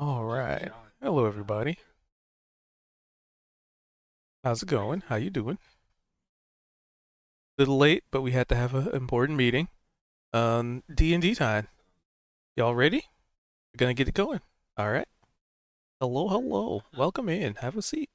All right. Hello, everybody. How's it going? How you doing? Little late, but we had to have an important meeting. D&D time. Y'all ready? We're gonna get it going. All right. Hello, hello. Welcome in. Have a seat.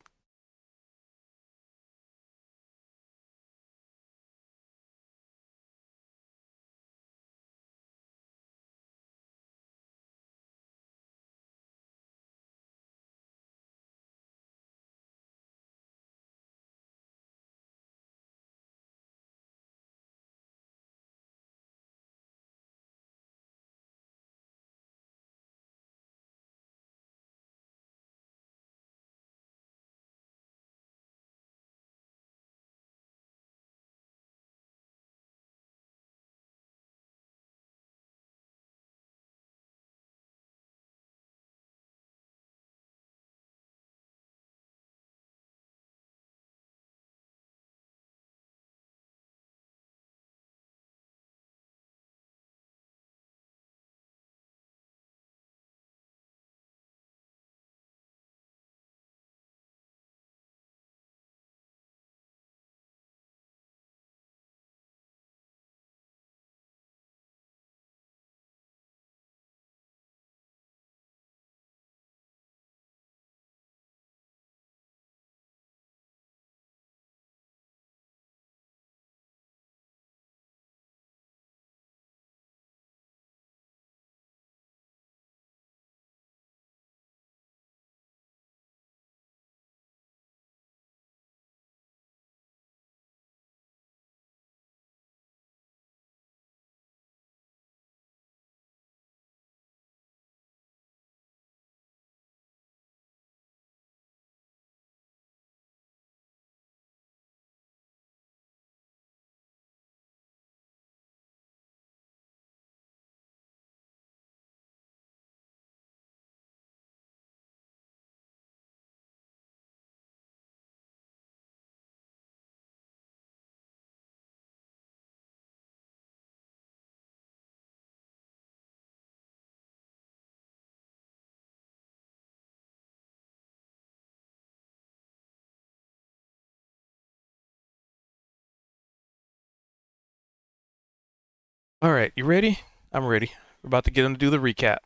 All right. You ready? I'm ready. We're about to get into do the recap.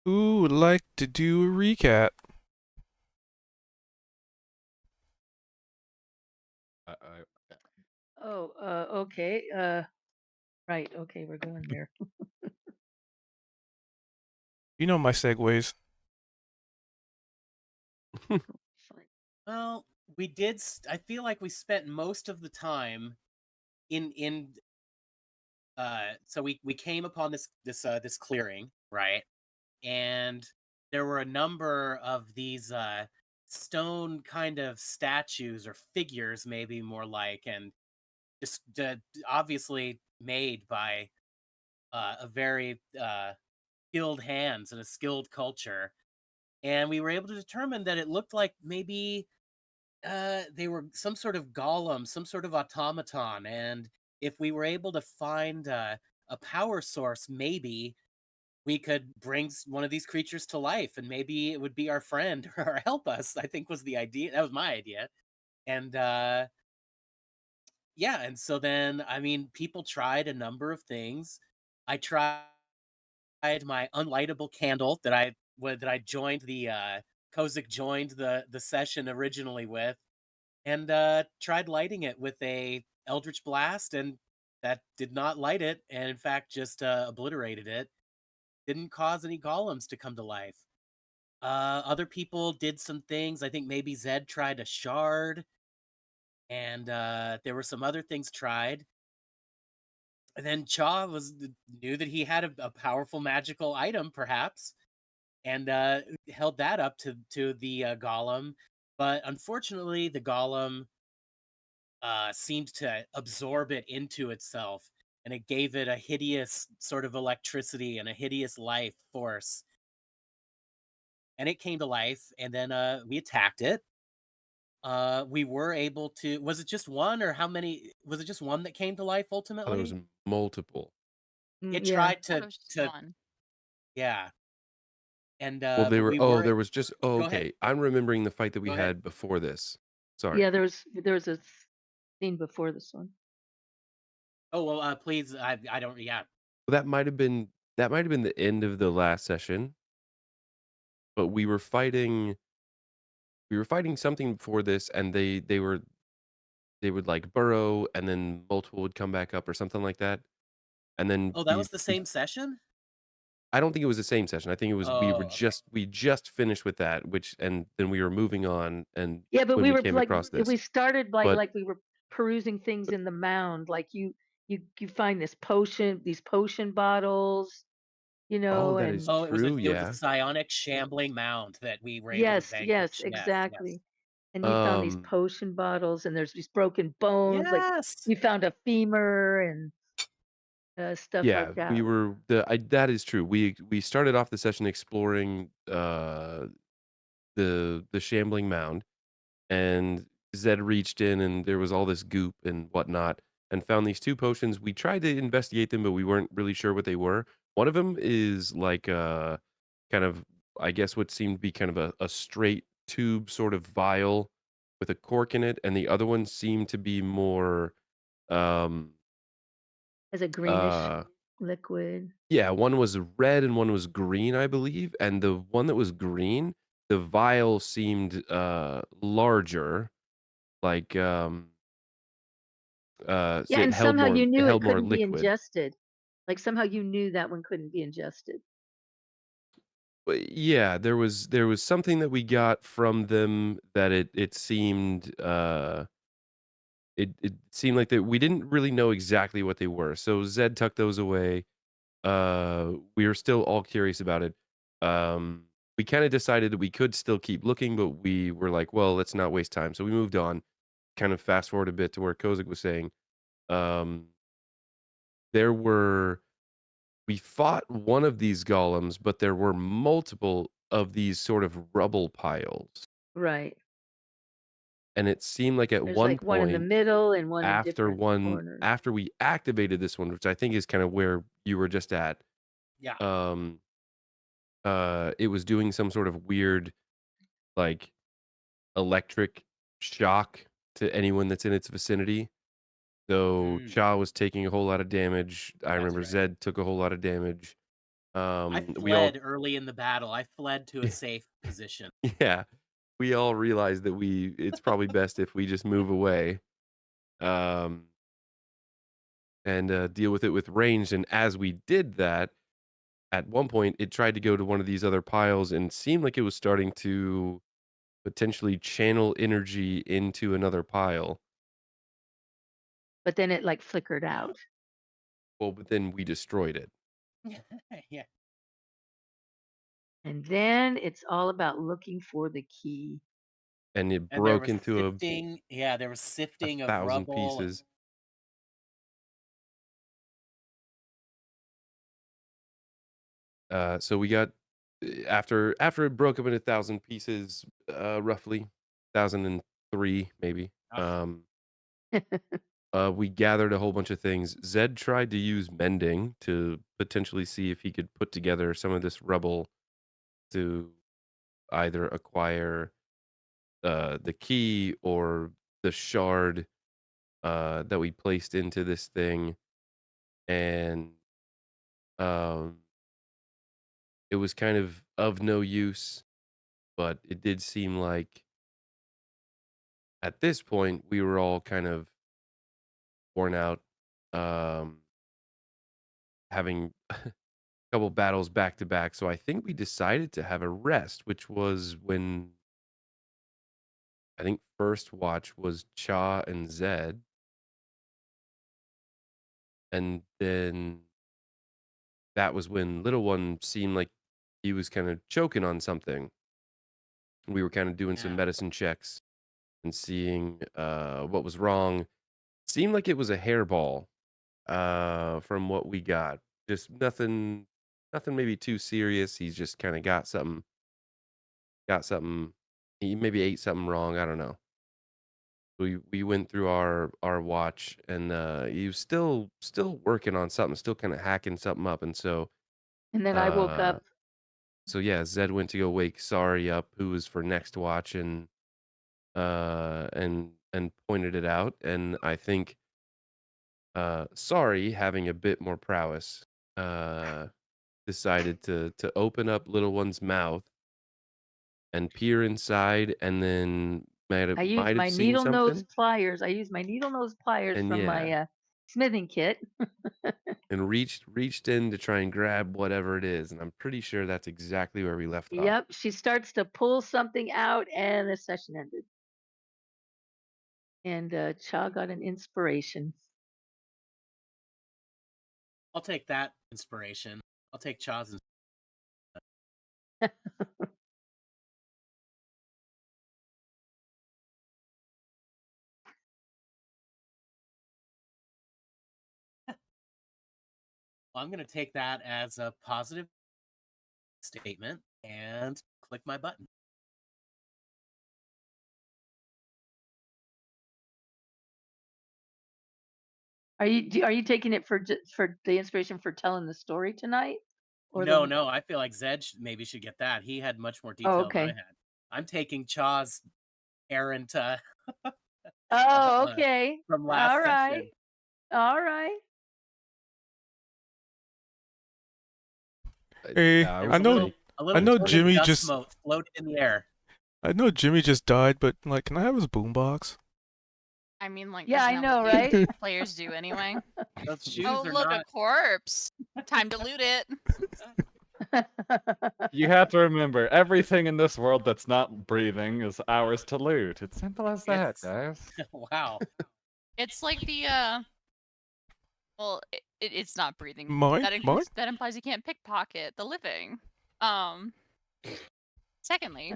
Who would like to do a recap? I Oh, okay. Right. Okay, we're going here. You know my segues. Fine. well, we did. I feel like we spent most of the time in. So we came upon this clearing, right? And there were a number of these stone kind of statues or figures, maybe more like, and just obviously made by a very skilled hands and a skilled culture. And we were able to determine that it looked like maybe they were some sort of golem, some sort of automaton, and if we were able to find a power source, maybe we could bring one of these creatures to life, and maybe it would be our friend or help us. I think was the idea. That was my idea, and yeah, and so then I mean, people tried a number of things. I tried my unlightable candle that I joined the Kozik joined the session originally with, and tried lighting it with a Eldritch Blast, and that did not light it, and in fact just obliterated it. Didn't cause any golems to come to life. Other people did some things. I think maybe Zed tried a shard, and there were some other things tried. And then Cha knew that he had a powerful magical item, perhaps, and held that up to the golem. But unfortunately, the golem seemed to absorb it into itself and it gave it a hideous sort of electricity and a hideous life force. And it came to life, and then we attacked it. We were able to. Was it just one, or how many? Was it just one that came to life Oh, there was ultimately? multiple. It Yeah. tried Thought it was just to one. yeah, and Well, they but were we oh, were. there was just oh, Go ahead. okay. I'm remembering the fight that we Go ahead. had before this. Sorry. Yeah, there was a scene before this one. Oh well, please. I don't. Yeah. Well, that might have been the end of the last session, but we were fighting something before this, and they would like burrow, and then multiple would come back up or something like that. And then Oh, that was the same session. I don't think it was the same session. I think it was Oh, okay. we just finished with that, which and then we were moving on, and Yeah, but when we we were came like across this. we started But like we were perusing things in the mound. Like you find these potion bottles, oh, that and is Oh, true. it was a Yeah. psionic shambling mound that we were able to yes, yes, vanquish. Yes, yes. exactly. And you found these Um. potion bottles, and there's these broken bones. Like Yes. you found a femur and stuff Yeah, like that. that is true. We started off the session exploring the shambling mound, and Zed reached in, and there was all this goop and whatnot, and found these two potions. We tried to investigate them, but we weren't really sure what they were. One of them is like kind of, I guess, what seemed to be kind of a straight tube sort of vial with a cork in it, and the other one seemed to be more um As a greenish uh liquid. yeah, one was red and one was green, I believe, and the one that was green, the vial seemed larger, like so Yeah, it and held somehow more you it knew it held more couldn't be liquid. ingested. Like somehow you knew that one couldn't be ingested. But yeah, there was something that we got from them that it seemed like that we didn't really know exactly what they were. So Zed tucked those away. We were still all curious about it. Um, we kind of decided that we could still keep looking, but we were like, well, let's not waste time. So we moved on. Kind of fast forward a bit to where Kozik was saying, um, there were we fought one of these golems, but there were multiple of these sort of rubble piles. Right. And it seemed like at There's one like one in the point middle and one in different corners. after we activated this one, which I think is kind of where you were just at, Yeah. um, it was doing some sort of weird, like, electric shock to anyone that's in its vicinity. So Mm, Cha was taking a whole lot of damage. I that's remember right. Zed took a whole lot of damage. I We all fled early in the battle. I fled to a safe position. yeah, we all realized that it's probably best if we just move away, um, and, deal with it with range, and as we did that, at one point, it tried to go to one of these other piles and seemed like it was starting to potentially channel energy into another pile. But then it like flickered Yeah. out. Well, but then we destroyed it. Yeah. And then it's all about looking for the key. And it And there broke was into sifting. Yeah, there was a sifting of 1,000 rubble. pieces. So we got after it broke up into 1,000 pieces, roughly 1,003 maybe. Ugh, We gathered a whole bunch of things. Zed tried to use mending to potentially see if he could put together some of this rubble to either acquire the key or the shard that we placed into this thing, and um, it was kind of no use. But it did seem like at this point we were all kind of worn out, um, having a couple battles back to back. So I think we decided to have a rest, which was when I think first watch was Cha and Zed, and then that was when little one seemed like he was kind of choking on something. We were kind of doing some yeah. medicine checks and seeing what was wrong. Seemed like it was a hairball, from what we got. Just nothing maybe too serious. He's just kind of got something. He maybe ate something wrong. I don't know. We went through our watch, and he was still working on something, still kind of hacking something up, and And then I woke uh up. so yeah, Zed went to go wake Sorry up, who was for next watch, and pointed it out, and I think Sorry, having a bit more prowess, uh decided to open up little one's mouth and peer inside, and then might have I used might have my seen needle nose something, pliers. I used my needle nose pliers and from my yeah, smithing kit. and reached in to try and grab whatever it is, and I'm pretty sure that's exactly where we left off. Yep, she starts to pull something out, and the session ended. And Cha got an inspiration. I'll take that inspiration. I'll take Chaw's. I'm going to take that as a positive statement and click my button. Are you taking it for for the inspiration for telling the story tonight, or No, the? no, I feel like Zed maybe should get that. He had much more Oh, detail than I okay. had. I'm taking Chaw's errant Oh, okay. from last All right. session. All right. Hey, Yeah, I There I was would a know, little say a I little know burning Jimmy dust just, mote floated in the air. I know Jimmy just died, but like, can I have his boombox? I mean, like, Yeah, I isn't that know, what right? the players do anyway? Those shoes Oh, are look, a not. corpse. Time to loot it. You have to remember, everything in this world that's not breathing is ours to loot. It's simple as that, It's guys. wow. It's like the well, it's not breathing. Mine? That Mine? includes that implies you can't pickpocket the living. Secondly,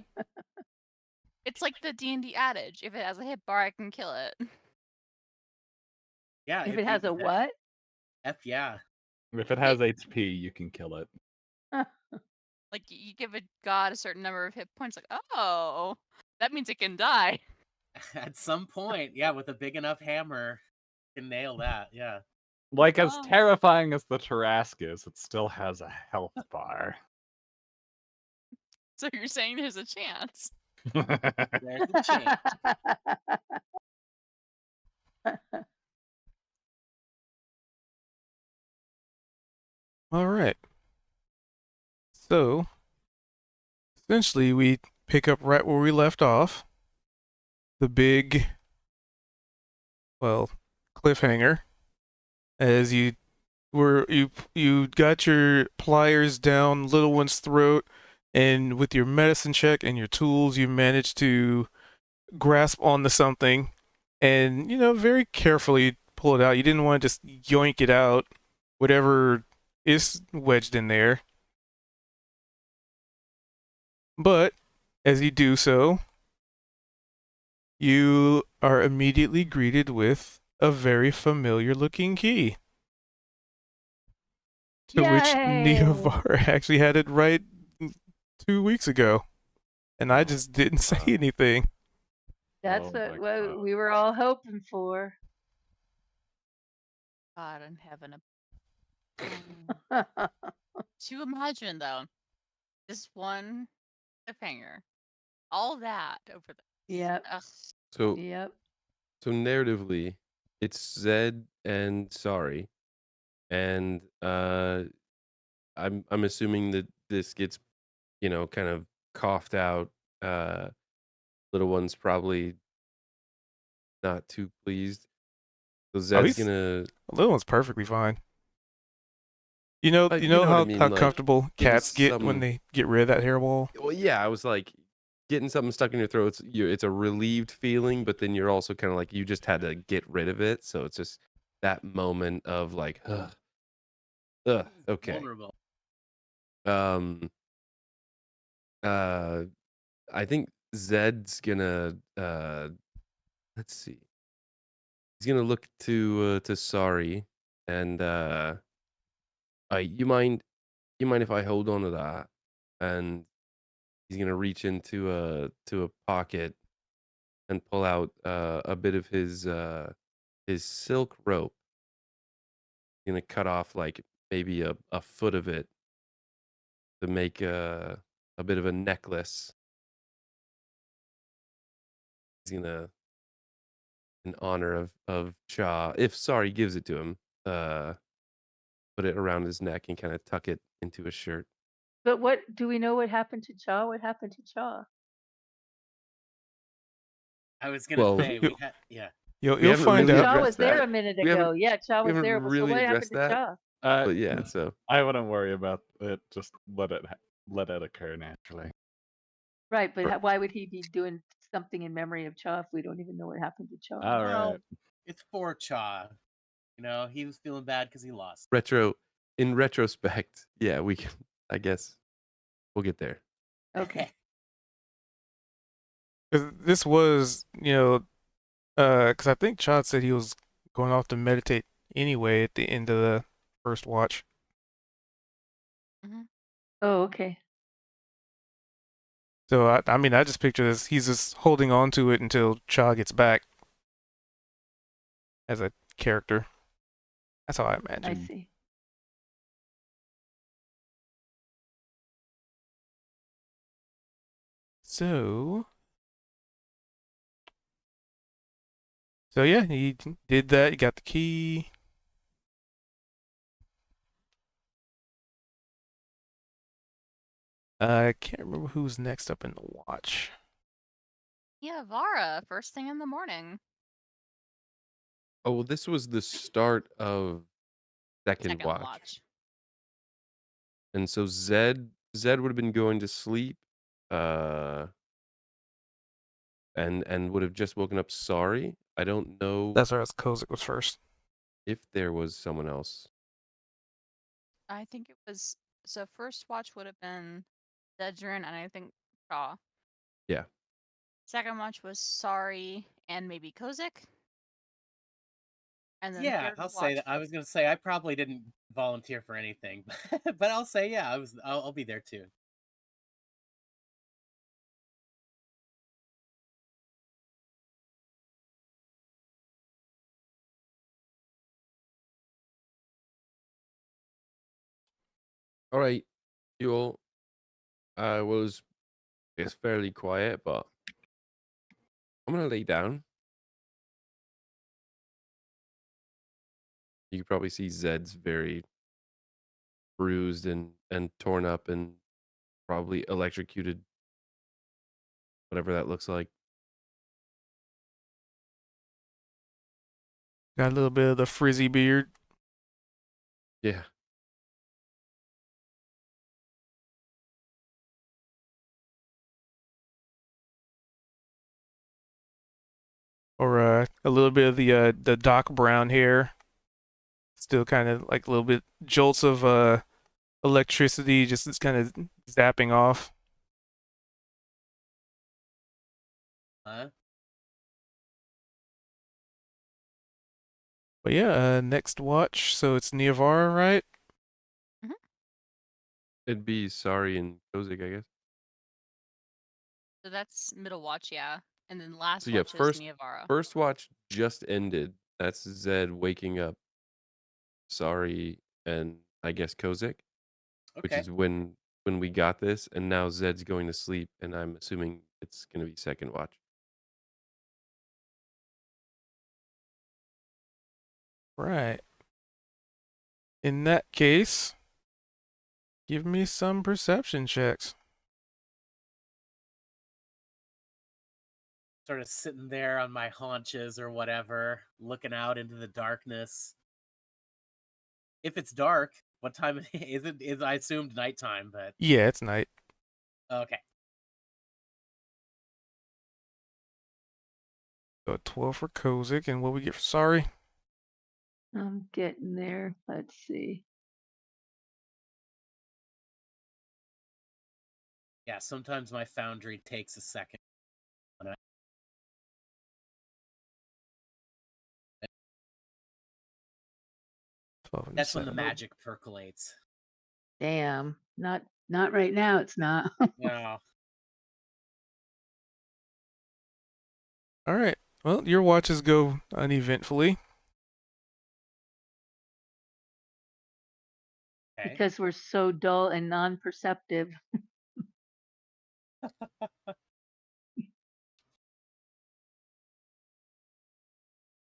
it's like the D&D adage: if it has a hit bar, I can kill it. Yeah, If it has a what? yeah. If it has HP, you can kill it. Like you give a god a certain number of hit points, like, oh, that means it can die. At some point, yeah, with a big enough hammer, you can nail that. Yeah. Like, as Oh. terrifying as the Tarrasque is, it still has a health bar. So you're saying there's a chance? There's a chance. All right. So, essentially, we pick up right where we left off. The big, well, cliffhanger. As you got your pliers down little one's throat, and with your medicine check and your tools, you managed to grasp onto something, and very carefully pull it out. You didn't want to just yoink it out, whatever is wedged in there. But as you do so, you are immediately greeted with a very familiar looking key. To which Yay! Neovar actually had it right 2 weeks ago. And I just didn't say anything. That's Oh my what God. we were all hoping for. God in heaven. To imagine though, this one cliffhanger, all that over the. Yep. Ugh. so. Yep. So narratively, it's Zed and Sorry, and I'm assuming that this gets kind of coughed out. Little one's probably not too pleased. So Zed's he's- gonna. Little one's perfectly fine. You know you know what I mean, how like, comfortable getting cats get when some- they get rid of that hairball? Well, yeah, I was like, getting something stuck in your throat. It's a relieved feeling, but then you're also kind of like, you just had to get rid of it. So it's just that moment of like, okay. Vulnerable. I think Zed's gonna let's see. He's gonna look to Sorry and you mind if I hold on to that? And he's gonna reach into a pocket and pull out a bit of his silk rope. He's gonna cut off like maybe a foot of it to make a bit of a necklace. He's gonna, in honor of Cha, if Sari gives it to him, put it around his neck and kind of tuck it into his shirt. But what do we know what happened to Cha? What happened to Cha? I was gonna Well, say we had You'll we haven't find really out. Cha was addressed there that. a minute We haven't ago. Yeah, Cha we was haven't there. So really what happened addressed to that. Cha? But yeah, so I wouldn't worry about it. Just let it occur naturally. Right, but Sure. why would he be doing something in memory of Cha if we don't even know what happened to Cha? All well, right. it's for Cha. You know, he was feeling bad because he lost. in retrospect, yeah, we can. I guess we'll get there. Okay. 'Cause this was, because I think Chad said he was going off to meditate anyway at the end of the first watch. Oh, okay. So I mean, I just picture this. He's just holding on to it until Cha gets back as a character. That's how I I imagine. see. So yeah, he did that. He got the key. I can't remember who's next up in the watch. Yeah, Vara, first thing in the morning. Oh, well, this was the start of second Second watch. watch. And so Zed would have been going to sleep, and would have just woken up. Sorry, I don't know That's where Kozik was first. if there was someone else. I think it was so first watch would have been Dedrin and I think Shaw. Yeah. Second watch was Sari and maybe Kozik. And then Yeah, third I'll watch say that. I was gonna say I probably didn't volunteer for anything, but I'll say yeah, I'll be there too. All right, you all. I was, I guess, fairly quiet, but I'm gonna lay down. You can probably see Zed's very bruised and torn up and probably electrocuted, whatever that looks like. Got a little bit of the frizzy beard. Yeah. Or a little bit of the Doc Brown hair. Still kind of like a little bit jolts of electricity, just it's kind of zapping off. Huh? But yeah, next watch. So it's Niavara, right? It'd be Sari and Kozik, I guess. So that's middle watch, yeah. And then last So yeah, watch is Niavara. first watch just ended. That's Zed waking up Sari and I guess Kozik, which Okay. is when we got this, and now Zed's going to sleep, and I'm assuming it's gonna be second watch. Right. In that case, give me some perception checks. Sort of sitting there on my haunches or whatever, looking out into the darkness. If it's dark, what time is it? Is I assumed nighttime, but Yeah, it's night. okay. So 12 for Kozik, and what we get for Sari? I'm getting there. Let's see. Yeah, sometimes my foundry takes a second. 12 and That's when the 7. magic percolates. Damn. Not right now, it's not. No. All right. Well, your watches go uneventfully. Okay. Because we're so dull and non-perceptive.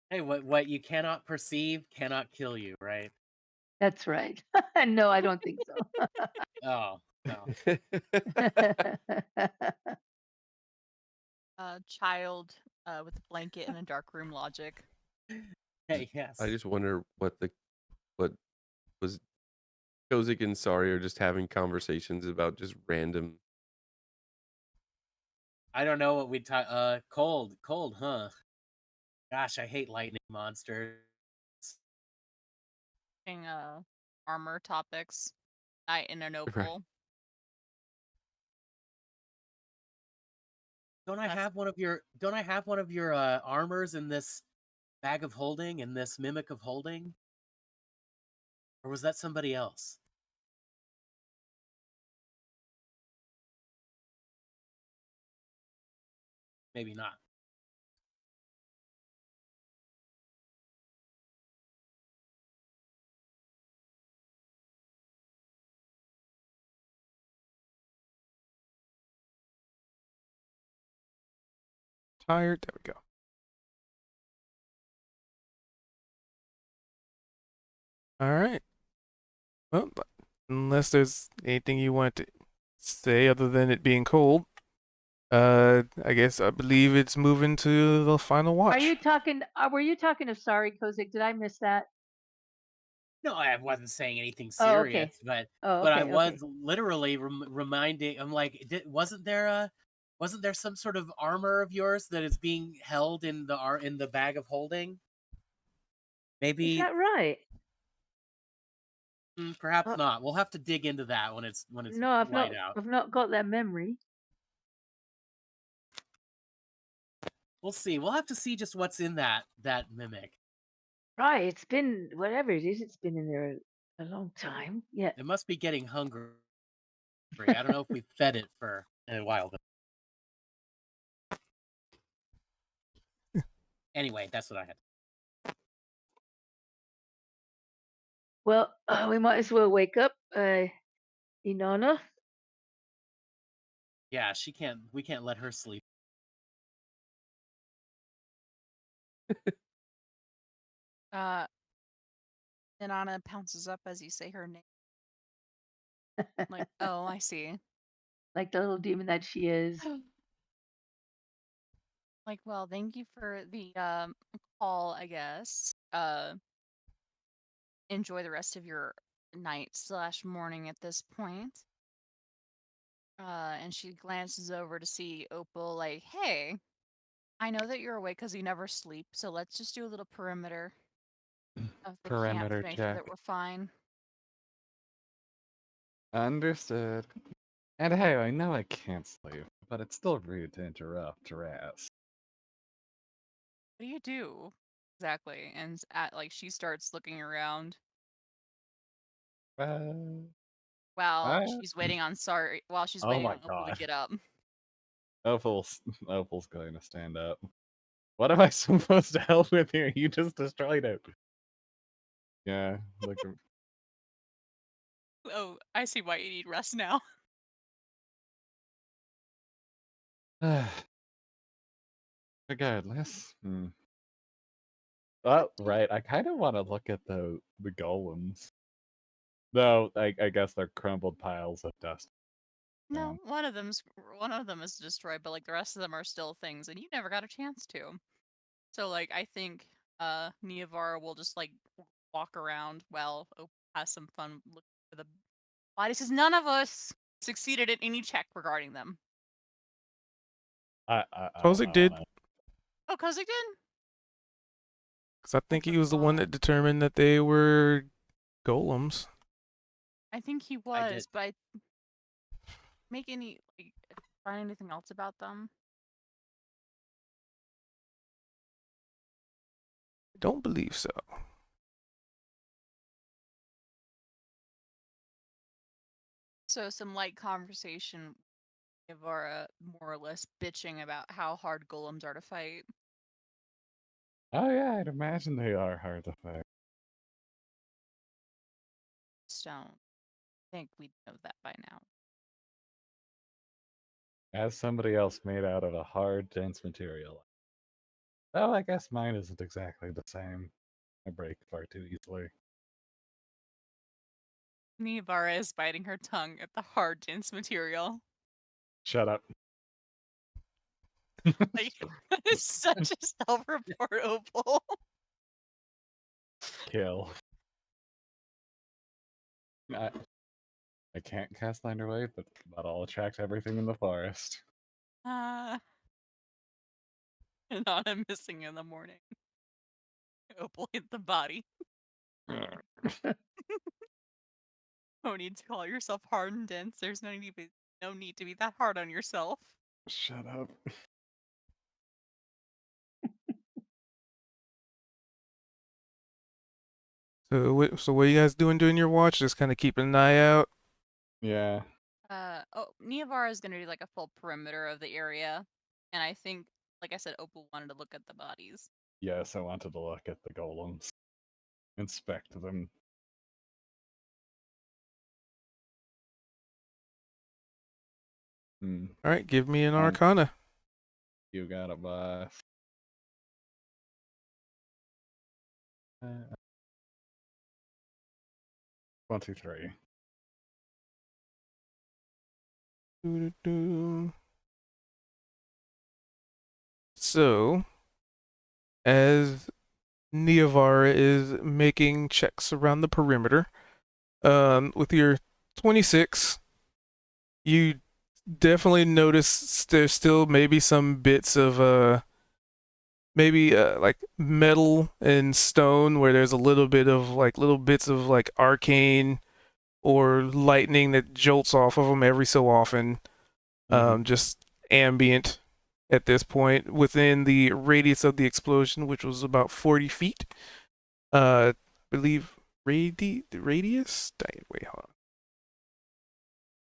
Hey, what you cannot perceive cannot kill you, right? That's right. No, I don't think so. Oh, no. Child with a blanket in a dark room logic. Hey, yes. I just wonder what was Kozik and Sari are just having conversations about just random. I don't know what we'd talk. Cold, huh? Gosh, I hate lightning monsters. Armor topics. Knight in an Right. opal. Don't I That's- have one of your armors in this bag of holding, in this mimic of holding? Or was that somebody else? Maybe not. Tired. There we go. All right. Well, unless there's anything you want to say other than it being cold, I believe it's moving to the final watch. Are you talking? Were you talking of Sorry, Kozik? Did I miss that? No, I wasn't saying anything Oh, serious, okay. but Oh, I okay. was Okay. literally reminding. I'm like, wasn't there some sort of armor of yours that is being held in the bag of holding? Is Maybe, that right? perhaps Uh, not. We'll have to dig into that when it's No, I've light not. out. I've not got that memory. We'll see. We'll have to see just what's in that mimic. Right. It's been whatever it is. It's been in there a long time. Yeah. It must be getting hungry. I don't know if we've fed it for a while. Anyway, that's what I had. Well, we might as well wake up, Inanna. Yeah, we can't let her sleep. Inanna pounces up as you say her name. Like, oh, I see. Like the little demon that she is. Like, well, thank you for the call, I guess. Enjoy the rest of your night/morning at this point. And she glances over to see Opal, like, hey, I know that you're awake because you never sleep, so let's just do a little perimeter of the camp Perimeter to make sure that check. we're fine. Understood. And hey, I know I can't sleep, but it's still rude to interrupt rest. What do you do? Exactly. And she starts looking around while Uh, she's waiting on while she's oh waiting my on Opal to god. get up. Opal's going to stand up. What am I supposed to help with here? You just destroyed it. Yeah, look. Oh, I see why you need rest now. Regardless. Oh, right. I kind of want to look at the golems. Though I guess they're crumbled piles of dust. No, Yeah. one of them is destroyed, but like the rest of them are still things, and you never got a chance to. So like I think Neavara will just like walk around while Opal has some fun looking for the bodies, because none of us succeeded at any check regarding them. I Kozik did, Oh, Kozik did? because I think he was the one that determined that they were golems. I think he I did. was, but find anything else about them? I don't believe so. So some light conversation. Ivara more or less bitching about how hard golems are to fight. Oh yeah, I'd imagine they are hard to fight. Stone. I think we know that by now. As somebody else made out of a hard, dense material. Oh, I guess mine isn't exactly the same. I break far too easily. Nivara is biting her tongue at the hard, dense material. Shut up. Like, that is such a self-report, Opal. Kill. I can't cast Thunder Wave, but I'll attract everything in the forest. And I'm missing in the morning. Opal hit the body. No need to call yourself hard and dense. There's no need to be that hard on yourself. Shut up. So what are you guys doing during your watch? Just kind of keeping an eye out. Yeah. Niavara is gonna do like a full perimeter of the area, and I think, like I said, Opal wanted to look at the bodies. Yes, I wanted to look at the golems. Inspect them. Hmm. All right, give me an Um, Arcana. You got it, boss. 23. Doo-doo-doo. So, as Niavara is making checks around the perimeter, with your 26, you definitely notice there's still maybe some bits of maybe like metal and stone where there's a little bit of like little bits of like arcane or lightning that jolts off of them every so often. Just ambient at this point within the radius of the explosion, which was about 40 feet. I believe radius. Wait, hold on.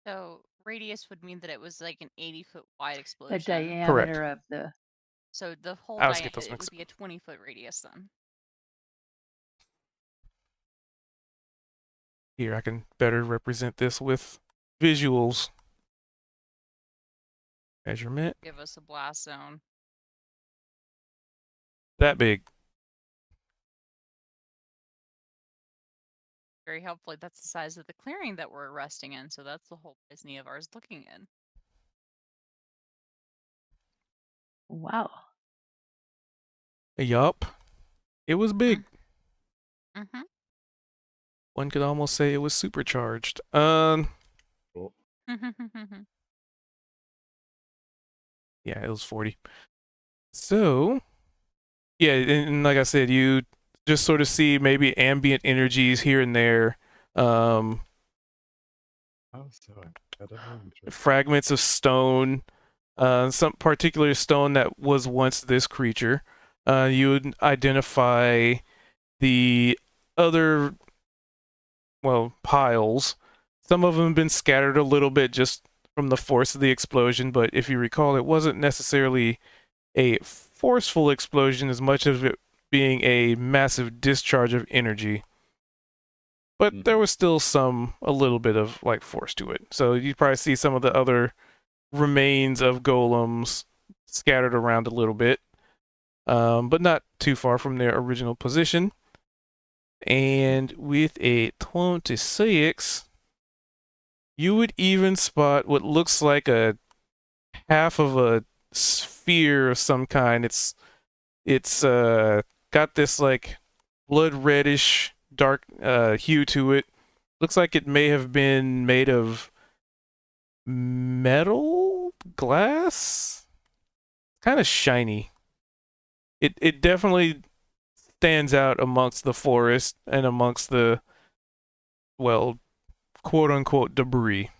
So radius would mean that it was like an 80-foot wide The explosion. diameter of the. So the whole I always get diameter, those it mixed would be a 20-foot radius then. Here, I can better represent this with visuals. Measurement. Give us a blast zone. That big. Very helpfully, that's the size of the clearing that we're resting in, so that's the whole place Niavar is looking in. Wow. Yup. It was big. Mm-hmm. One could almost say it was supercharged. Cool. Yeah, it was 40. So, yeah, and like I said, you just sort of see maybe ambient energies here and there. Oh, so incredibly interesting. Fragments of stone, some particular stone that was once this creature. You would identify the other, well, piles. Some of them have been scattered a little bit just from the force of the explosion, but if you recall, it wasn't necessarily a forceful explosion as much as it being a massive discharge of energy. But there was still a little bit of like force to it. So you probably see some of the other remains of golems scattered around a little bit, but not too far from their original position. And with a 26, you would even spot what looks like a half of a sphere of some kind. It's got this like blood reddish dark hue to it. Looks like it may have been made of metal, glass, kind of shiny. It definitely stands out amongst the forest and amongst the, well, quote unquote debris.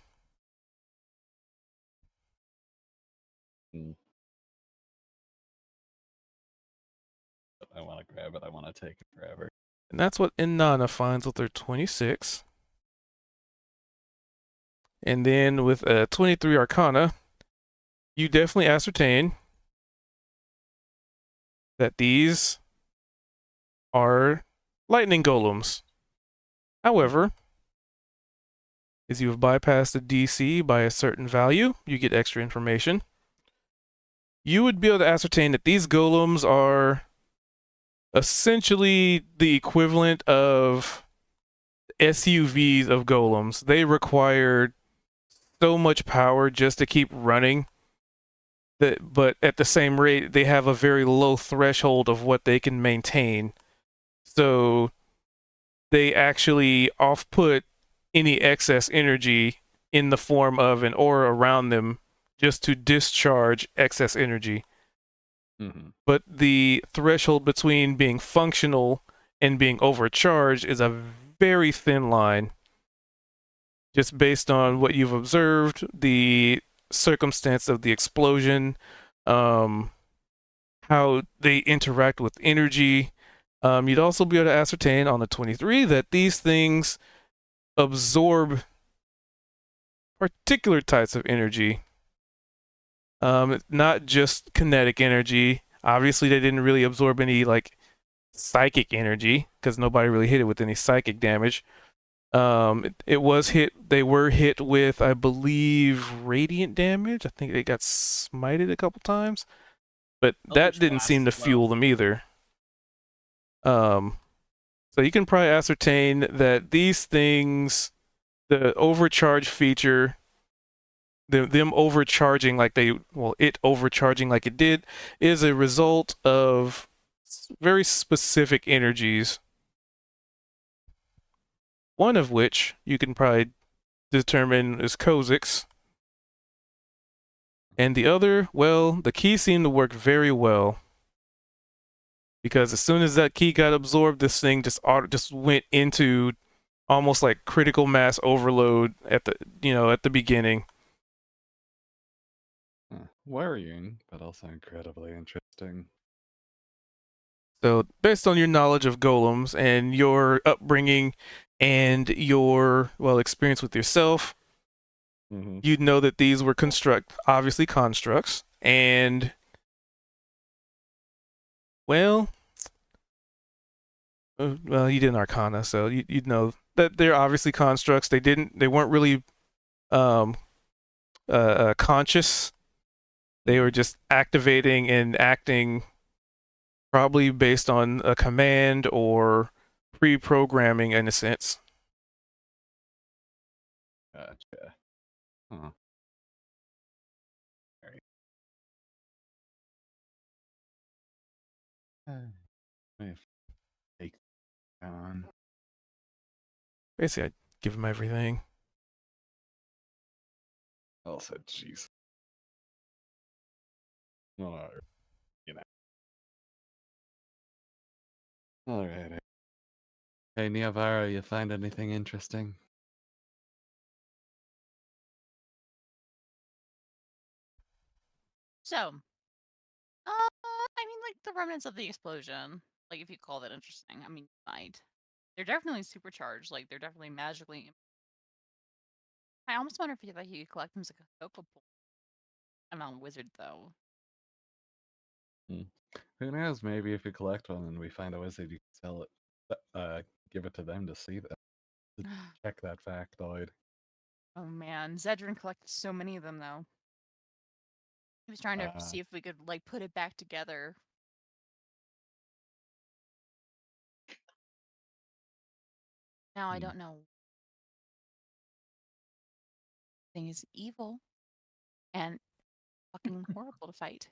I want to grab it. I want to take it forever. And that's what Inanna finds with her 26. And then with a 23 Arcana, you definitely ascertain that these are lightning golems. However, as you have bypassed the DC by a certain value, you get extra information. You would be able to ascertain that these golems are essentially the equivalent of SUVs of golems. They require so much power just to keep running that, but at the same rate, they have a very low threshold of what they can maintain. So they actually off-put any excess energy in the form of an aura around them just to discharge excess energy. Mm-hmm. But the threshold between being functional and being overcharged is a very thin line, just based on what you've observed, the circumstance of the explosion, how they interact with energy. You'd also be able to ascertain on the 23 that these things absorb particular types of energy, not just kinetic energy. Obviously, they didn't really absorb any like psychic energy because nobody really hit it with any psychic damage. It was hit. They were hit with, I believe, radiant damage. I think they got smited a couple times, but that Eldritch didn't Blast seem to as well. fuel them either. So you can probably ascertain that these things, the overcharge feature, them overcharging like it overcharging like it did, is a result of very specific energies. One of which you can probably determine is Kha'Zix. And the other, well, the key seemed to work very well. Because as soon as that key got absorbed, this thing just went into almost like critical mass overload at the beginning. Worrying, but also incredibly interesting. So based on your knowledge of golems and your upbringing and your experience with yourself, Mm-hmm. you'd know that these were obviously constructs, and well, you did an Arcana, so you'd know that they're obviously constructs. They weren't really conscious. They were just activating and acting probably based on a command or pre-programming in a sense. Gotcha. Huh. Let me take on. Basically, I'd give him everything. Also, jeez. Alright. Alright. Hey, Niavara, you find anything interesting? So, I mean, like the remnants of the explosion. Like, if you call that interesting, I mean, you might. They're definitely supercharged. Like, they're definitely magically. I almost wonder if you could collect them as like a Cocoa Pool. I'm not a wizard though. Who knows? Maybe if you collect one and we find a wizard, you can sell it. Give it to them to see that. To check that factoid. Oh man, Zedrin collected so many of them though. He was trying to see if we could like put it back together. Now I don't know. Thing is evil and fucking horrible to fight.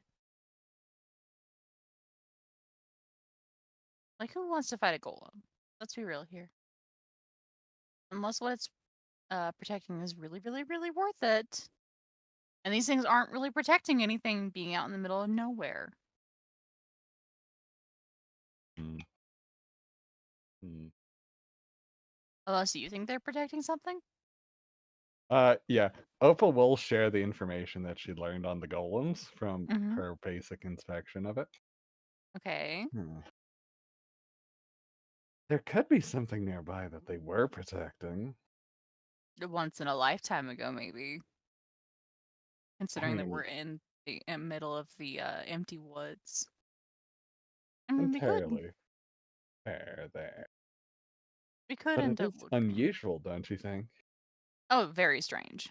Like, who wants to fight a golem? Let's be real here. Unless what it's protecting is really, really, really worth it. And these things aren't really protecting anything being out in the middle of nowhere. Unless you think they're protecting something? Yeah. Opal will share the information that she learned on the golems from Mhm. her basic inspection of it. Okay. There could be something nearby that they were protecting. once in a lifetime ago, maybe. Considering that mean, we're in the middle of the empty woods. I mean, entirely fair there. we could But end it up. is unusual, don't you think? Oh, very strange.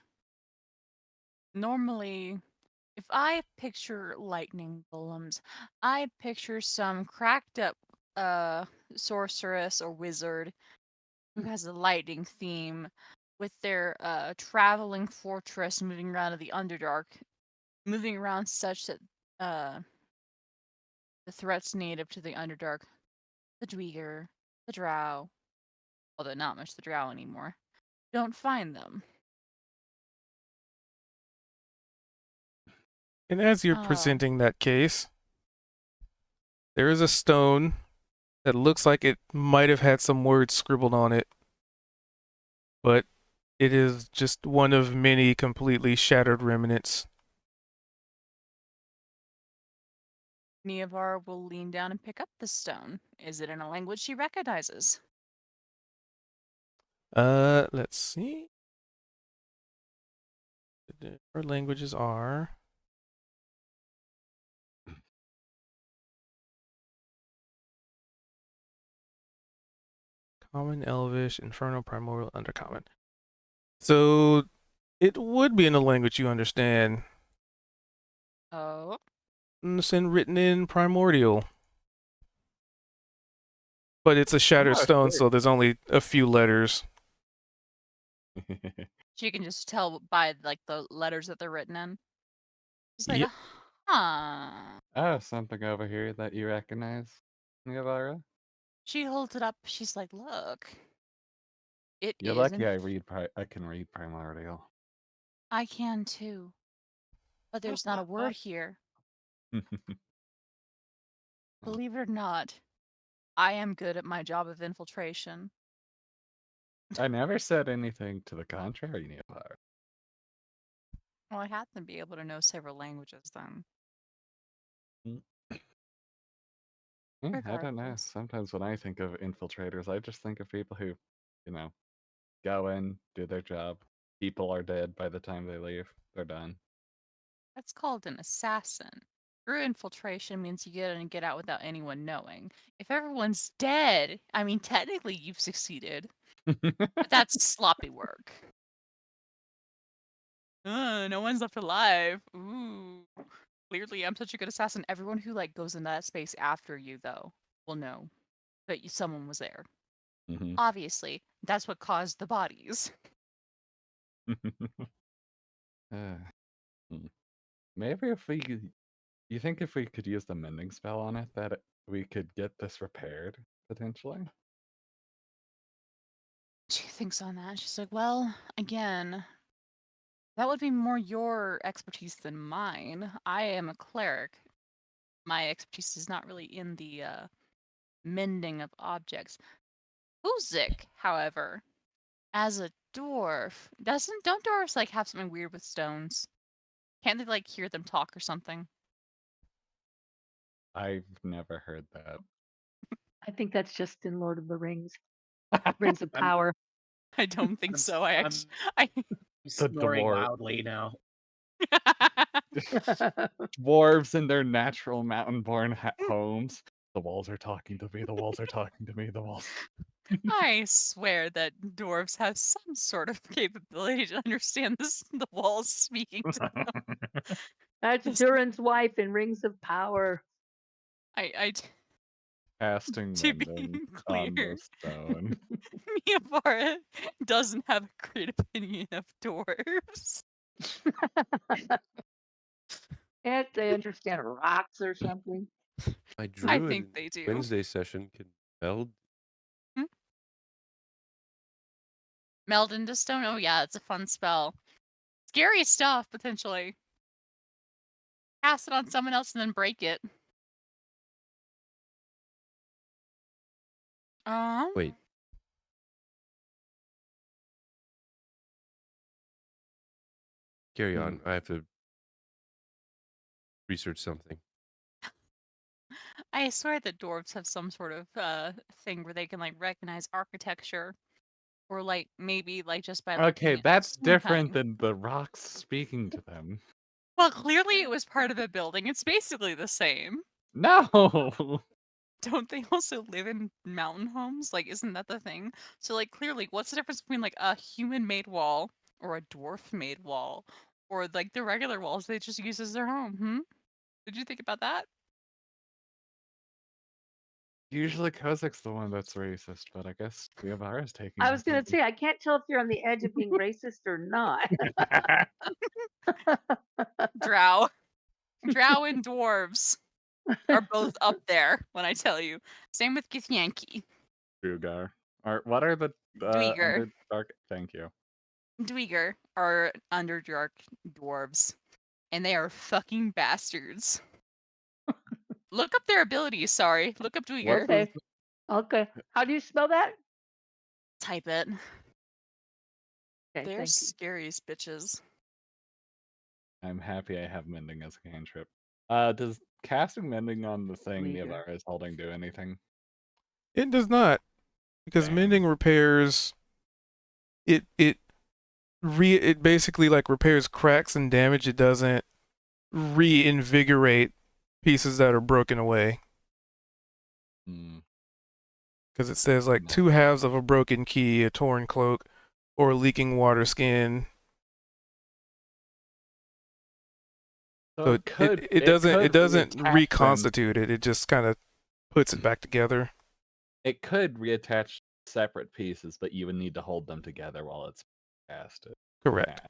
Normally, if I picture lightning golems, I picture some cracked up sorceress or wizard who has a lightning theme with their traveling fortress moving around in the Underdark, moving around such that the threats native to the Underdark, the Dweeger, the Drow, although not much the Drow anymore, don't find them. And as you're Uh, presenting that case, there is a stone that looks like it might have had some words scribbled on it, but it is just one of many completely shattered remnants. Neovar will lean down and pick up the stone. Is it in a language she recognizes? Let's see. Our languages are Common, Elvish, Infernal, Primordial, Undercommon. So it would be in a language you understand. Oh, It's written in Primordial. But it's a shattered not stone, sure. so there's only a few letters. she can just tell by like the letters that they're written in. She's like, Yep. huh. Oh, something over here that you recognize, Niavara? She holds it up. She's like, look, it You're is. lucky I can read Primordial. I can too. But there's not a word here. Believe it or not, I am good at my job of infiltration. I never said anything to the contrary, Niavara. Well, I happen to be able to know several languages then. Yeah, I don't know. Regardless. Sometimes when I think of infiltrators, I just think of people who, go in, do their job. People are dead by the time they leave. They're done. That's called an assassin. True infiltration means you get in and get out without anyone knowing. If everyone's dead, I mean, technically you've succeeded, but that's sloppy work. No one's left alive. Ooh. Clearly, I'm such a good assassin. Everyone who like goes in that space after you, though, will know that someone was there. Mhm. Obviously, that's what caused the bodies. Uh, hmm. Maybe if we could, you think if we could use the mending spell on it, that we could get this repaired potentially? She thinks on that. She's like, well, again, that would be more your expertise than mine. I am a cleric. My expertise is not really in the mending of objects. Uzik, however, as a dwarf, don't dwarves like have something weird with stones? Can't they like hear them talk or something? I've never heard that. I think that's just in Lord of the Rings. Rings of I'm- Power. I don't think I'm so. s- I snoring dwarf. loudly now. Dwarves in their natural mountain-born homes. The walls are talking to me. The walls are talking to me. The walls. I swear that dwarves have some sort of capability to understand the walls speaking to them. That's This- Durin's wife in Rings of Power. Casting To be mending on clear, the stone. Miavara doesn't have a great opinion of dwarves. Can't they understand rocks or something? My I druid think in they do. Wednesday session can meld. Meld into stone. Oh yeah, it's a fun spell. Scary stuff potentially. Cast it on someone else and then break it. Wait, carry on. I have to research something. I swear that dwarves have some sort of thing where they can like recognize architecture. Or like maybe like just by Okay, looking at that's skin different tone. than the rocks speaking to them. Well, clearly it was part of a building. It's basically the same. No! Don't they also live in mountain homes? Like, isn't that the thing? So, like, clearly, what's the difference between like a human-made wall or a dwarf-made wall, or like the regular walls they just use as their home? Hmm? Did you think about that? Usually Kozak's the one that's racist, but I guess Diavara's taking I that was gonna say I can't tell if you're on the edge of being racist or not. Drow, drow and dwarves are both up there. When I tell you, same with Githyanki, Dugar. What are the Dweeger. Underdark? Thank you. Dweeger are Underdark dwarves, and they are fucking bastards. Look up their abilities. Sorry, look up Dweeger. Okay. Okay. How do you spell that? Type it. Okay, They're thank you. scariest bitches. I'm happy I have mending as a cantrip. Does casting mending on the thing Dweeger. Diavara is holding do anything? It does not, because Dang. mending repairs. It basically like repairs cracks and damage. It doesn't reinvigorate pieces that are broken away. Hmm. Because it says like No. 2 halves of a broken key, a torn cloak, or a leaking water skin. So it doesn't reconstitute it. It just kind of puts it back together. It could reattach separate pieces, but you would need to hold them together while it's casted. Correct.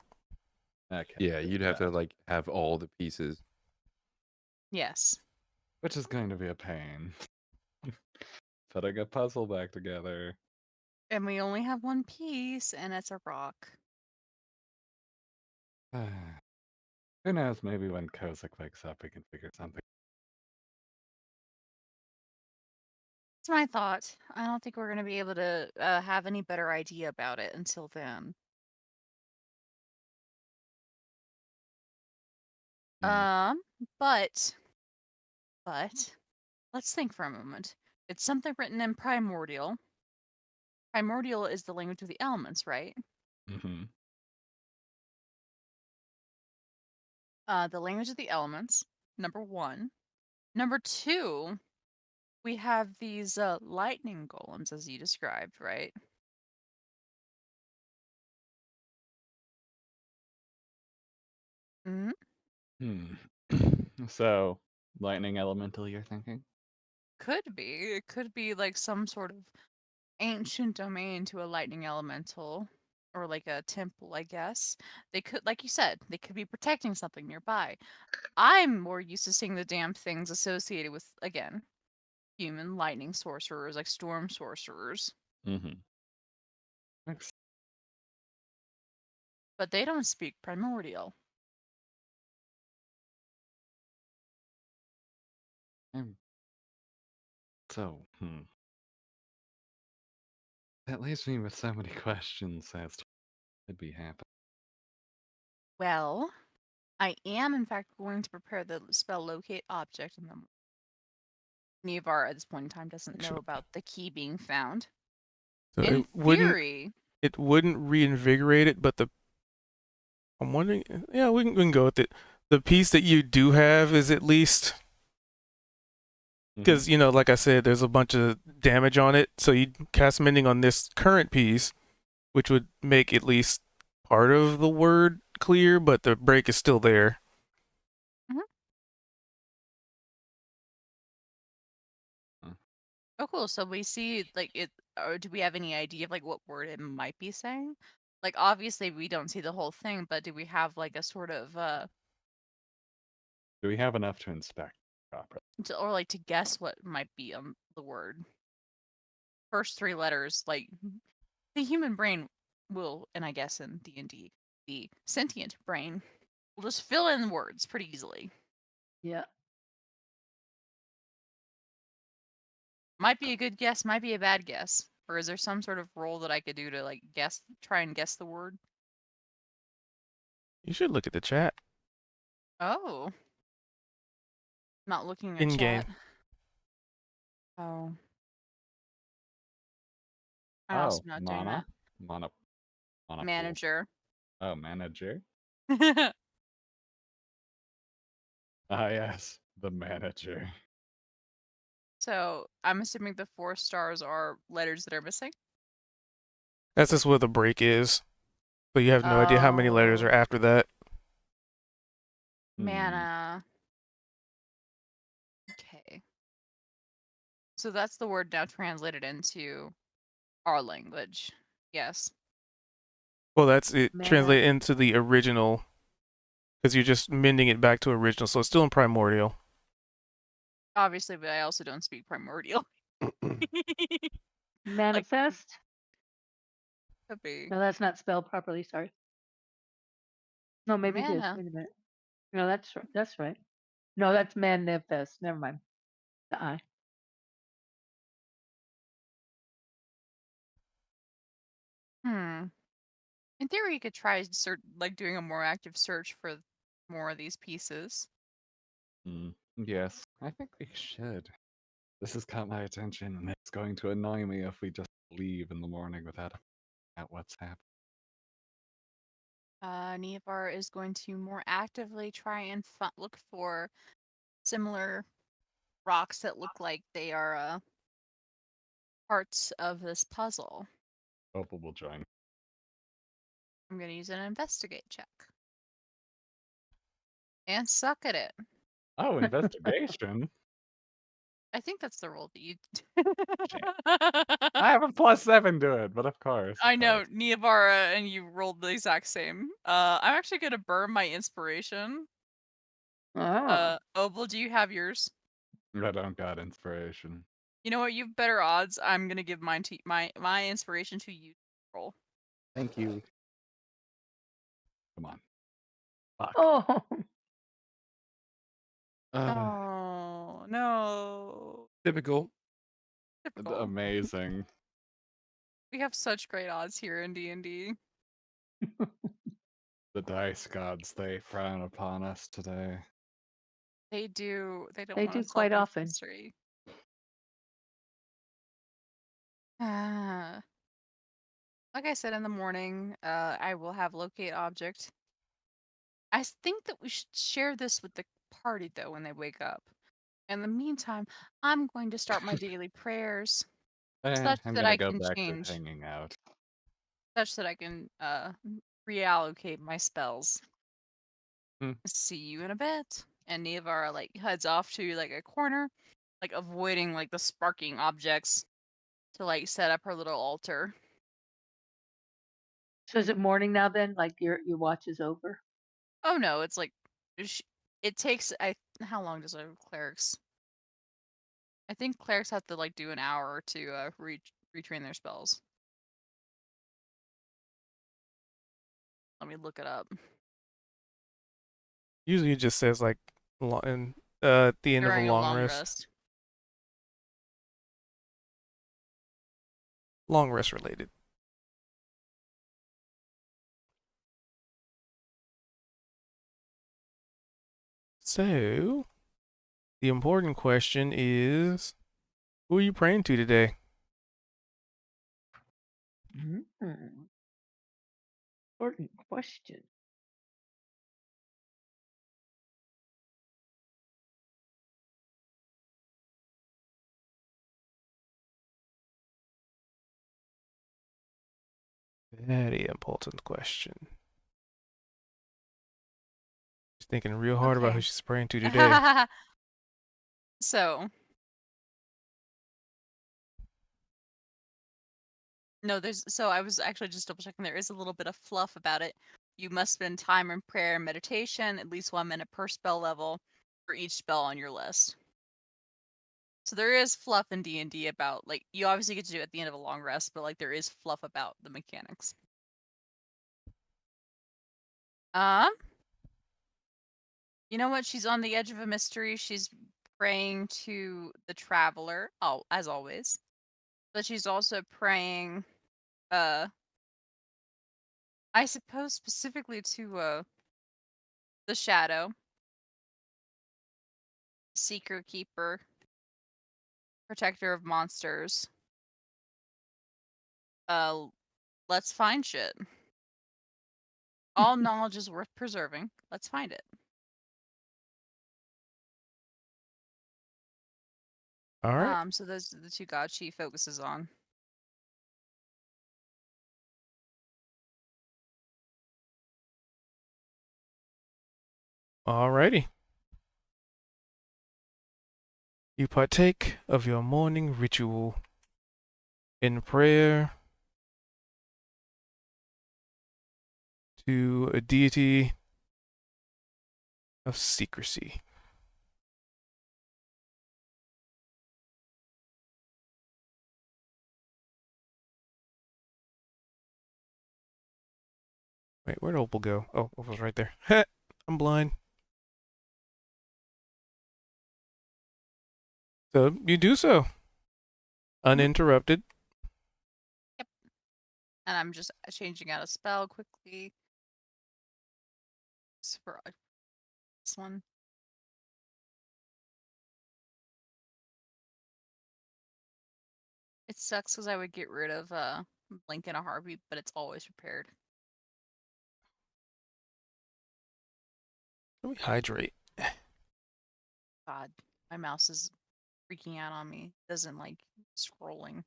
Okay. Yeah, you'd have to like have all the pieces. Yes. Which is going to be a pain. Putting a puzzle back together. And we only have one piece, and it's a rock. Who knows? Maybe when Kozak wakes up, we can figure something. That's my thought. I don't think we're going to be able to have any better idea about it until then. Hmm. But let's think for a moment. It's something written in Primordial. Primordial is the language of the elements, right? Mm-hmm. The language of the elements, number 1. Number 2, we have these lightning golems, as you described, right? Hmm. So, lightning elemental, you're thinking? Could be. It could be like some sort of ancient domain to a lightning elemental, or like a temple, I guess. They could, like you said, they could be protecting something nearby. I'm more used to seeing the damn things associated with, again, human lightning sorcerers, like storm sorcerers. Mm-hmm. But they don't speak primordial. So, that leaves me with so many questions as to what could be happening. Well, I am in fact going to prepare the spell locate object, and then Nevar at this point in time doesn't know Sure. about the key being found. So In theory, it wouldn't reinvigorate it, but I'm wondering. Yeah, we can go with it. The piece that you do have is at least because like I said, there's a bunch of damage on it. So you cast mending on this current piece, which would make at least part of the word clear, but the break is still there. oh cool. So we see like it, or do we have any idea of like what word it might be saying? Like obviously we don't see the whole thing, but do we have like a sort of Do we have enough to inspect properly? or like to guess what might be the word? First 3 letters, like the human brain will, and I guess in D&D, the sentient brain will just fill in words pretty easily. Yeah. Might be a good guess, might be a bad guess. Or is there some sort of roll that I could do to like try and guess the word? You should look at the chat. Oh. Not looking at In-game. chat. Oh. I'm also not doing Nana? that. Mono Monopool. Manager. Oh, manager. Ah, yes, the manager. So I'm assuming the 4 stars are letters that are missing. That's just what the break is. But you have no idea how many letters Oh. are after that. Hmm. Mana. Okay. So that's the word now translated into our language. Yes. Well, that's it Mana. translated into the original, because you're just mending it back to original, so it's still in primordial. Obviously, but I also don't speak primordial. Manifest? Could be. No, that's not spelled properly. Sorry. No, maybe it is. Mana. Wait a minute. No, that's right. That's right. No, that's manifest. Never mind. The I. In theory, you could try doing a more active search for more of these pieces. Yes, I think we should. This has caught my attention, and it's going to annoy me if we just leave in the morning without at what's happening. Neovar is going to more actively try and look for similar rocks that look like they are parts of this puzzle. Opal will join. I'm going to use an investigate check. And suck at it. Oh, investigation. I think that's the roll that you. I have a +7 to it, but of course. I know, Neavara, and you rolled the exact same. I'm actually going to burn my inspiration. Oh. Opal, do you have yours? I don't got inspiration. You know what? You've better odds. I'm gonna give mine to my inspiration to you. Roll. Thank you. Come on. Fuck. Oh. Oh no! Typical. Typical. Amazing. We have such great odds here in D&D. The dice gods, they frown upon us today. They do. They don't They want do to solve quite any often. mystery. Like I said in the morning, I will have locate object. I think that we should share this with the party though when they wake up. In the meantime, I'm going to start my daily prayers, such I'm that gonna I go can back change, to hanging out. such that I can reallocate my spells. Hmm. See you in a bit. And Neavara like heads off to like a corner, like avoiding like the sparking objects to like set up her little altar. So is it morning now then? Like your watch is over? Oh no, it's like it takes how long does a clerics? I think clerics have to like do an hour to retrain their spells. Let me look it up. Usually it just says like at the end of a During a long long rest. rest. Long rest related. So, the important question is, who are you praying to today? Important question. Very important question. She's thinking real hard about Okay. who she's praying to today. So, no, I was actually just double checking. There is a little bit of fluff about it. You must spend time in prayer and meditation, at least 1 minute per spell level for each spell on your list. So there is fluff in D&D about like you obviously get to do it at the end of a long rest, but like there is fluff about the mechanics. You know what? She's on the edge of a mystery. She's praying to the traveler, as always. But she's also praying I suppose specifically to the shadow, seeker keeper, protector of monsters, Let's find shit. All knowledge is worth preserving. Let's find it. All right. So those are the two gods she focuses on. Alrighty. You partake of your morning ritual in prayer to a deity of secrecy. Wait, where'd Opal go? Oh, Opal's right there. Heh, I'm blind. So you do so, uninterrupted. And I'm just changing out a spell quickly. Just for this one. It sucks because I would get rid of Blink in a heartbeat, but it's always prepared. Let me hydrate. God, my mouse is freaking out on me. Doesn't like scrolling.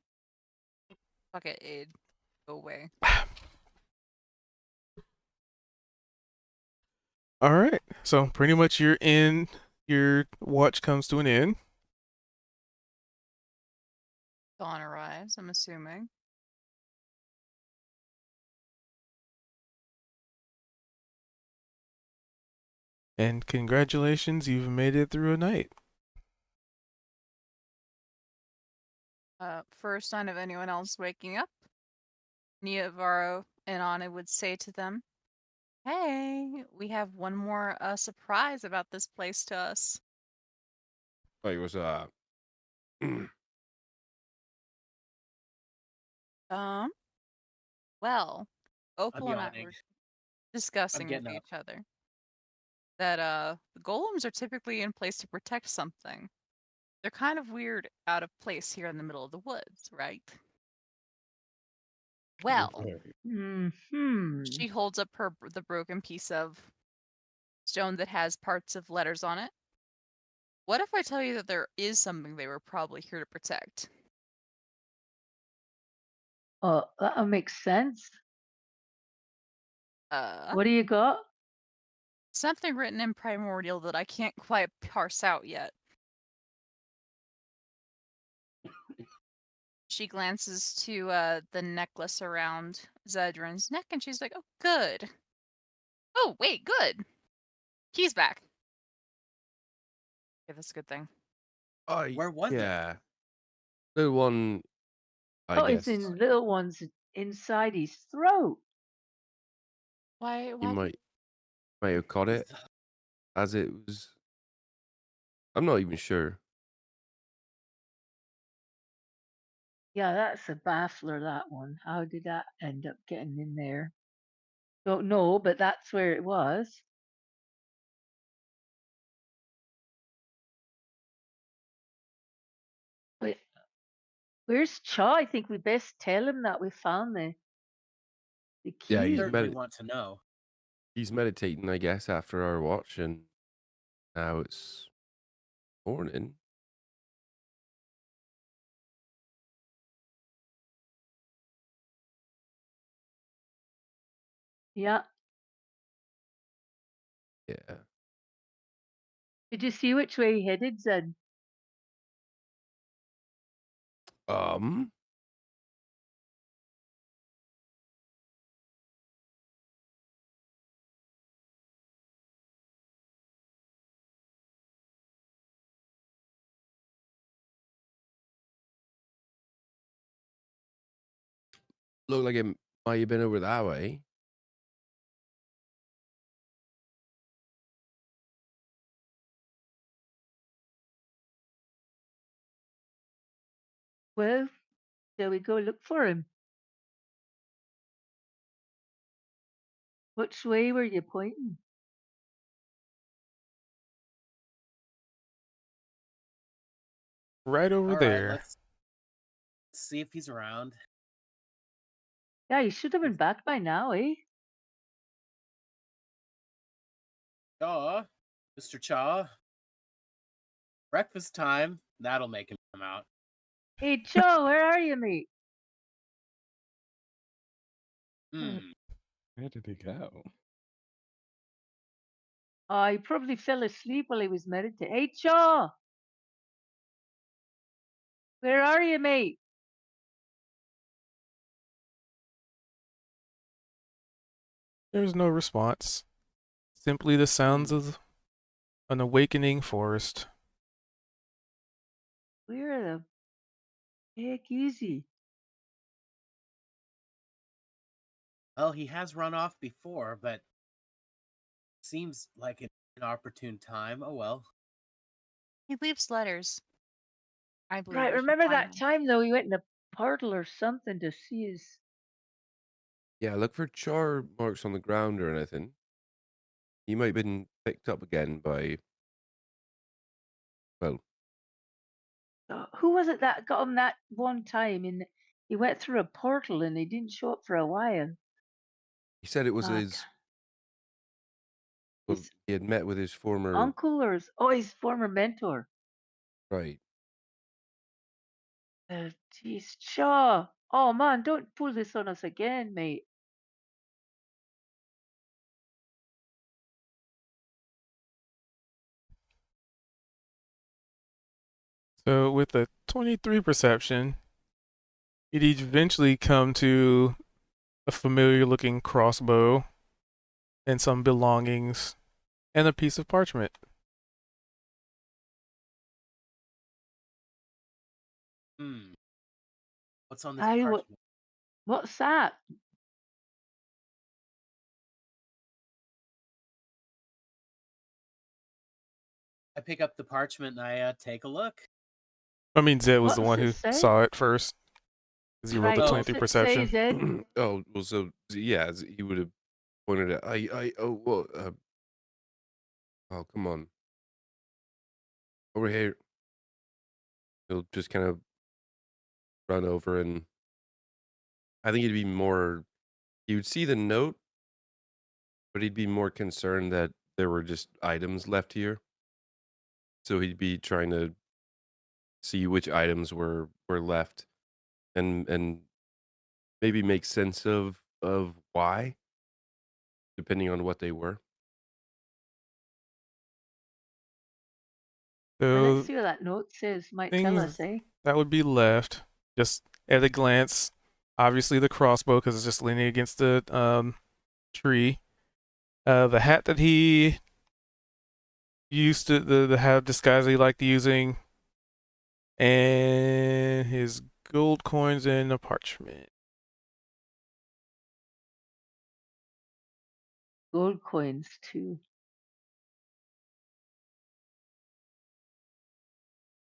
Fuck it, it'd go away. All right. So pretty much you're in. Your watch comes to an end. Dawn arrives, I'm assuming. And congratulations, you've made it through a night. First sign of anyone else waking up, Nia, Varro, and Anna would say to them, "Hey, we have one more surprise about this place to us." Oh, it was Um, well, I'm Opal and I yawning. were discussing with getting up. each other that the golems are typically in place to protect something. They're kind of weird, out of place here in the middle of the woods, right? Well, Hmm. she holds up the broken piece of stone that has parts of letters on it. What if I tell you that there is something they were probably here to protect? That makes sense. Uh, What do you got? something written in primordial that I can't quite parse out yet. She glances to the necklace around Zedrin's neck and she's like, "Oh, good. Oh, wait, good. Key's back." Okay, that's a good thing. oh Where was it? yeah, the one I Oh, it's guess in little one's inside his throat. Why? you Why? might have caught it as it was. I'm not even sure. Yeah, that's a baffler, that one. How did that end up getting in there? Don't know, but that's where it was. Wait, where's Chaw? I think we best tell him that we found the Yeah, key. Certainly want to know. he's meditating, I guess, after our watch, and now it's morning. Yeah. Yeah. Did you see which way he headed, Zed? Um. Looked like it might have been over that way. Well, shall we go look for him? Which way were you pointing? Right over All right, there. let's see if he's around. Yeah, you should have been back by now, eh? Chaw, Mr. Chaw, breakfast time. That'll make him come out. Hey, Joe, where are you, mate? Hmm. Where did he go? Oh, he probably fell asleep while he was meditating. Hey, Joe, where are you, mate? There's no response. Simply the sounds of an awakening forest. Where the heck is he? Well, he has run off before, but seems like an inopportune time. Oh well. He leaves letters. I believe Right, we should remember find that them. time though? He went in a portal or something to see his. Yeah, look for char marks on the ground or anything. He might have been picked up again by, well, Who was it that got him that one time? And he went through a portal and he didn't show up for a while. he said it was God, well, his he had met with his former, uncle or his former mentor. right. Jeez, Shaw. Oh man, don't pull this on us again, mate. So with a 23 perception, you'd eventually come to a familiar looking crossbow and some belongings and a piece of parchment. Hmm. What's on this I parchment? what's that? I pick up the parchment and I take a look. I mean, Zed was What the does one it who say? saw it first because he rolled a Right, Oh, what's 23 it say, perception. Zed? Oh, well, so yeah, he would have pointed at. Oh, well, oh, come on, over here. He'll just kind of run over, and I think he'd be more. He would see the note, but he'd be more concerned that there were just items left here. So he'd be trying to see which items were left, and maybe make sense of why, depending on what they were. Well, let's So see what that note says. Might tell things us, eh? that would be left, just at a glance, obviously the crossbow because it's just leaning against the tree. The hat that he used to, the hat of disguise he liked using, and his gold coins and a parchment. Gold coins too.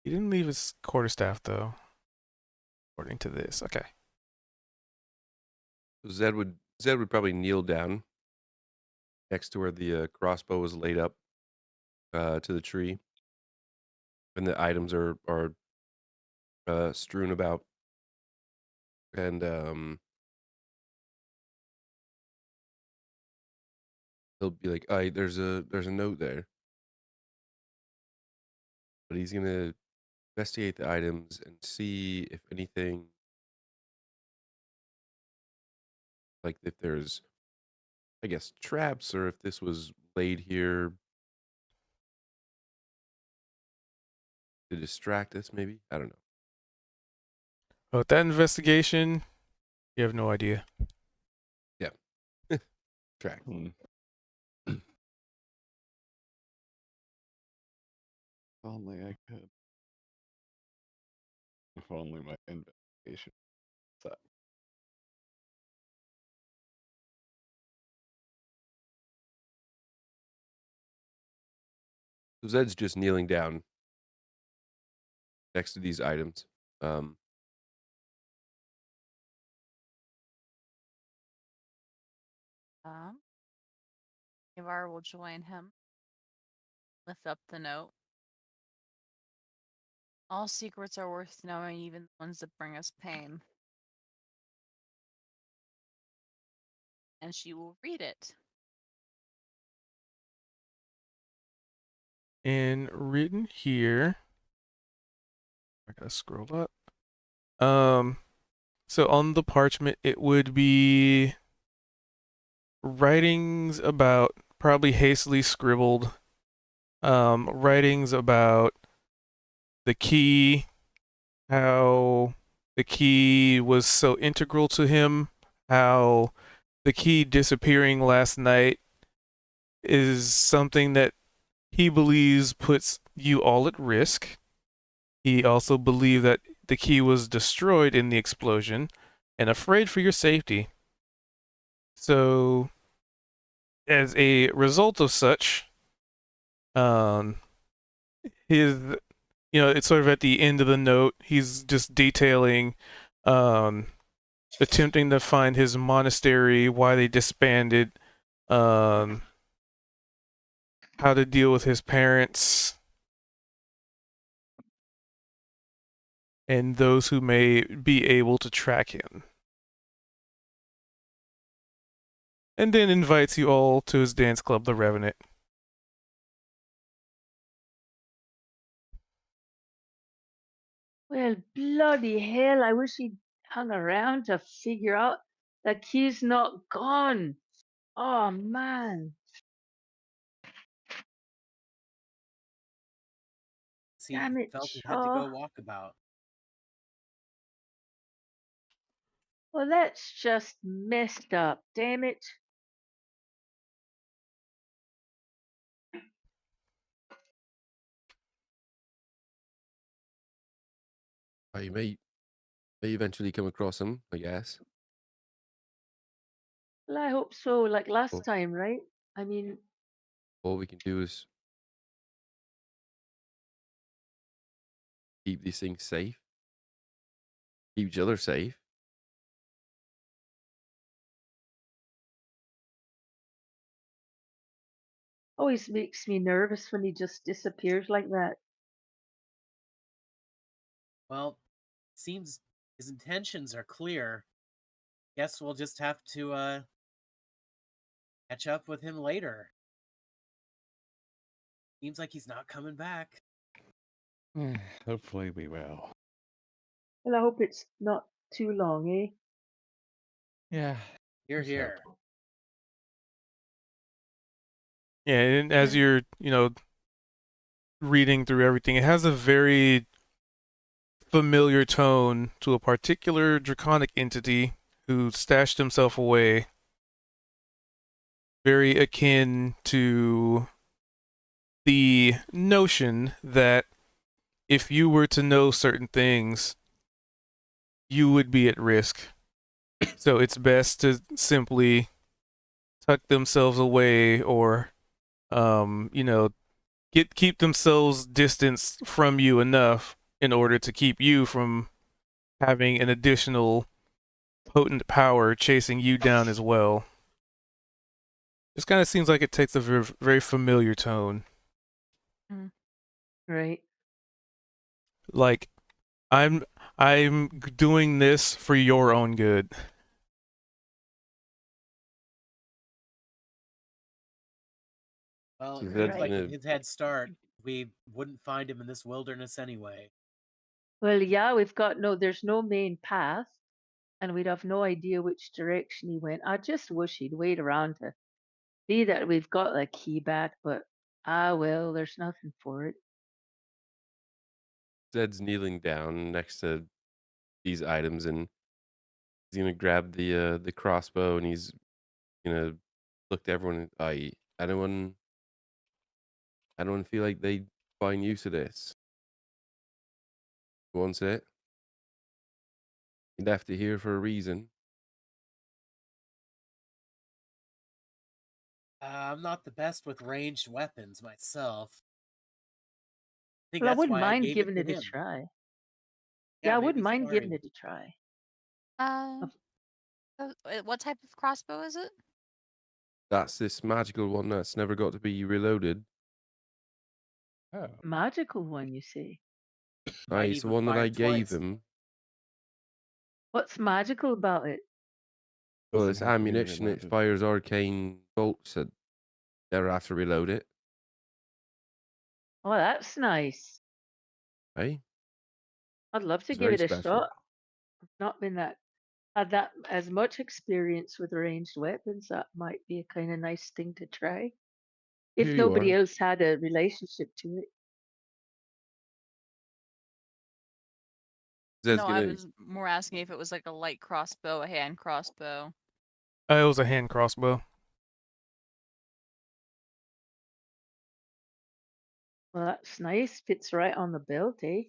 He didn't leave his quarterstaff though, according to this. Okay. So Zed would probably kneel down next to where the crossbow was laid up to the tree, and the items are strewn about, and he'll be like, there's a note there," but he's gonna investigate the items and see if anything, like if there's, I guess, traps, or if this was laid here to distract us. Maybe, I don't know. But with that investigation, you have no idea. Yeah, track. Hmm. If only I could. If only my investigation. So, So Zed's just kneeling down next to these items. Um, Ivar will join him. Lift up the note. All secrets are worth knowing, even the ones that bring us pain. and she will read it. And written here, I gotta scroll up. So on the parchment, it would be writings about, probably hastily scribbled, writings about the key, how the key was so integral to him, how the key disappearing last night is something that he believes puts you all at risk. He also believed that the key was destroyed in the explosion and afraid for your safety. So, as a result of such, um, his, it's sort of at the end of the note, he's just detailing, um, attempting to find his monastery, why they disbanded, um, how to deal with his parents, and those who may be able to track him. And then invites you all to his dance club, The Revenant. Well, bloody hell, I wish he'd hung around to figure out the key's not gone. Oh, man. See, Damn it, felt he had to Shaw. go walkabout. Well, that's just messed up. Damn it. You may eventually come across him, I guess. Well, I hope so, like last Well, time, right? I mean, all we can do is keep these things safe, keep each other safe. always makes me nervous when he just disappears like that. Well, seems his intentions are clear. Guess we'll just have to catch up with him later. Seems like he's not coming back. Hopefully we will. Well, I hope it's not too long, eh? Yeah. Here, let's hope. here. Yeah, and as you're, reading through everything, it has a very familiar tone to a particular draconic entity who stashed himself away. Very akin to the notion that if you were to know certain things, you would be at risk. So it's best to simply tuck themselves away or, keep themselves distanced from you enough in order to keep you from having an additional potent power chasing you down as well. This kind of seems like it takes a very, very familiar tone. Right. Like, I'm doing this for your own good. Well, So it Zed's seems like Right. with his head start, we wouldn't find him in this wilderness anyway. Well, yeah, there's no main path, and we'd have no idea which direction he went. I just wish he'd wait around to see that we've got the key back, but well, there's nothing for it. Zed's kneeling down next to these items, and he's gonna grab the crossbow, and he's gonna look to everyone. Anyone feel like they find use of this? Who wants it? You left it here for a reason. I'm not the best with ranged weapons myself. I think Well, I that's wouldn't why I mind gave it giving to it a him. try. Yeah, Yeah, I maybe wouldn't mind giving sorry. it a try. Uh, Of- what type of crossbow is it? That's this magical one that's never got to be reloaded. Oh. Magical one, you say? Might It's the even one that fire I gave twice. him. What's magical about it? Well, Doesn't it's have to be ammunition. It reloaded. fires arcane bolts that never have to reload it. Oh, that's nice. Hey, I'd love to it's give very it a special. shot. I've not been had that as much experience with ranged weapons. That might be a kind of nice thing to try. If Here you nobody are. else had a relationship to it. Zed's No, I gonna. was more asking if it was like a light crossbow, a hand crossbow. It was a hand crossbow. Well, that's nice. Fits right on the belt, eh?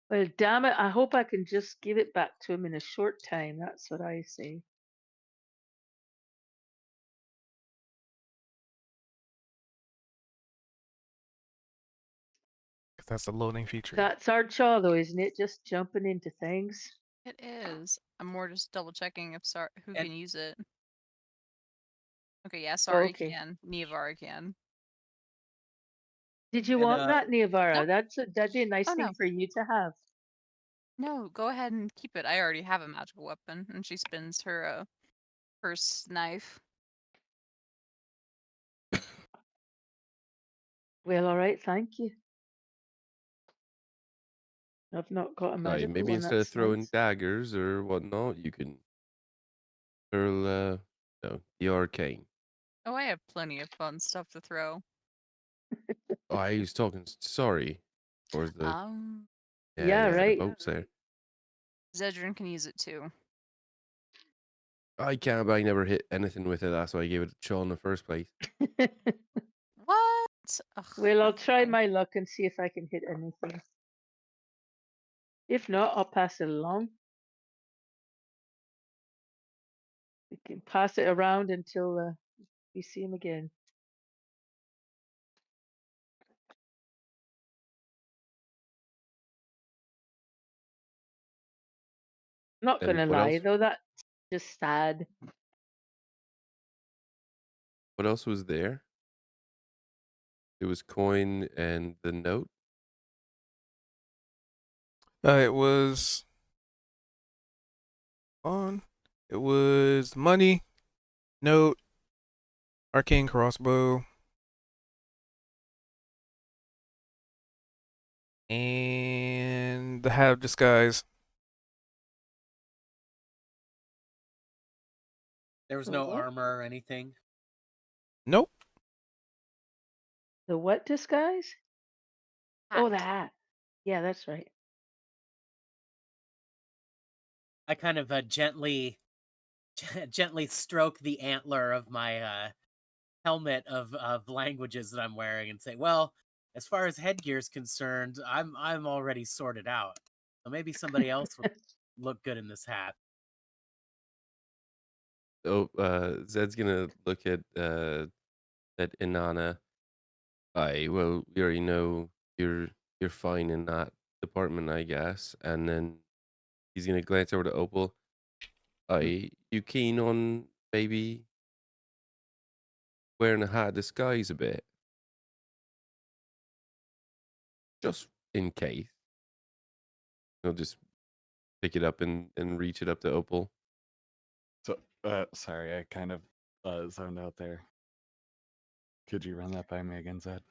Well, damn it. I hope I can just give it back to him in a short time. That's what I say. Because that's the loading feature. That's our chaw, though, isn't it? Just jumping into things. It is. I'm more just double checking if who And- can use it. Okay, yeah, Oh, sorry okay. can. Niavara can. Did you And, want that, Niavara? No. That'd be a nice Oh, thing no. for you to have. No, go ahead and keep it. I already have a magical weapon, and she spins her knife. Well, all right. Thank you. I've not got a magical maybe one. instead of That's throwing nice. daggers or whatnot, you can hurl the arcane. Oh, I have plenty of fun stuff to throw. Oh, I was talking. Sorry, or is the Yeah, the right. boats there? Zedrin can use it too. I can't. But I never hit anything with it. That's why I gave it a shot in the first place. What? Ugh, Well, I'll that's try fine. my luck and see if I can hit anything. If not, I'll pass it along. We can pass it around until we see him again. Not And gonna what lie else? though, that's just sad. What else was there? It was coin and the note. It was on. It was money, note, arcane crossbow, and the hat of disguise. There was The no what? armor or anything. Nope. The what disguise? Oh, the Hat. hat. Yeah, that's right. I kind of gently stroke the antler of my helmet of languages that I'm wearing and say, "Well, as far as headgear is concerned, I'm already sorted out. So maybe somebody else would look good in this hat." Oh, Zed's gonna look at Inanna. Well, we already know you're fine in that department, I guess. And then he's gonna glance over to Opal. You keen on maybe wearing a hat disguise a bit? Just in case. He'll just pick it up and reach it up to Opal. So, sorry, I kind of zoned out there. Could you run that by me again, Zed?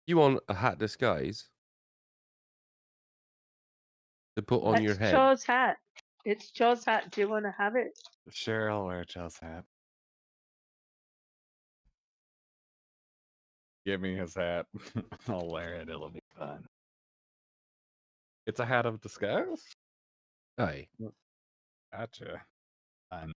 You want a hat disguise to put on your That's head? Chaw's hat. It's Chaw's hat. Do you want to have it? Sure, I'll wear Chell's hat. Give me his hat. I'll wear it. It'll be fun. It's a hat of disguise? Aye. Gotcha. Fun.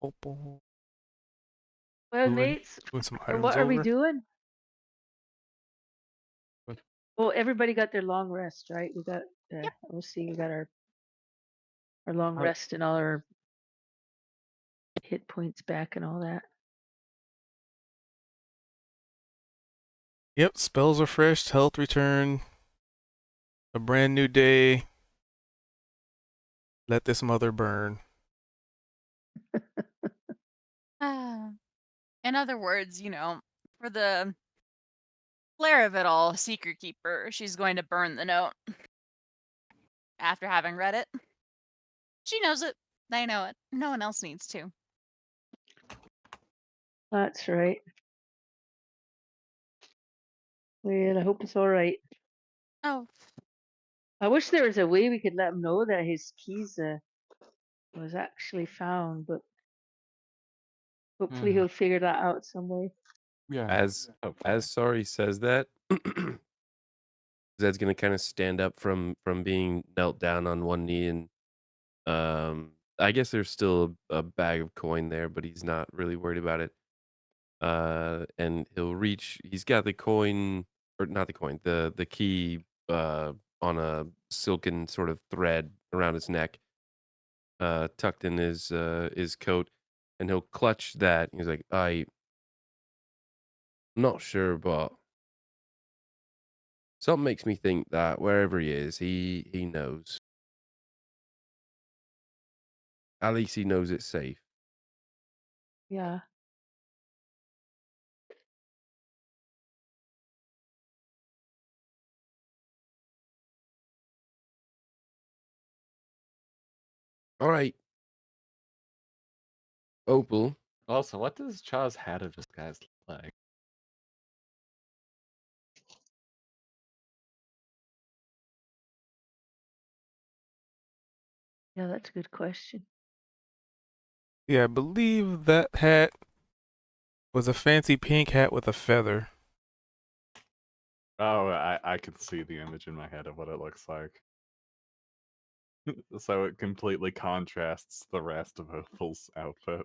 Opal. Well, Moving- mates, Moving some and items what are we over. doing? What? Well, everybody got their long rest, right? We got. Yep. We'll see. We got our long How- rest and all our hit points back and all that. Yep, spells refreshed, health return, a brand new day. Let this mother burn. Ah. In other words, for the flair of it all, Secret Keeper, she's going to burn the note after having read it. She knows it. They know it. No one else needs to. That's right. Well, I hope it's all right. Oh, I wish there was a way we could let him know that his keys was actually found, but hopefully he'll figure that out some way. Yeah. As hopefully. Sorry says that, Zed's gonna kind of stand up from being knelt down on one knee, and I guess there's still a bag of coin there, but he's not really worried about it. And he'll reach. He's got the coin, or not the coin, the key on a silken sort of thread around his neck, tucked in his coat, and he'll clutch that. He's like, I'm not sure, but something makes me think that wherever he is, he knows. At least he knows it's safe. Yeah. All right, Opal. Also, what does Chaw's hat of disguise look like? Yeah, that's a good question. Yeah, I believe that hat was a fancy pink hat with a feather. Oh, I can see the image in my head of what it looks like. So it completely contrasts the rest of Opal's outfit.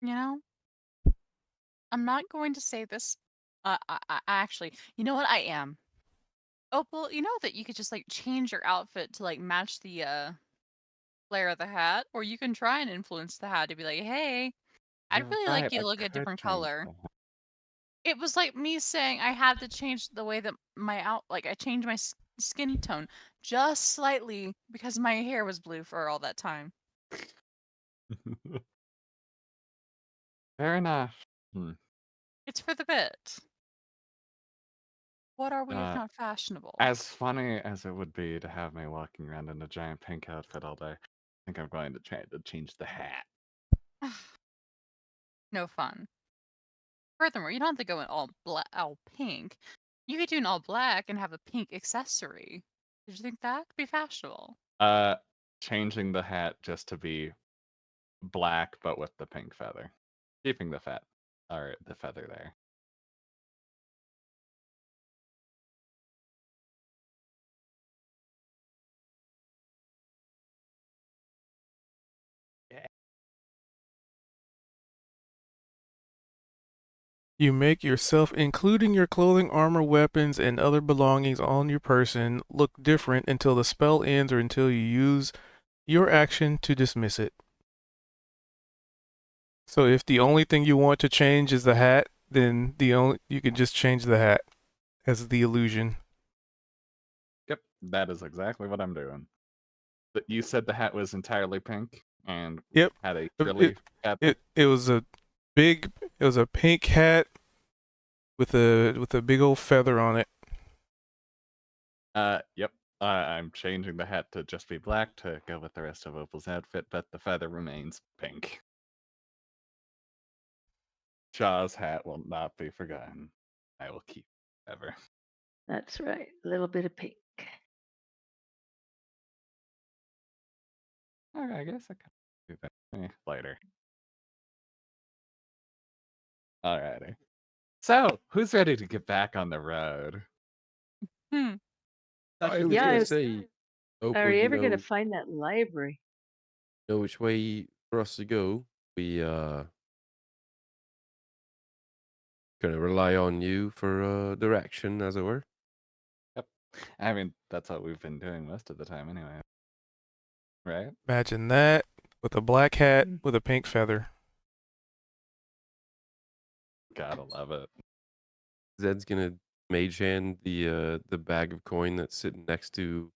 I'm not going to say this. I actually, you know what? I am. Opal, you know that you could just change your outfit to match the flare of the hat, or you can try and influence the hat to be like, hey, I'd really like you I to look a could different change color. that. It was like me saying I had to change the way that I changed my skin tone just slightly because my hair was blue for all that time. Fair enough. It's for the bit. What are we if Uh, not fashionable? As funny as it would be to have me walking around in a giant pink outfit all day, I think I'm going to try to change the hat. No fun. Furthermore, you don't have to go in all pink. You could do an all black and have a pink accessory. Did you think that could be fashionable? Changing the hat just to be black but with the pink feather. Keeping the feather there. You make yourself, including your clothing, armor, weapons, and other belongings on your person, look different until the spell ends or until you use your action to dismiss it. So if the only thing you want to change is the hat, then you can just change the hat as the illusion. Yep, that is exactly what I'm doing. But you said the hat was entirely pink and Yep. had a frilly cap. It was a pink hat with a big old feather on it. Yep. I'm changing the hat to just be black to go with the rest of Opal's outfit, but the feather remains pink. Chaw's hat will not be forgotten. I will keep it ever. That's right. A little bit of pink. Okay, I guess I can do that later. Alrighty. So, who's ready to get back on the road? Hmm. I was Yeah, gonna I- say, Opal, Are you you ever gonna know, find that library? know which way for us to go. We gonna rely on you for direction, as it were. Yep. I mean, that's what we've been doing most of the time anyway. Right? Imagine that with a black hat Mm. with a pink feather. Gotta love it. Zed's gonna mage hand the bag of coin that's sitting next to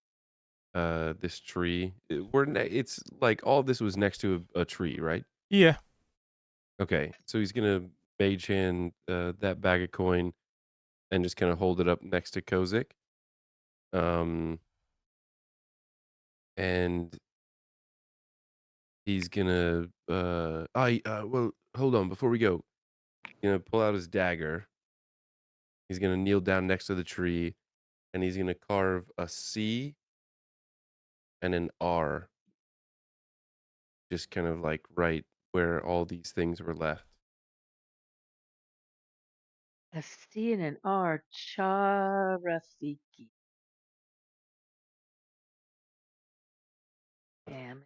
this tree. It's like all this was next to a tree, right? Yeah. Okay, so he's gonna mage hand that bag of coin and just kind of hold it up next to Kozik. And he's gonna well, hold on before we go. He's gonna pull out his dagger. He's gonna kneel down next to the tree, and he's gonna carve a C and an R, just kind of like right where all these things were left. A C and an R. Charafiki. Damn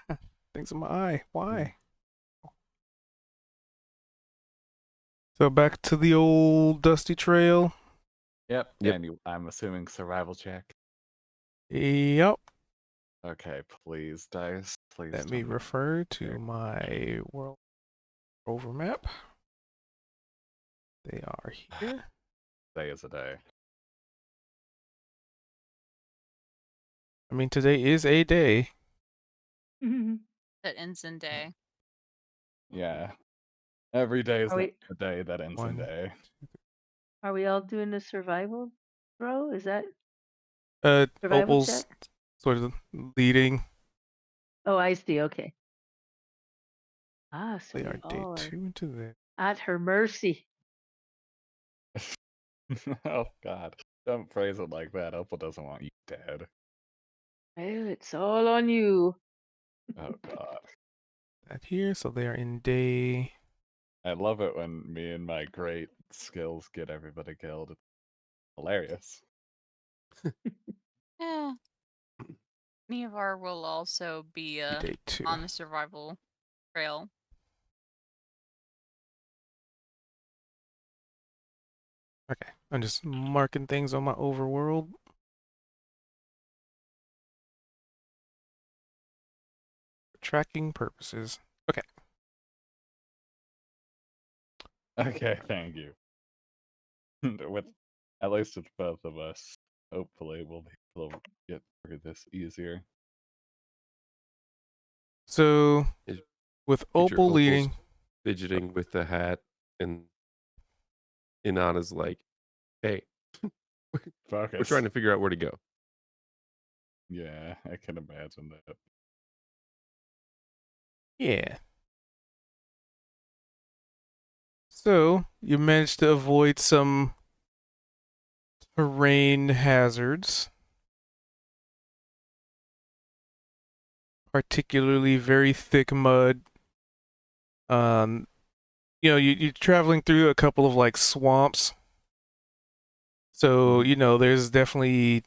it. Things in my eye. Why? So back to the old dusty trail. Yep. Yep. And I'm assuming survival check. Yep. Okay, please, dice. Please. Let me tell me. refer to my world over map. They are here. Day is a day. I mean, today is a day. That ends in day. Yeah. Every day is Are not we a day that ends in One. day. are we all doing the survival throw? Is that survival Opal's check? sort of leading. Oh, I see. Okay. Ah, so They we are day all are 2 into this. at her mercy. Oh God. Don't phrase it like that. Opal doesn't want you dead. Well, it's all on you. Oh God. That here, so they are in day. I love it when me and my great skills get everybody killed. It's hilarious. Yeah. Nevar will also be Day 2. on the survival trail. Okay, I'm just marking things on my overworld. For tracking purposes. Okay. Okay, thank you. With at least with both of us, hopefully we'll be able to get through this easier. So, Is- with Picture Opal Opal's leading, fidgeting with the hat, and Inanna's like, "Hey, we're Focus. trying to figure out where to go." Yeah, I can imagine that. yeah. So, you managed to avoid some terrain hazards, particularly very thick mud. You're traveling through a couple of like swamps. So, there's definitely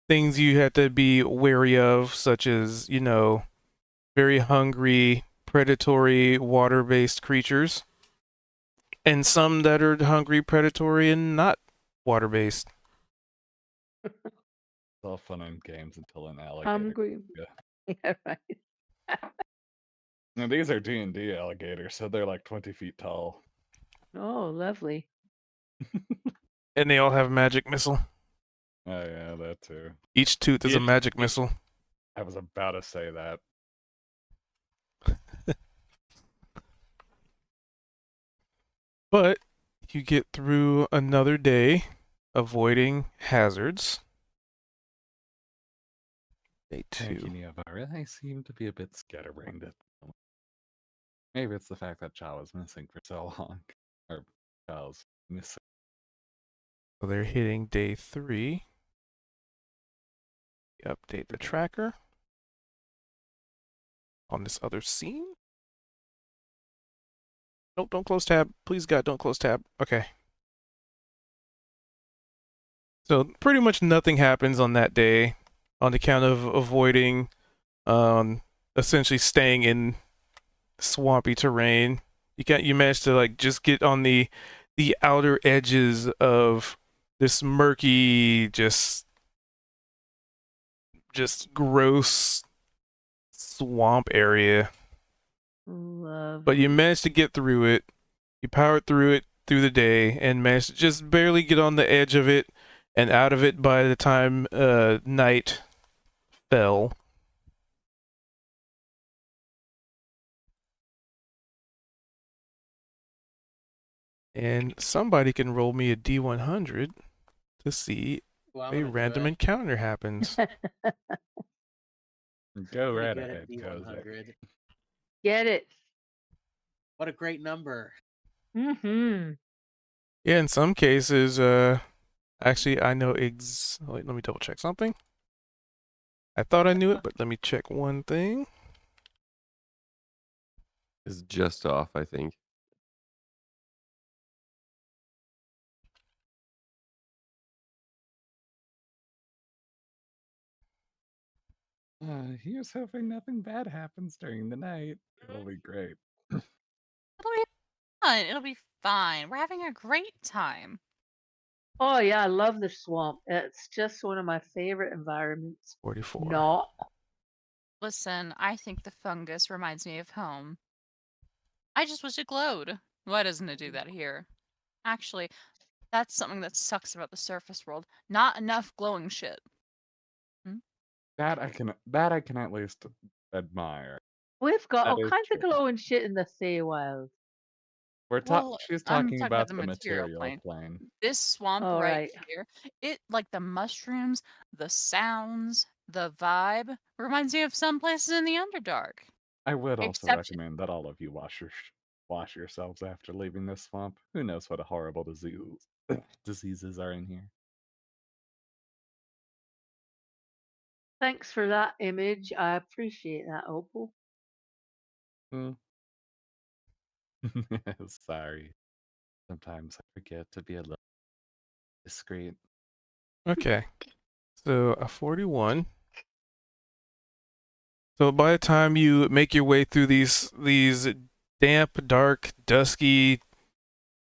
things you have to be wary of, such as, very hungry, predatory, water-based creatures. And some that are hungry, predatory, and not water-based. It's all fun and games until an alligator. Hungry. Yeah, right. Now these are D&D alligators, so they're like 20 feet tall. Oh, lovely. And they all have magic missile. Oh yeah, that too. Each tooth is a Yeah. magic missile. I was about to say that. But you get through another day avoiding hazards. Day Thank 2. you, Neovara. I seem to be a bit scatterbrained at the moment. Maybe it's the fact that Cha was missing for so long. Or Cha's missing. So they're hitting day 3. You update the tracker on this other scene. Nope, don't close tab. Please, God, don't close tab. Okay. So pretty much nothing happens on that day on account of avoiding, essentially staying in swampy terrain. You managed to like just get on the outer edges of this murky, just gross swamp area. Lovely. But you managed to get through it. You powered through it through the day and managed to just barely get on the edge of it and out of it by the time night fell. And somebody can roll me a D100 to see Well, I'm a gonna do random it. encounter happens. Go Pretty right good ahead, at Koza. D100. Get it. What a great number. Mm-hmm. Yeah, in some cases, actually, I know wait, let me double check something. I thought I knew it, but let me check one thing. Is just off, I think. Here's hoping nothing bad happens during the night. It'll be great. It'll be fun. It'll be fine. We're having a great time. Oh yeah, I love the swamp. It's just one of my favorite environments. 44. Not. Listen, I think the fungus reminds me of home. I just wish it glowed. Why doesn't it do that here? Actually, that's something that sucks about the surface world. Not enough glowing shit. That I can at least admire. We've got That all is kinds of true. glowing shit in the Feywild. Well, She's I'm talking talking about about the the material material plane. plane. This swamp All right right. here, it like the mushrooms, the sounds, the vibe reminds me of some places in the Underdark. I would also Except recommend that all of you wash yourselves after leaving this swamp. Who knows what a horrible diseases are in here. Thanks for that image. I appreciate that, Opal. Hmm. Sorry. Sometimes I forget to be a little discreet. Okay. So a 41. So by the time you make your way through these damp, dark, dusky,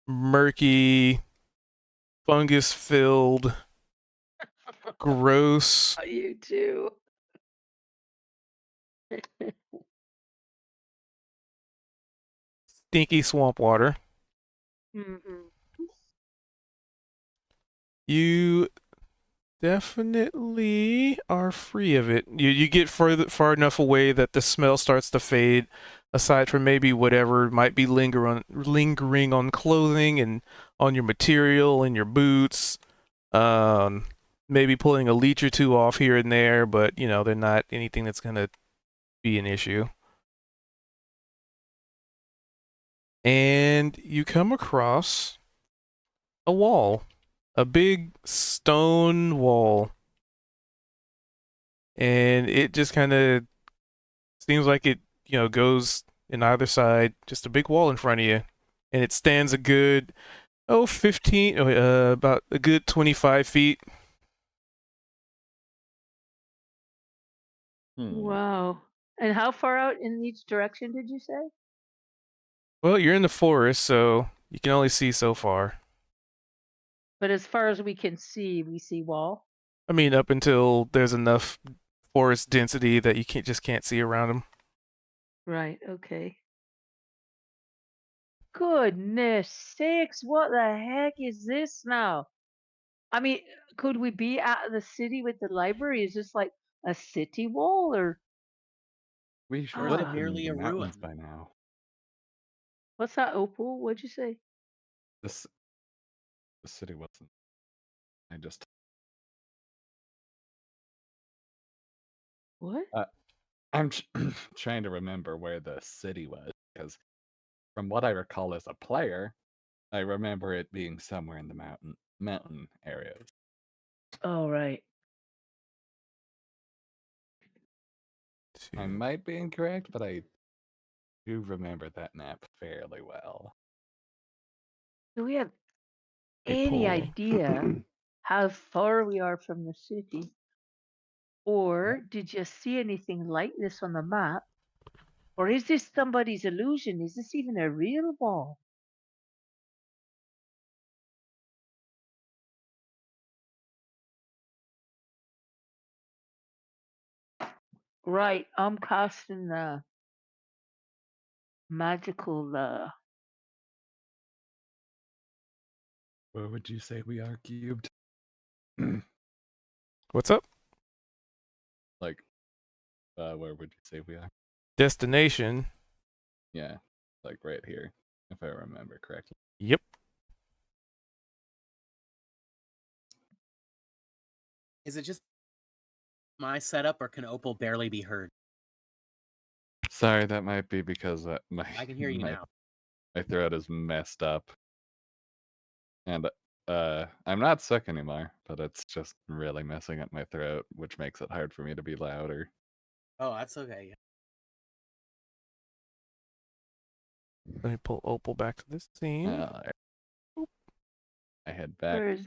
murky, fungus-filled, gross, You too. stinky swamp water, Mm-mm. you definitely are free of it. You get far enough away that the smell starts to fade, aside from maybe whatever might be lingering on clothing and on your material and your boots. Um, maybe pulling a leech or two off here and there, but they're not anything that's gonna be an issue. And you come across a wall, a big stone wall, and it just kind of seems like it goes in either side, just a big wall in front of you, and it stands a good 15, about a good 25 feet. Wow. And how far out in each direction did you say? Well, you're in the forest, so you can only see so far. But as far as we can see, we see wall. I mean, up until there's enough forest density that you can't see around them. Right, okay. Goodness sakes, what the heck is this now? I mean, could we be at the city with the library? Is this like a city wall or We should Or is would it have been in merely the a mountains ruin? by now. what's that, Opal? What'd you say? This the city wasn't. I just What? I'm trying to remember where the city was because from what I recall as a player, I remember it being somewhere in the mountain areas. Oh, right. I might be incorrect, but I do remember that map fairly well. Do we have Hey, any Paul. idea how far we are from the city? Or did you see anything like this on the map? Or is this somebody's illusion? Is this even a real wall? Right, I'm casting the magical Where would you say we are, Cubed? What's up? Like, where would you say we are? Destination. Yeah, like right here, if I remember correctly. Yep. Is it just my setup, or can Opal barely be heard? Sorry, that might be because my I can hear you my now. my throat is messed up, and I'm not sick anymore, but it's just really messing up my throat, which makes it hard for me to be louder. Oh, that's okay. Let me pull Opal back to this scene. I head back. Where's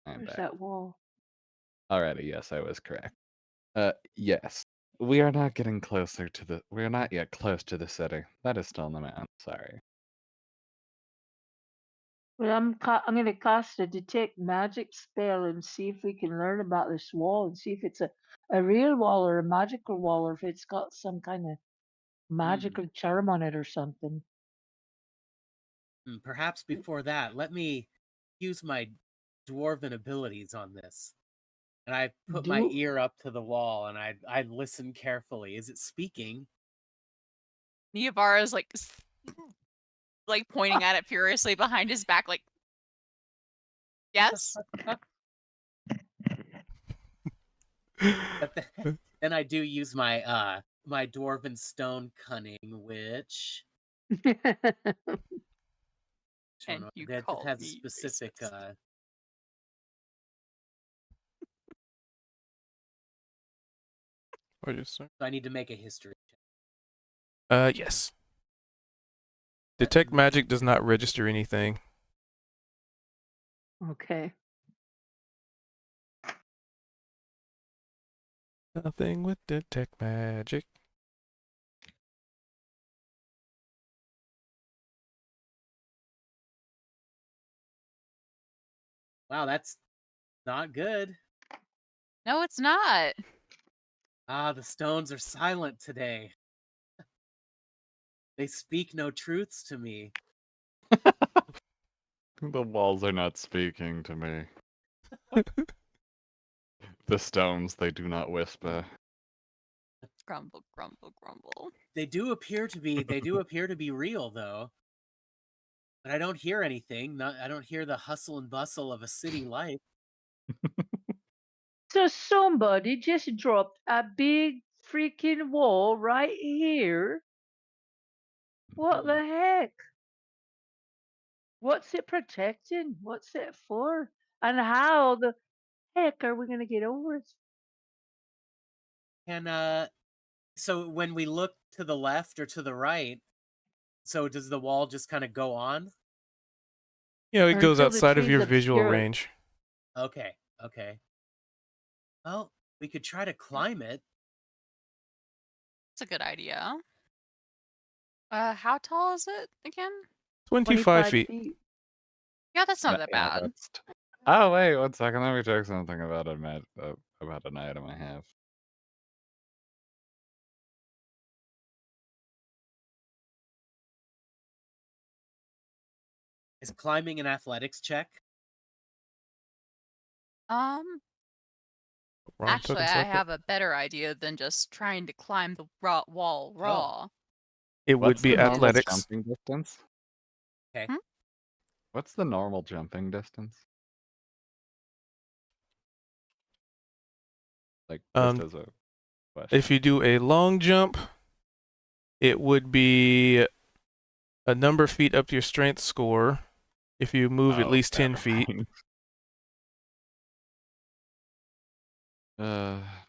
I'm back. that wall? Alrighty, yes, I was correct. Yes. We are not getting closer to the. We are not yet close to the city. That is still in the mountain. Sorry. Well, I'm going to cast a detect magic spell and see if we can learn about this wall and see if it's a real wall or a magical wall, or if it's got some kind of magical charm on it or something. Perhaps before that, let me use my dwarven abilities on this. And I put my Do ear up to the wall and I listen carefully. Is it speaking? Niavara is like pointing at it furiously behind his back, like, yes. But then I do use my my dwarven stone cunning, which And you that call has a me specific racist. What is it? so I need to make a history check. Yes. Detect magic does not register anything. Okay. Nothing with detect magic. Wow, that's not good. No, it's not. Ah, the stones are silent today. They speak no truths to me. The walls are not speaking to me. The stones, they do not whisper. Grumble, grumble, grumble. They do appear to be real though. But I don't hear anything. I don't hear the hustle and bustle of a city life. So somebody just dropped a big freaking wall right here. What the heck? What's it protecting? What's it for? And how the heck are we going to get over it? And so when we look to the left or to the right, so does the wall just kind of go on? Yeah, it goes Until the outside of trees your visual obscure it. range. Okay. Well, we could try to climb it. It's a good idea. How tall is it again? 25 feet. Yeah, that's not Yeah, that bad. that's Oh wait, 1 second. Let me check something about about an item I have. Is climbing an athletics check? Um, Wrong actually, token I selected. have a better idea than just trying to climb the wall raw. It would What's be the normal athletics. jumping distance? Okay. Hmm? What's the normal jumping distance? Like, just as a question. If you do a long jump, it would be a number of feet up to your strength score. If you move at Oh, least 10 never feet. mind.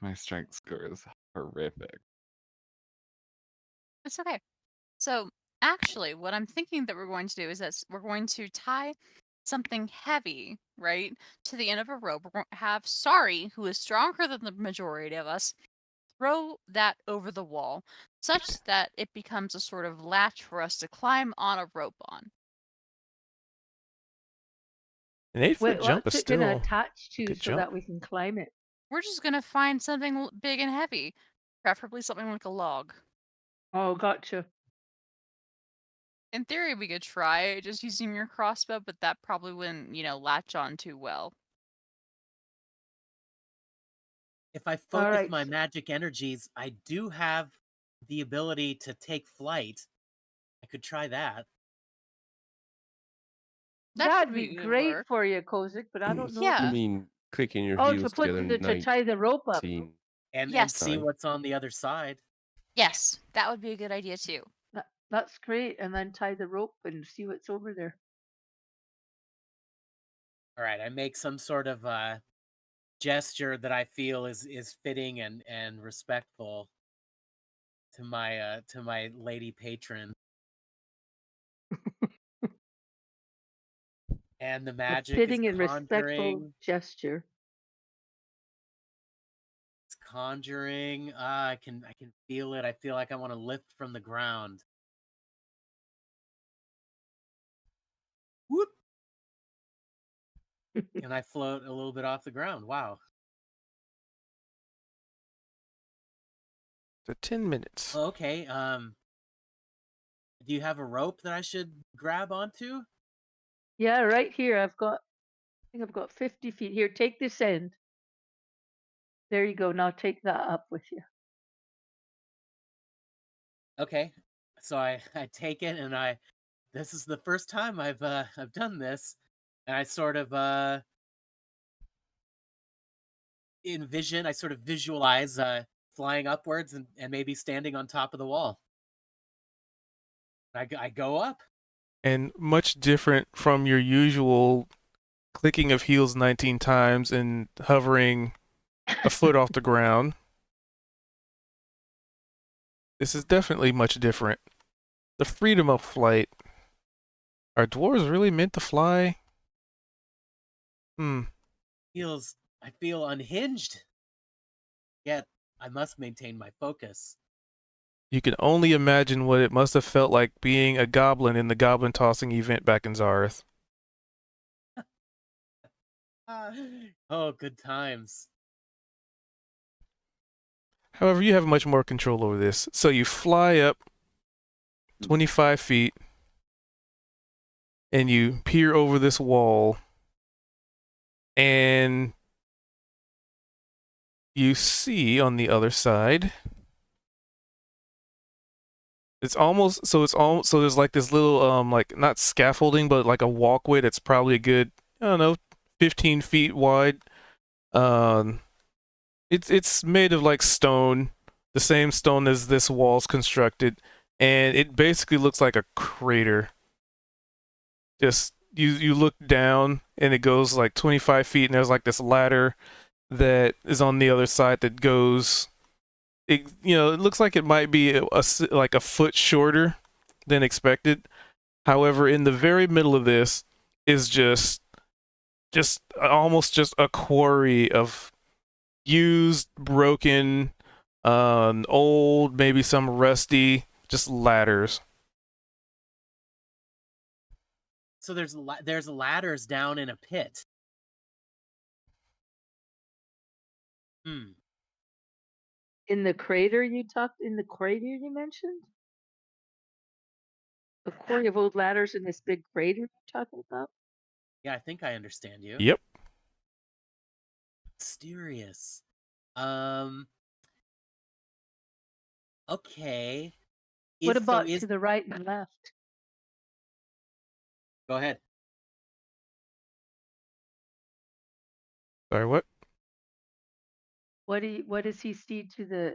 My strength score is horrific. It's okay. So, actually, what I'm thinking that we're going to do is that we're going to tie something heavy, right, to the end of a rope. We're going to have Sari, who is stronger than the majority of us, throw that over the wall, such that it becomes a sort of latch for us to climb on a rope on. An 8-foot Wait, jump is what's it going to still attach a to good so jump. that we can climb it? We're just going to find something big and heavy, preferably something like a log. Oh, gotcha. In theory, we could try just using your crossbow, but that probably wouldn't, latch on too well. If I All focus right. my magic energies, I do have the ability to take flight. I could try that. That That'd could be be great work. for you, Kozik, but I don't know if I Yeah. it's... mean, clicking your Oh, to heels put together, to tie the rope up. 19 And Yes. see time. what's on the other side. Yes, that would be a good idea too. That's great. And then tie the rope and see what's over there. All right, I make some sort of gesture that I feel is fitting and respectful to my lady patron. And the A magic fitting is and respectful gesture. It's conjuring. I can feel it. I feel like I want to lift from the ground. Whoop! And I float a little bit off the ground. Wow. So 10 minutes. Well, okay. Do you have a rope that I should grab onto? Yeah, right here. I think I've got 50 feet. Here, take this end. There you go. Now take that up with you. Okay. So I take it and this is the first time I've done this, and I sort of I sort of visualize flying upwards and maybe standing on top of the wall. I go up. And much different from your usual clicking of heels 19 times and hovering a foot off the ground. This is definitely much different. The freedom of flight. Are dwarves really meant to fly? I feel unhinged. Yet I must maintain my focus. You can only imagine what it must have felt like being a goblin in the goblin tossing event back in Zareth. Oh, good times. However, you have much more control over this. So you fly up 25 feet and you peer over this wall and you see on the other side so there's like this little like not scaffolding but like a walkway that's probably a good, I don't know, 15 feet wide. It's made of like stone, the same stone as this wall's constructed, and it basically looks like a crater. Just you look down and it goes like 25 feet and there's like this ladder that is on the other side that goes, it looks like it might be like a foot shorter than expected. However, in the very middle of this is just almost just a quarry of used, broken, old, maybe some rusty, just ladders. So there's ladders down in a pit. In the crater you mentioned? A quarry of old ladders in this big crater you're talking about? Yeah, I think I understand you. Yep. Mysterious. Okay. What about to the right and left? Go ahead. Sorry, what? What does he see to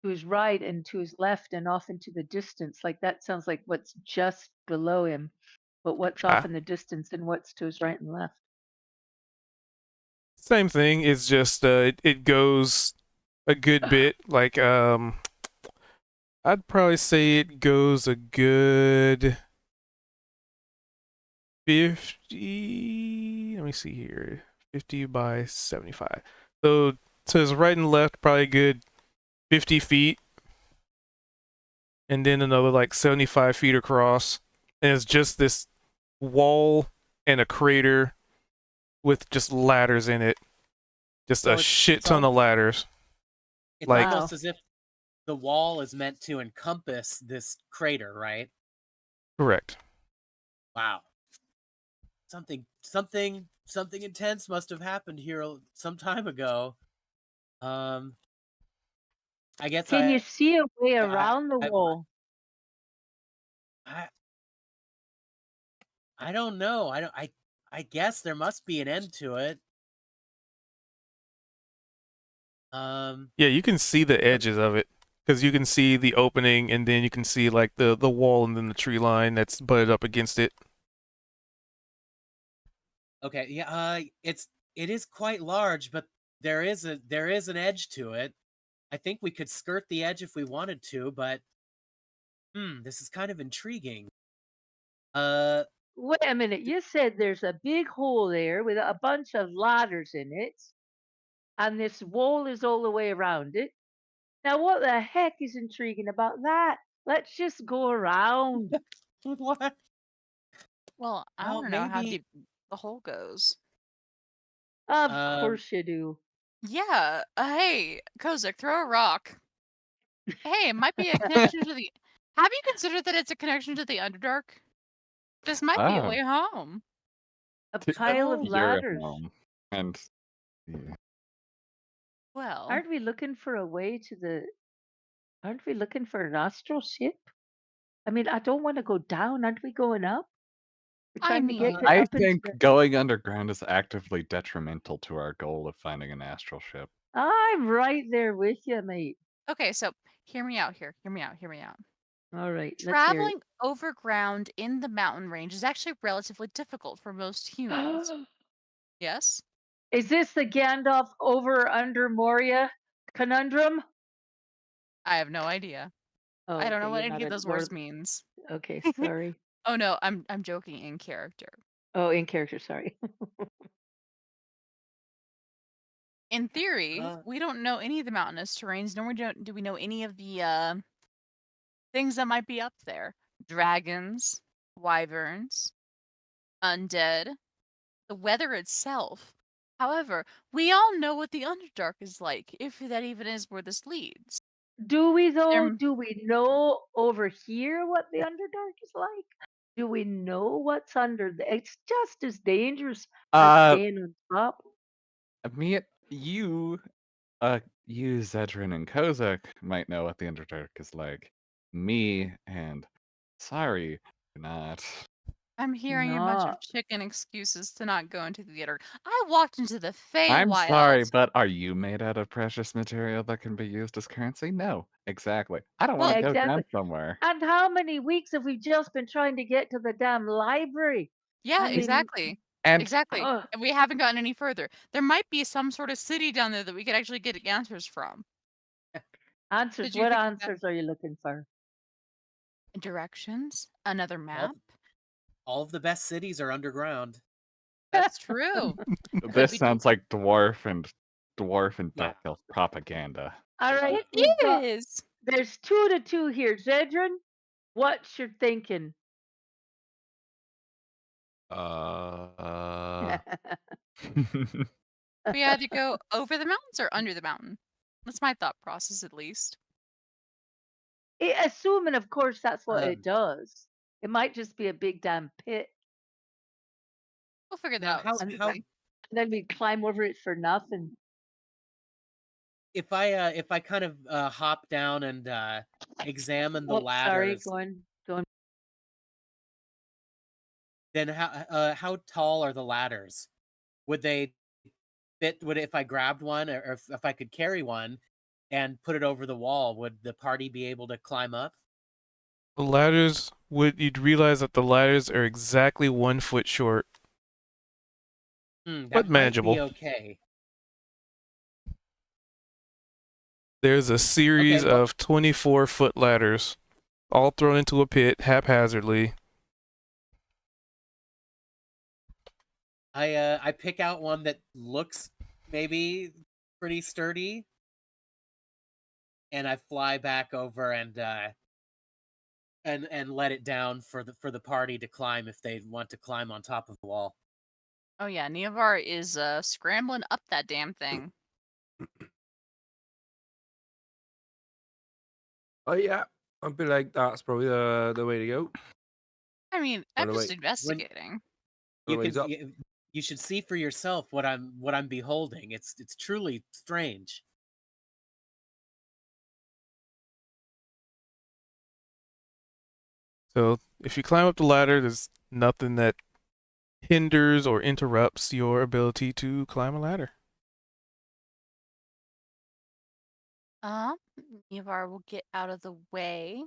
his right and to his left and off into the distance? Like that sounds like what's just below him, but what's off in the distance and what's to his right and left? Same thing. It's just it goes a good bit. Like I'd probably say it goes a good 50. Let me see here. 50 by 75. So to his right and left, probably a good 50 feet. And then another like 75 feet across. And it's just this wall and a crater with just ladders in it. Just So a shit ton of ladders. It's Like- almost as if the wall is meant to encompass this crater, right? Correct. Wow. Something intense must have happened here some time ago. Um, I guess Can you see a way around the I- wall? I don't know. I guess there must be an end to it. Yeah, you can see the edges of it because you can see the opening, and then you can see like the wall and then the tree line that's butted up against it. Okay, yeah, it is quite large, but there is an edge to it. I think we could skirt the edge if we wanted to, but this is kind of intriguing. Wait a minute. You said there's a big hole there with a bunch of ladders in it, and this wall is all the way around it. Now, what the heck is intriguing about that? Let's just go around. What? Well, I Well, want to know how maybe. deep the hole goes. Of Um, course you do. Yeah. Hey, Kozak, throw a rock. Hey, it might be a connection to the. Have you considered that it's a connection to the Underdark? This might be a Oh, way home. A to pile of your ladders. home. And yeah. Well, Aren't we looking for a way to the? Aren't we looking for an astral ship? I mean, I don't want to go down. Aren't we going up? We're I trying to get mean, to, I up into think the. going underground is actively detrimental to our goal of finding an astral ship. I'm right there with you, mate. okay, so hear me out here. Hear me out. Hear me out. All right, let's hear Traveling overground in the mountain range is actually relatively difficult for most humans. it. Yes? Is this the Gandalf over under Moria conundrum? I have no idea. Oh, I don't know okay, what you're not any of a those Lord. words means. Okay, sorry. Oh no, I'm joking in character. Oh, in character, sorry. In theory, uh, we don't know any of the mountainous terrains, nor do we know any of the things that might be up there. Dragons, wyverns, undead, the weather itself. However, we all know what the Underdark is like, if that even is where this leads. Do we though? There, Do we know over here what the Underdark is like? Do we know what's under the? It's just as dangerous as Uh, staying on top. you, Zedrin and Kozak might know what the Underdark is like. Me and Sari do not. I'm hearing a bunch of Not. chicken excuses to not go into the theater. I walked into the I'm sorry, Feywild. but are you made out of precious material that can be used as currency? No, exactly. I don't want Well, to go Exactly. down somewhere. And how many weeks have we just been trying to get to the damn library? yeah, I mean, exactly. And Exactly. ugh, And we haven't gotten any further. There might be some sort of city down there that we could actually get answers from. answers. Did you What think of that? answers are you looking for? Directions? Another map? all of the best cities are underground. That's true. Could this be sounds like dwarf and Yeah. dark elf propaganda. All right, It we've got. is. There's 2-2 here. Zedrin, what's your thinking? We either go over the mountains or under the mountain. That's my thought process, at least. Assuming, of course, that's what it Um, does. It might just be a big damn pit, We'll figure that now, out. and how then we climb over it for nothing. if I kind of hop down and examine the Oh, sorry, ladders, going. then how tall are the ladders? Would they fit? Would if I grabbed one, or if I could carry one and put it over the wall, would the party be able to climb up? The ladders you'd realize that the ladders are exactly 1 foot short, That but might manageable. be okay. There's a series well- of 24-foot ladders, all thrown into a pit haphazardly. I pick out one that looks maybe pretty sturdy, and I fly back over and let it down for the party to climb if they want to climb on top of the wall. Oh yeah, Neovar is scrambling up that damn thing. Oh yeah, I'd be like, that's probably the way to go. I mean, I'm Wanna just wait. investigating. You Wanna wait can up? you should see for yourself what I'm beholding. It's truly strange. So if you climb up the ladder, there's nothing that hinders or interrupts your ability to climb a ladder. Um, Nevar will get out of the way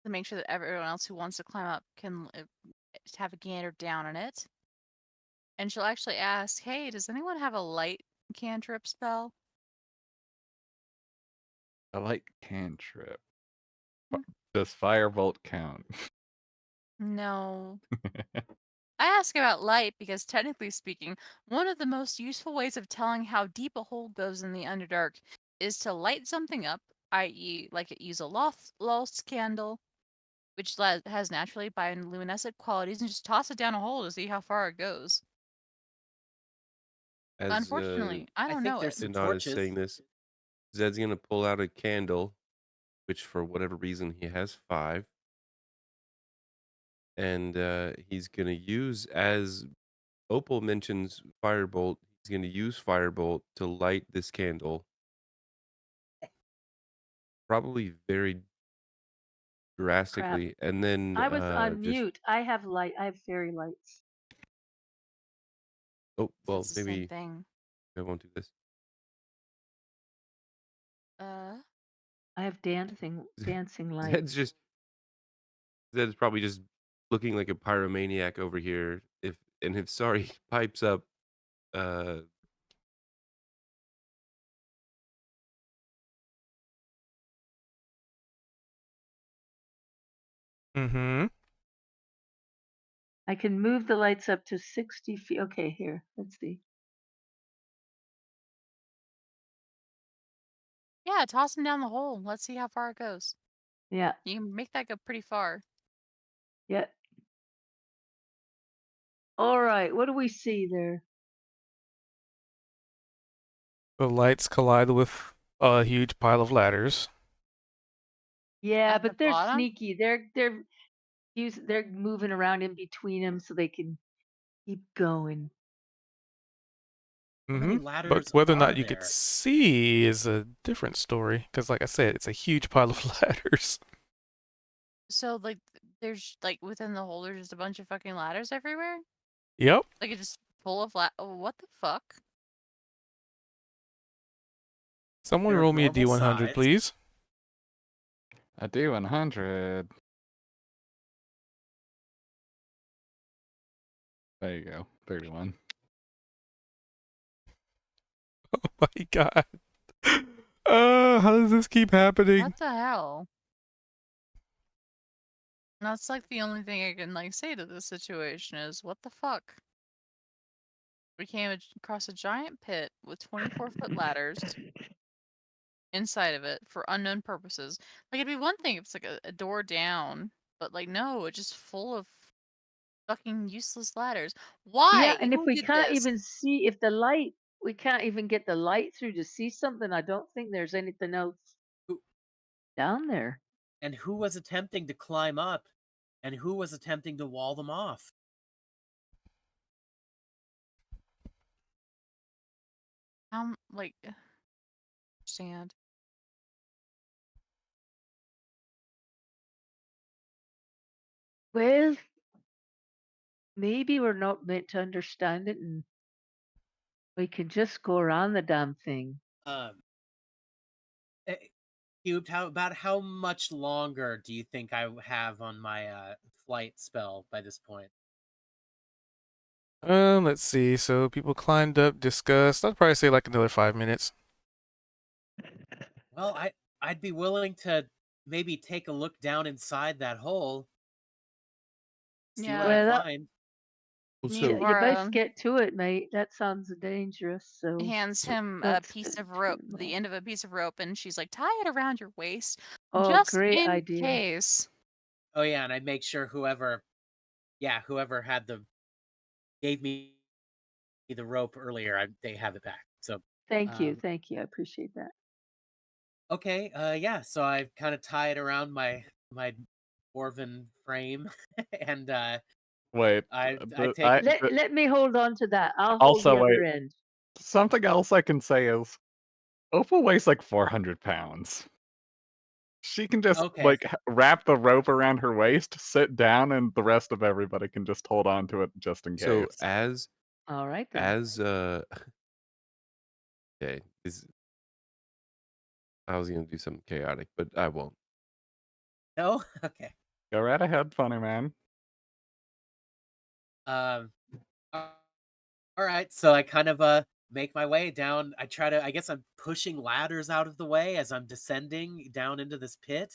to make sure that everyone else who wants to climb up can have a gander down on it. And she'll actually ask, "Hey, does anyone have a light cantrip spell?" I like cantrip. Hmm. Does firebolt count? No. I ask about light because, technically speaking, one of the most useful ways of telling how deep a hole goes in the Underdark is to light something up, i.e., like use a lost candle, which has naturally bioluminescent qualities, and just toss it down a hole to see how far it goes. As Unfortunately, I I don't think know there's it. some Dinon is torches. saying this, Zed's gonna pull out a candle, which for whatever reason he has 5, and he's gonna use, as Opal mentions firebolt, he's gonna use firebolt to light this candle. Probably very drastically, and then I was on just mute. I have light. I have fairy lights. oh well, It's the same maybe thing. I won't do this. Uh, I have dancing Zed's lights. just Zed's probably just looking like a pyromaniac over here. If Sorry pipes up, uh, Mm-hmm. I can move the lights up to 60 feet. Okay, here. Let's see. yeah, toss him down the hole. Let's see how far it goes. Yeah, You can make that go pretty far. yeah. All right. What do we see there? The lights collide with a huge pile of ladders. Yeah, At the but they're bottom? sneaky. They're moving around in between them so they can keep going. How Mm-hmm. many But ladders whether or are not you could there? see is a different story. Because, like I said, it's a huge pile of ladders. So, like, there's, like, within the hole, there's just a bunch of fucking ladders everywhere? Yep. Like, it's just full of oh, what the fuck? Someone They're roll of me a normal D100, size. please. A D100. There you go. 31. Oh my god. How does this keep happening? What the hell? That's, like, the only thing I can, like, say to this situation is, what the fuck? We came across a giant pit with 24-foot ladders inside of it for unknown purposes. Like, it'd be one thing if it's, like, a door down, but, like, no, it's just full of fucking useless ladders. Why? Yeah, and if Who we did can't this? even see we can't even get the light through to see something. I don't think there's anything else Who, down there. and who was attempting to climb up? And who was attempting to wall them off? Like, understand. Well, maybe we're not meant to understand it and we can just go around the damn thing. Eh, Cubed, how much longer do you think I have on my flight spell by this point? Let's see. So people climbed up, discussed. I'd probably say like another 5 minutes. Well, I'd be willing to maybe take a look down inside that hole. See what Yeah. I Well, that, find. yeah, also you best Nevara get to it, mate. That sounds dangerous. So hands him a don't piece spend of rope, too the long. end of a piece of rope, and she's like, tie it around your waist Oh, just great in idea. case. Oh yeah, and I'd make sure whoever had gave me the rope earlier, they have it back. So Thank you. um, Thank you. I appreciate that. okay, yeah. So I kind of tie it around my dwarven frame, and Wait. I the- take. I, Let the- let me hold on to that. I'll hold also, the other wait. end. Something else I can say is Opal weighs like 400 pounds. She can just Okay. wrap the rope around her waist, sit down, and the rest of everybody can just hold on to it just in So case. All right then. as okay, I was gonna do something chaotic, but I won't. No. Okay. Go right ahead, funny man. Um. All right. So I kind of make my way down. I try to. I guess I'm pushing ladders out of the way as I'm descending down into this pit.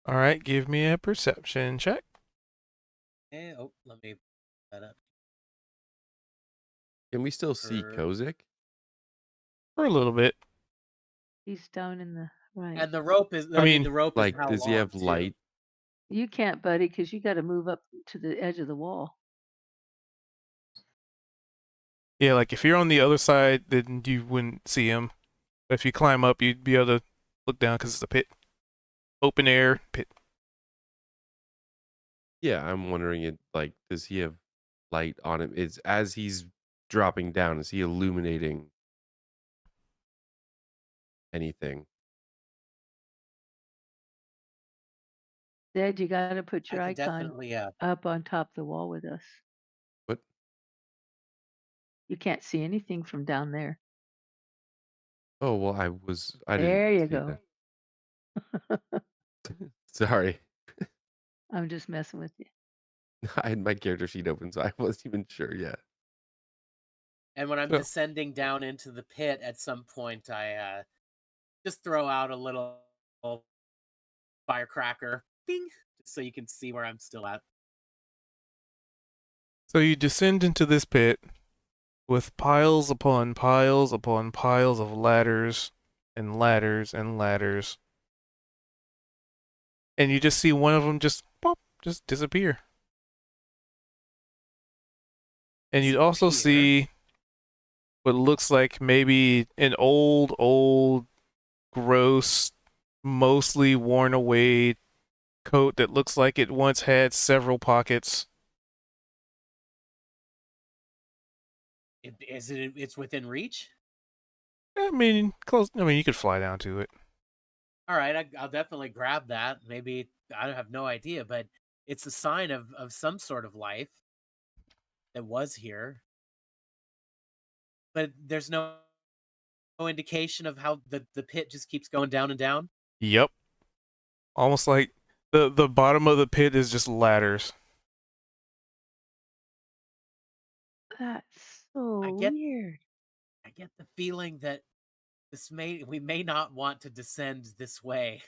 All right, give me a perception check. Oh, let me put that up. Can we still see Er, Kozik? For a little bit. He's down in the right. And the rope is. I mean, the rope is Like, how does he long have too? light? You can't, buddy, because you got to move up to the edge of the wall. Yeah, like if you're on the other side, then you wouldn't see him. But if you climb up, you'd be able to look down because it's a pit. Open air pit. Yeah, I'm wondering it. Like, does he have light on him? Is as he's dropping down, is he illuminating anything? Dad, you got to put I your can icon definitely. up on top of the wall with us. What? You can't see anything from down there. Oh well, I didn't There you see go. that. Sorry, I'm just messing with you. I had my character sheet open, so I wasn't even sure yet. And when I'm So- descending down into the pit, at some point, I just throw out a little firecracker, bing, just so you can see where I'm still at. So you descend into this pit with piles upon piles upon piles of ladders and ladders and ladders. And you just see one of them just pop, just disappear. And you'd also Disappear? see what looks like maybe an old, gross, mostly worn away coat that looks like it once had several pockets. It's within reach. I mean, close. I mean, you could fly down to it. All right, I'll definitely grab that. Maybe I have no idea, but it's a sign of some sort of life that was here. But there's no indication of how the pit just keeps going down and down. Yep. Almost like the bottom of the pit is just ladders. That's so I get- weird. I get the feeling that we may not want to descend this way.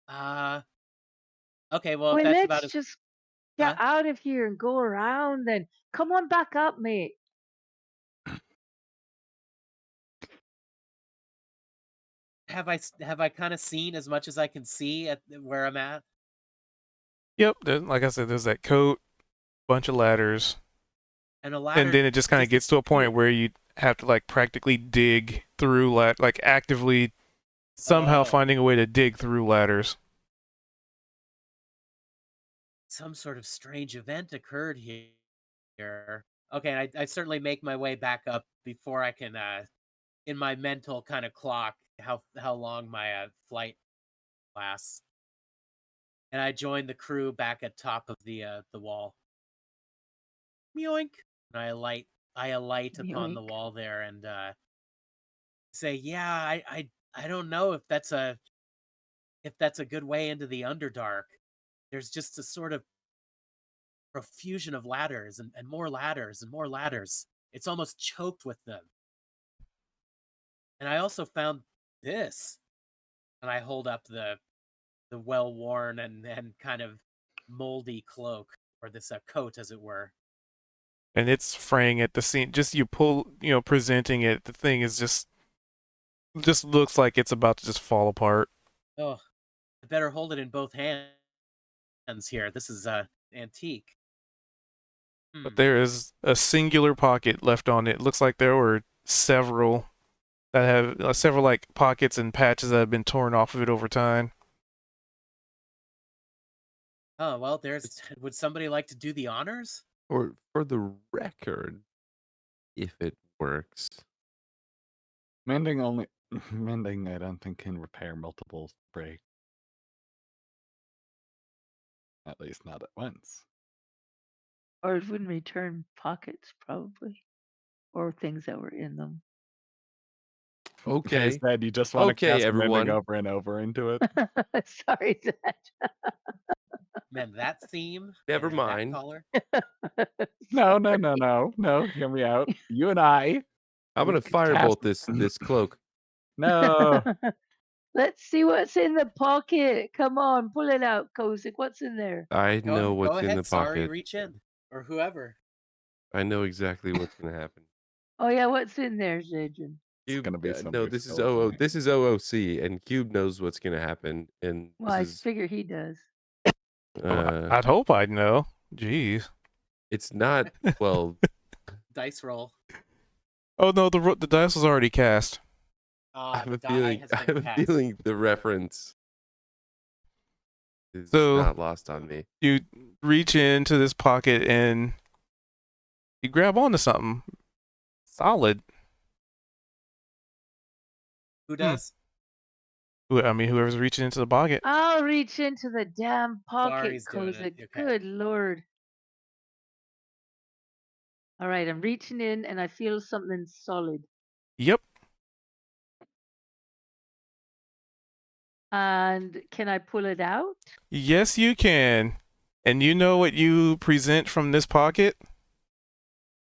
Okay, well, if Well, that's about let's as just get out of here and go around then. Come on back up, mate. have I kind of seen as much as I can see at where I'm at? Yep. Like I said, there's that coat, bunch of ladders, And a ladder. and then it just kind of gets to a point where you have to like practically dig through like actively somehow Oh. finding a way to dig through ladders. Some sort of strange event occurred here. Okay, I certainly make my way back up before I can, in my mental kind of clock, how long my flight lasts. And I join the crew back at top of the wall. Yoink! And I alight upon the Yoink. wall there and say, "Yeah, I don't know if that's a good way into the Underdark. There's just a sort of profusion of ladders and more ladders and more ladders. It's almost choked with them. And I also found this." And I hold up the well-worn and kind of moldy cloak, or this coat, as it were. And it's fraying at the seam. Just presenting it, the thing is just looks like it's about to just fall apart. Oh, I better hold it in both hands here. This is antique. But there is a singular pocket left on it. Looks like there were several that have several like pockets and patches that have been torn off of it over time. Oh, well, would somebody like to do the honors? Or for the record, if it works. Mending only Mending, I don't think, can repair multiple breaks. At least not at once. Or it wouldn't return pockets, probably, or things that were in them. Okay, Okay. Zed, you just want to Okay, cast Mending everyone. over and over into it? Sorry, Zed. Man, that theme. Never and mind. That color. No. Hear me out. You and I. I'm we gonna could cast- firebolt this cloak. No. Let's see what's in the pocket. Come on, pull it out, Kozik. What's in there? I know Go what's in ahead, the sorry, pocket. reach in. Or whoever. I know exactly what's gonna happen. Oh yeah, what's in there, Zedrin? It's Cube, gonna be no, something this is silver. This is OOC, and Cube knows what's gonna happen, and Well, I this is figure he does. I'd hope I'd know. Jeez. it's not well. Dice roll. Oh no, the dice was already cast. I have The a die feeling. has I have been a cast. feeling the reference is So- not lost on me. You reach into this pocket and you grab onto something solid. Who does? I mean, whoever's reaching into the pocket. I'll reach into the damn pocket, Sorry's doing it. Kozik. Okay. Good lord. All right, I'm reaching in and I feel something solid. Yep. And can I pull it out? Yes, you can. And you know what you present from this pocket?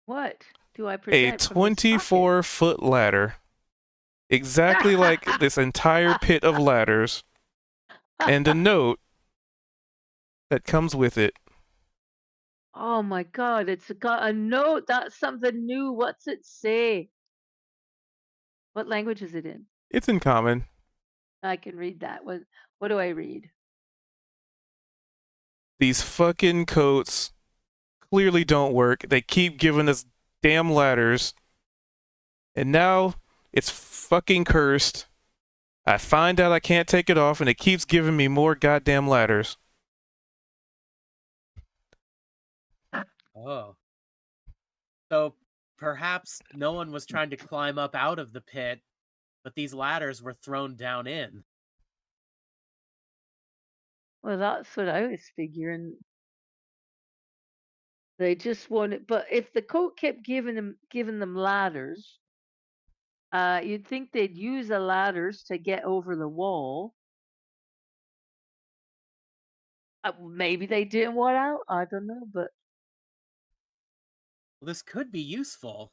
What do I A present? from this pocket? 24-foot ladder. Exactly like this entire pit of ladders. And a note that comes with it. Oh my god, it's got a note. That's something new. What's it say? What language is it in? It's in common. I can read that. What do I read? These fucking coats clearly don't work. They keep giving us damn ladders. And now it's fucking cursed. I find out I can't take it off and it keeps giving me more goddamn ladders. Oh. So perhaps no one was trying to climb up out of the pit, but these ladders were thrown down in. Well, that's what I was figuring. They just wanted, but if the coat kept giving them ladders, you'd think they'd use the ladders to get over the wall. Maybe they didn't want out. I don't know, but Well, this could be useful.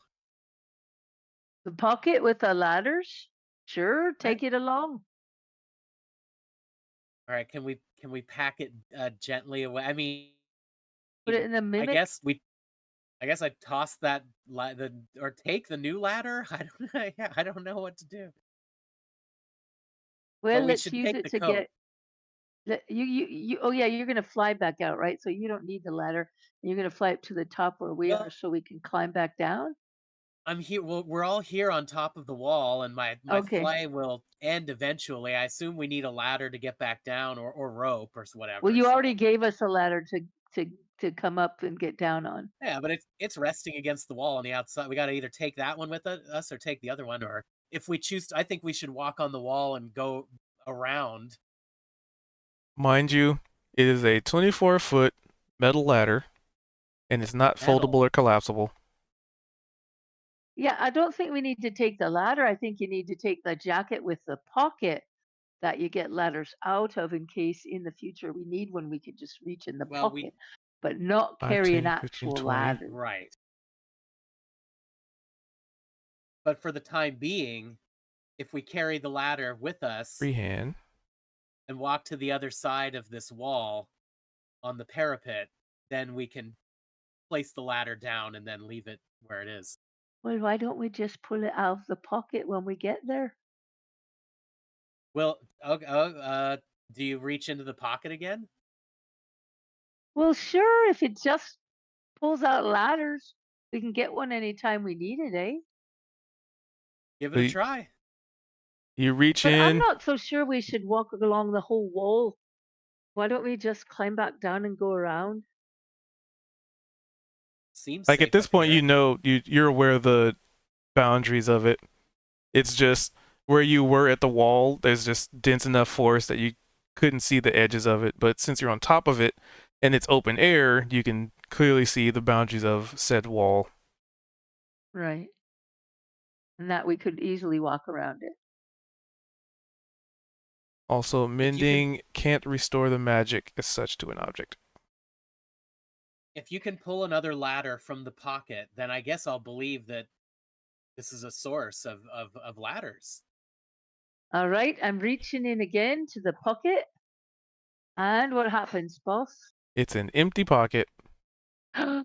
the pocket with the ladders, sure, take it along. All right, can we pack it gently away? I mean, Put it in the I mimic. guess I'd toss that or take the new ladder. I don't know. Yeah, I don't know what to do. Well, we let's should use take it the to coat. get. You. Oh yeah, you're gonna fly back out, right? So you don't need the ladder. You're gonna fly up to the top where we Well- are, so we can climb back down. I'm here. Well, we're all here on top of the wall, and my Okay. flight will end eventually. I assume we need a ladder to get back down, or rope, or whatever. Well, you so- already gave us a ladder to come up and get down on. Yeah, but it's resting against the wall on the outside. We got to either take that one with us or take the other one, or if we choose to, I think we should walk on the wall and go around. Mind you, it is a 24-foot metal ladder, and it's not Metal. foldable or collapsible. Yeah, I don't think we need to take the ladder. I think you need to take the jacket with the pocket that you get ladders out of in case in the future we need one. We could just reach in the Well, pocket, but not 5, carry an 10, 15, actual 20. ladder. Right. But for the time being, if we carry the ladder with us Freehand. and walk to the other side of this wall on the parapet, then we can place the ladder down and then leave it where it is. Well, why don't we just pull it out of the pocket when we get there? Well, do you reach into the pocket again? Well, sure, if it just pulls out ladders, we can get one anytime we need it, eh? Give it a Wait. try. You reach But I'm in. not so sure we should walk along the whole wall. Why don't we just climb back down and go around? Seems Like safe at this up point, here. you know you're aware of the boundaries of it. It's just where you were at the wall, there's just dense enough forest that you couldn't see the edges of it. But since you're on top of it and it's open air, you can clearly see the boundaries of said wall. Right. And that we could easily walk around it. Also, If you can mending can't restore the magic as such to an object. if you can pull another ladder from the pocket, then I guess I'll believe that this is a source of ladders. All right, I'm reaching in again to the pocket. And what happens, boss? It's an empty pocket. I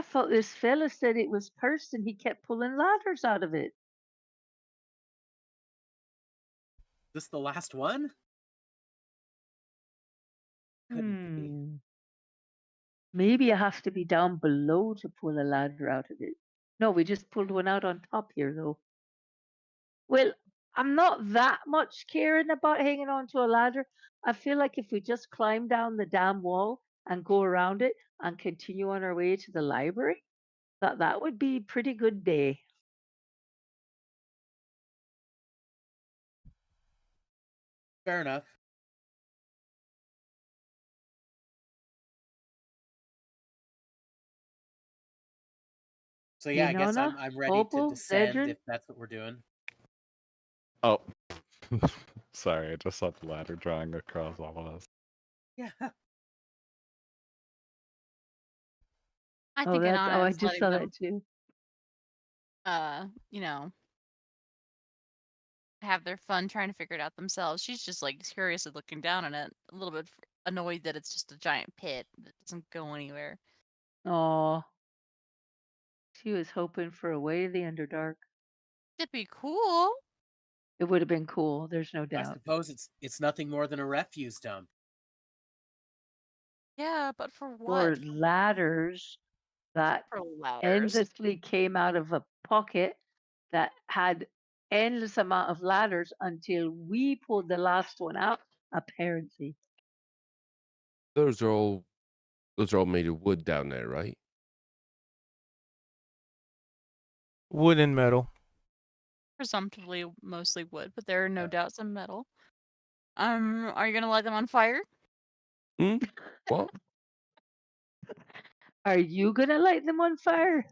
thought this fella said it was cursed and he kept pulling ladders out of it. This the last one? Couldn't be. Maybe I have to be down below to pull a ladder out of it. No, we just pulled one out on top here, though. Well, I'm not that much caring about hanging onto a ladder. I feel like if we just climb down the damn wall and go around it and continue on our way to the library, that would be a pretty good day. Fair enough. So yeah, I guess Winona, I'm ready to Opal, descend Zedrin? if that's what we're doing. Oh, sorry. I just saw the ladder drawing across all of us. Yeah. I Oh, think that. Oh, I Inanna is just letting saw them, that too. you know, have their fun trying to figure it out themselves. She's just like curiously looking down on it, a little bit annoyed that it's just a giant pit that doesn't go anywhere. Oh, she was hoping for a way to the Underdark. It'd be cool. It would have been cool. There's no I doubt. suppose it's nothing more than a refuse dump. Yeah, but for Or what? ladders that For ladders. endlessly came out of a pocket that had endless amount of ladders until we pulled the last one out, apparently. Those are all made of wood down there, right? Wood and metal. Presumptively mostly wood, but there are no Yeah. doubt some metal. Are you gonna light them on fire? What? Are you gonna light them on fire?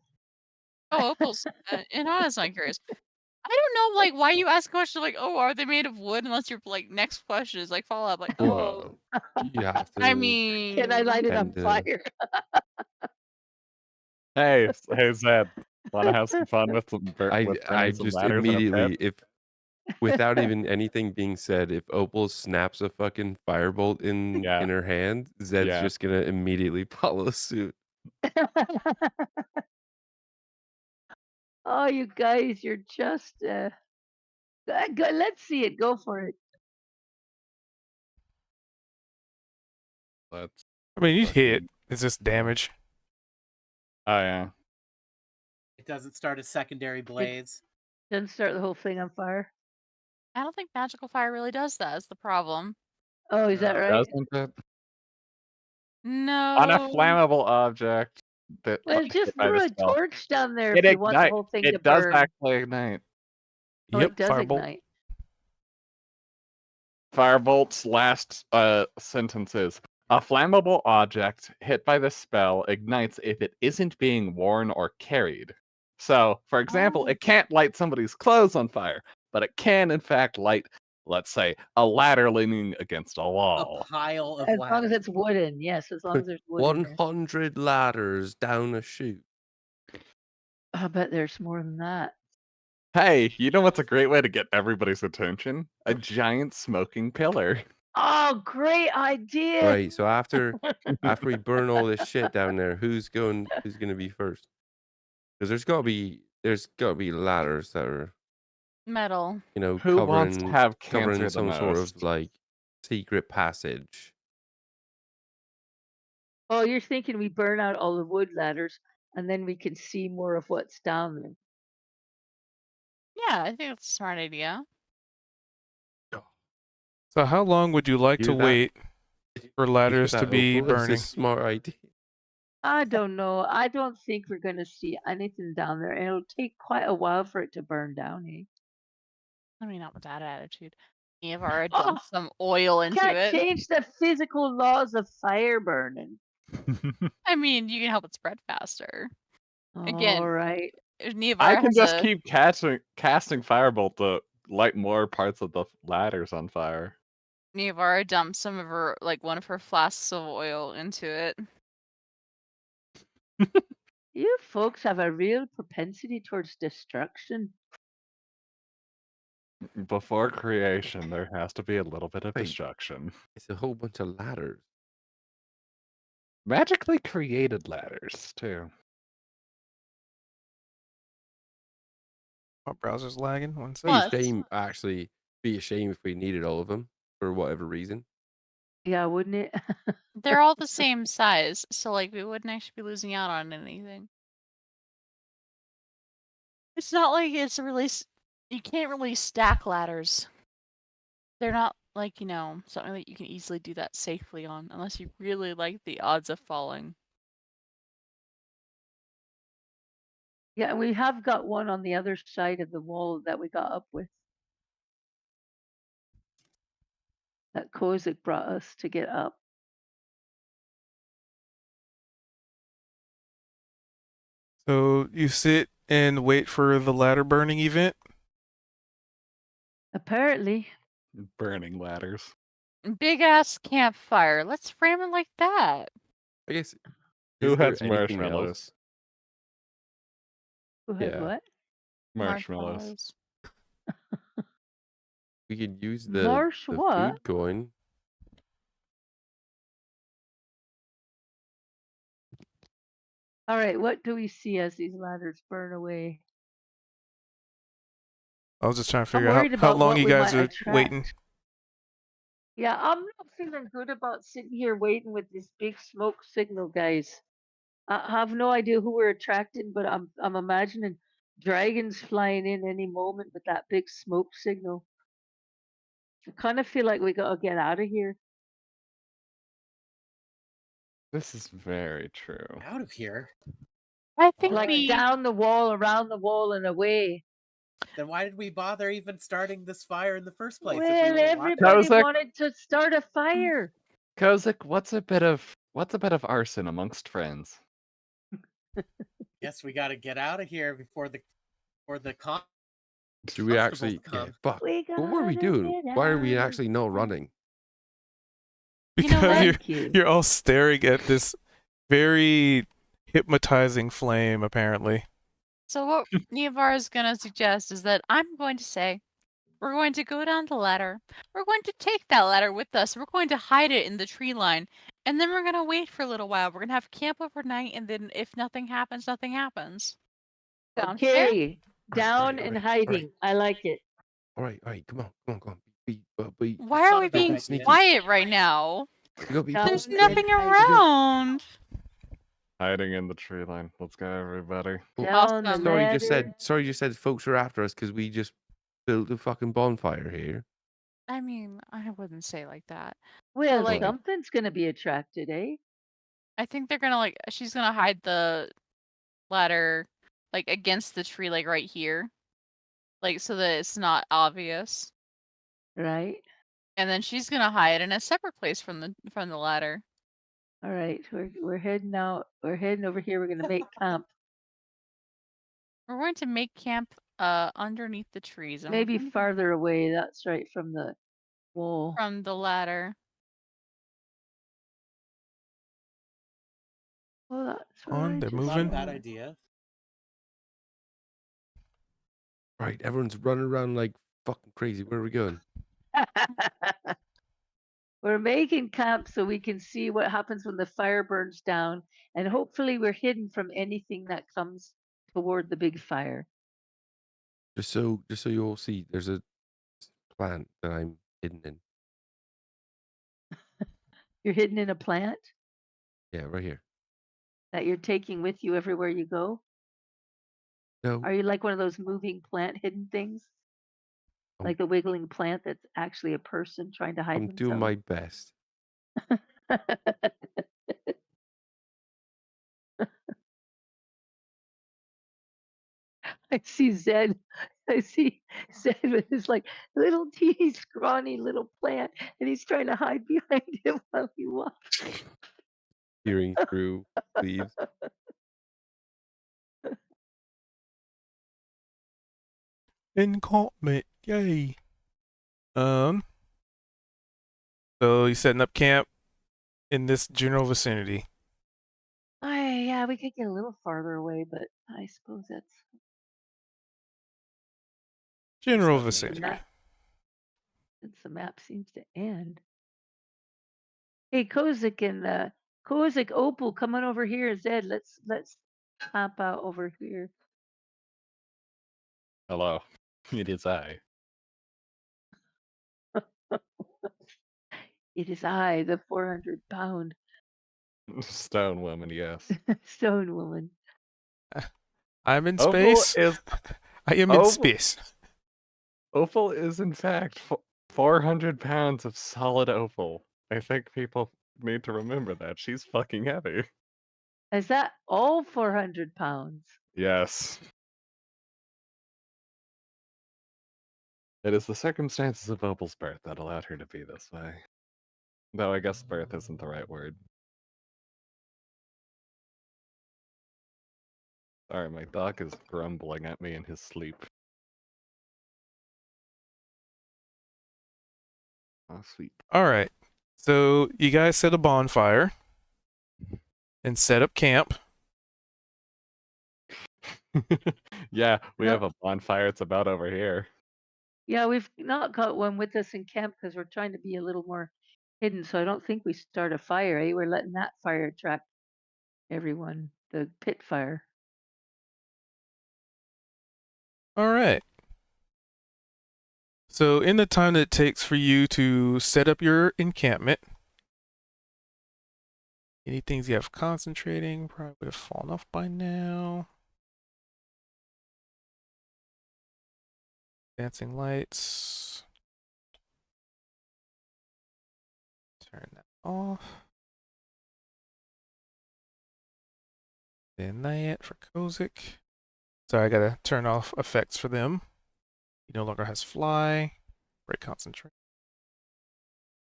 Oh, Opal's Inanna's not curious. I don't know, like, why you ask a question like, "Oh, are they made of wood?" Unless your like next question is like follow up, like, "Oh, Well, you have to. I Can I light mean, it on Kinda. fire? Hey, hey, Zed. Want to have some fun with with I burning some just ladders in a immediately, pit? if without even anything being said, if Opal snaps a fucking firebolt in Yeah, her hand, Zed's yeah. just gonna immediately follow suit. Oh, you guys, you're just let's see it. Go for it. Let's. I mean, you let's hit. see. It's just damage. Oh yeah. It doesn't start a secondary blaze. Doesn't start the whole thing on fire. I don't think magical fire really does that. Is the problem? Oh, is that No. right? Doesn't it? No. On a flammable object that Well, hit just by throw the a spell, torch down there it if you want the ignites. whole thing to It does burn. actually ignite. Oh, Yep, it does firebolt. ignite. Firebolt's last sentence is a flammable object hit by the spell ignites if it isn't being worn or carried. So, for example, Oh. it can't light somebody's clothes on fire, but it can, in fact, light, let's say, a ladder leaning against a A wall. pile of As long as ladders. it's wooden, yes. As long as there's wood in there. 100 ladders down a chute. I bet there's more than that. Hey, you know what's a great way to get everybody's attention? A giant smoking pillar. Oh, great idea! Right. So after we burn all this shit down there, who's gonna be first? Because there's gotta be ladders that are, Metal. Who wants to have covering cancer the some sort most? of like secret passage. Oh, you're thinking we burn out all the wood ladders and then we can see more of what's down there. Yeah, I think that's a smart idea. So how long would you like to Hear that? wait for ladders to That, be Opal? It's burning? a smart idea. I don't know. I don't think we're going to see anything down there. And it'll take quite a while for it to burn down, eh? I mean, not with that attitude. Niavara Oh, dumps some oil into can't it. change the physical laws of fire burning. I mean, you can help it spread faster. All Again, right. I Niavara can has just a keep casting firebolt to light more parts of the ladders on fire. Niavara dumps some of her one of her flasks of oil into it. You folks have a real propensity towards destruction. Before creation, there has to be a little bit of Wait. destruction. It's a whole bunch of ladders. Magically created ladders, too. My browser's lagging. One Be second. a Plus, shame, actually. Be a shame if we needed all of them for whatever reason. Yeah, wouldn't it? they're all the same size, so we wouldn't actually be losing out on anything. It's not like it's a release. You can't really stack ladders. They're not something that you can easily do that safely on, unless you really like the odds of falling. Yeah, we have got one on the other side of the wall that we got up with. That Kozik brought us to get up. So you sit and wait for the ladder burning event. Apparently. Burning ladders. Big ass campfire. Let's frame it like that. I guess. Who Is there has anything marshmallows? else? Who has Yeah. what? Marshmallows. We could use the Marsh what? food coin. All right, what do we see as these ladders burn away? I was just trying to I'm figure out worried how about long what you we guys might are attract. waiting. Yeah, I'm not feeling good about sitting here waiting with this big smoke signal, guys. I have no idea who we're attracting, but I'm imagining dragons flying in any moment with that big smoke signal. I kind of feel like we gotta get out of here. This is very true. Out of here. I think Like we down the wall, around the wall, and away. Then why did we bother even starting this fire in the first place? if we Well, were watching? everybody Kozik. wanted to start a fire. Kozik, what's a bit of arson amongst friends? Yes, we got to get out of here before the Do we constables actually? Yeah, come. fuck. We What were we gotta doing? get Why are we out of actually not here. running? You know Because what? Thank you. you're all staring at this very hypnotizing flame, apparently. So what Niavara is gonna suggest is that I'm going to say we're going to go down the ladder. We're going to take that ladder with us. We're going to hide it in the tree line, and then we're gonna wait for a little while. We're gonna have camp overnight, and then if nothing happens, nothing happens. Sound fair? Okay, down and hiding. I like it. All right. Come on. Be Why It's are not we a bad being idea. sneaky. quiet right now? You gotta be Down There's and nothing hiding. around. Hiding in the tree line. Let's go, everybody. Down the Awesome. Sorry, you just ladder. said folks are after us because we just built a fucking bonfire here. I mean, I wouldn't say like that. Well, like- something's gonna be attracted, eh? I think they're gonna she's gonna hide the ladder against the tree, right here, so that it's not obvious. Right. And then she's gonna hide in a separate place from the ladder. All right, we're heading out. We're heading over here. We're gonna make camp. We're going to make camp underneath the trees, and we're Maybe going to be farther away. That's right, from the wall. from the ladder. Well, that's what On, I they're just Not a moving. bad said. idea. Right, everyone's running around like fucking crazy. Where are we going? We're making camp so we can see what happens when the fire burns down, and hopefully we're hidden from anything that comes toward the big fire. Just so you all see, there's a plant that I'm hidden in. You're hidden in a plant Yeah, right here. that you're taking with you everywhere you go. No, Are you like one of those moving plant hidden things? Um, Like the wiggling plant that's actually a person trying to hide I'm doing my best. I see Zed I see Zed with his like little teeny scrawny little plant, and he's trying to hide behind him while he walks. Peering through leaves. Encampment, yay. So you setting up camp in this general vicinity. Yeah, we could get a little farther away, but I suppose that's General looking at vicinity. that. Since the map seems to end. Hey, Kozik and Kozik, Opal, come on over here. Zed, let's hop out over here. Hello. It is I. It is I, the 400-pound Stone woman, yes. stone woman. I'm in Opal space. is I am in Opal- space. Opal is in fact 400 pounds of solid opal. I think people need to remember that. She's fucking heavy. Is that all 400 pounds? Yes. It is the circumstances of Opal's birth that allowed her to be this way. Though I guess birth isn't the right word. Sorry, my dog is grumbling at me in his sleep. Oh, sweet. All right. So you guys set a bonfire and set up camp. Yeah, we No. have a bonfire. It's about over here. Yeah, we've not got one with us in camp because we're trying to be a little more hidden. So I don't think we start a fire, eh? We're letting that fire attract everyone, the pit fire. All right. So in the time that it takes for you to set up your encampment, any things you have concentrating probably would have fallen off by now. Dancing lights. Turn that off. Then that for Kozik. Sorry, I gotta turn off effects for them. He no longer has fly. Break concentrate.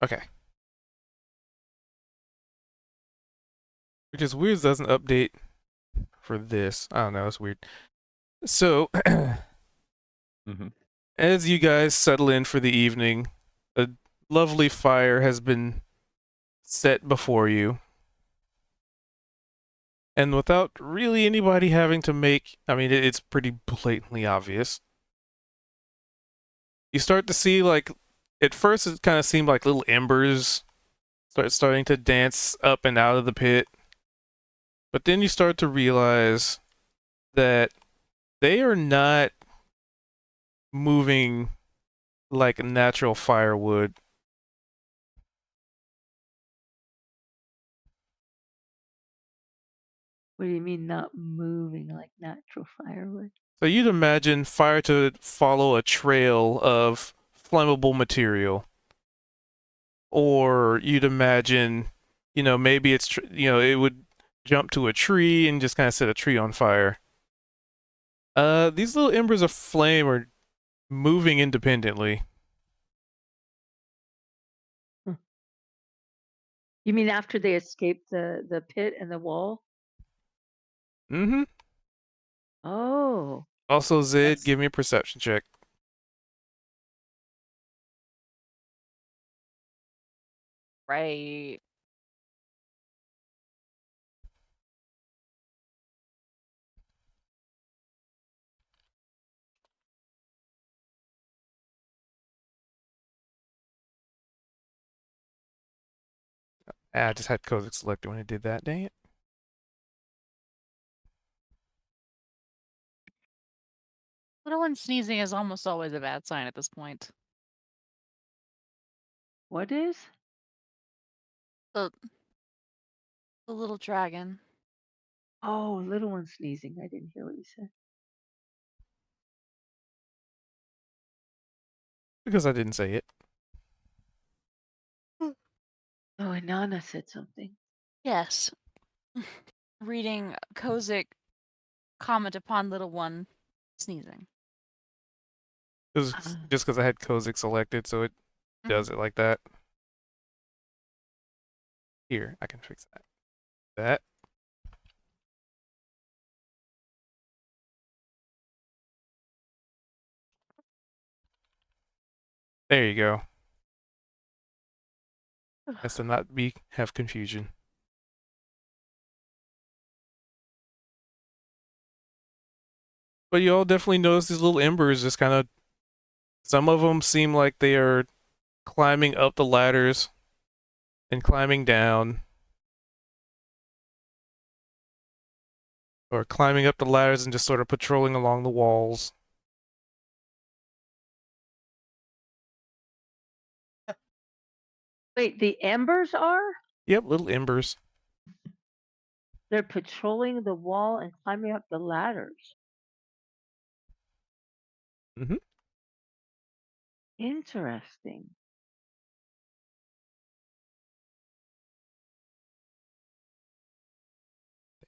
Okay. Which is weird, doesn't update for this. I don't know, it's weird. So, Mhm. as you guys settle in for the evening, a lovely fire has been set before you. And without really anybody having to make, I mean, it's pretty blatantly obvious. You start to see, like, at first it kind of seemed like little embers starting to dance up and out of the pit. But then you start to realize that they are not moving like natural firewood. What do you mean not moving like natural firewood? So you'd imagine fire to follow a trail of flammable material. Or you'd imagine, maybe it's, it would jump to a tree and just kind of set a tree on fire. These little embers of flame are moving independently. You mean after they escaped the pit and the wall? Mm-hmm. Oh, Also, Zed, That's- give me a perception check. Right. I just had Kozik selected when I did that, dang it. Little one sneezing is almost always a bad sign at this point. what is? The little dragon. Oh, little one sneezing. I didn't hear what you said. Because I didn't say it. Oh, and Nana said something. Yes. Reading Kozik comment upon little one sneezing. It was just because I had Kozik selected, so it does it like that. Here, I can fix that. That. There you go. Has to not have confusion. But you all definitely notice these little embers just kind of. Some of them seem like they are climbing up the ladders and climbing down. Or climbing up the ladders and just sort of patrolling along the walls. Wait, the embers are? Yep, little embers. They're patrolling the wall and climbing up the ladders. Mm-hmm. Interesting.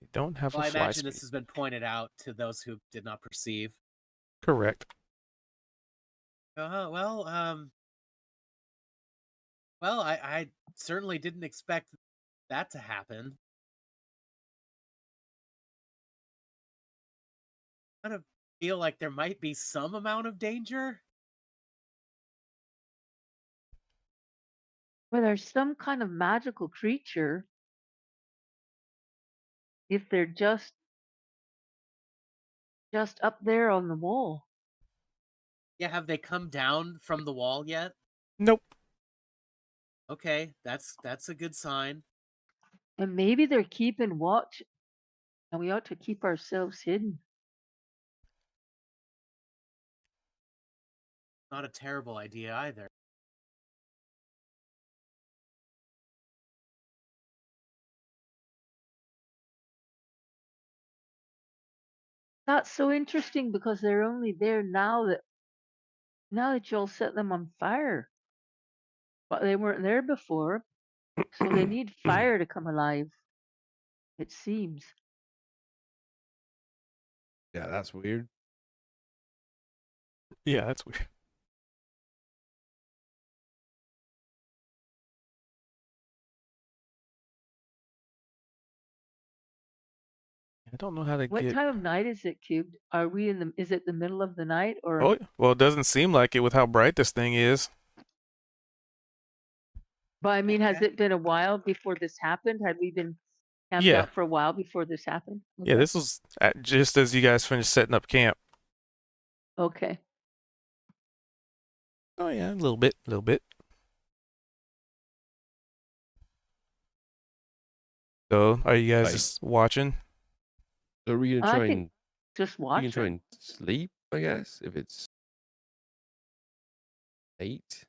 They don't have Well, I a fly imagine speed. this has been pointed out to those who did not perceive. Correct. Well, I certainly didn't expect that to happen. I kind of feel like there might be some amount of danger. Well, there's some kind of magical creature. If they're just up there on the wall. Yeah, have they come down from the wall yet? Nope. Okay, that's a good sign. And maybe they're keeping watch, and we ought to keep ourselves hidden. Not a terrible idea either. That's so interesting because they're only there now that you'll set them on fire. But they weren't there before, so they need fire to come alive. It seems. Yeah, that's weird. Yeah, that's weird. I don't know how to What get. time of night is it, Cubed? Are we in the? Is it the middle of the night or? Oh, well, it doesn't seem like it with how bright this thing is. But I mean, has Okay. it been a while before this happened? Had we been camped Yeah. out for a while before this happened? Yeah, Okay. this was just as you guys finished setting up camp. Okay. Oh yeah, a little bit, a little bit. So, are you guys Right. just watching? So are we gonna I try think and just we watch can try her. and sleep, I guess, if it's 8.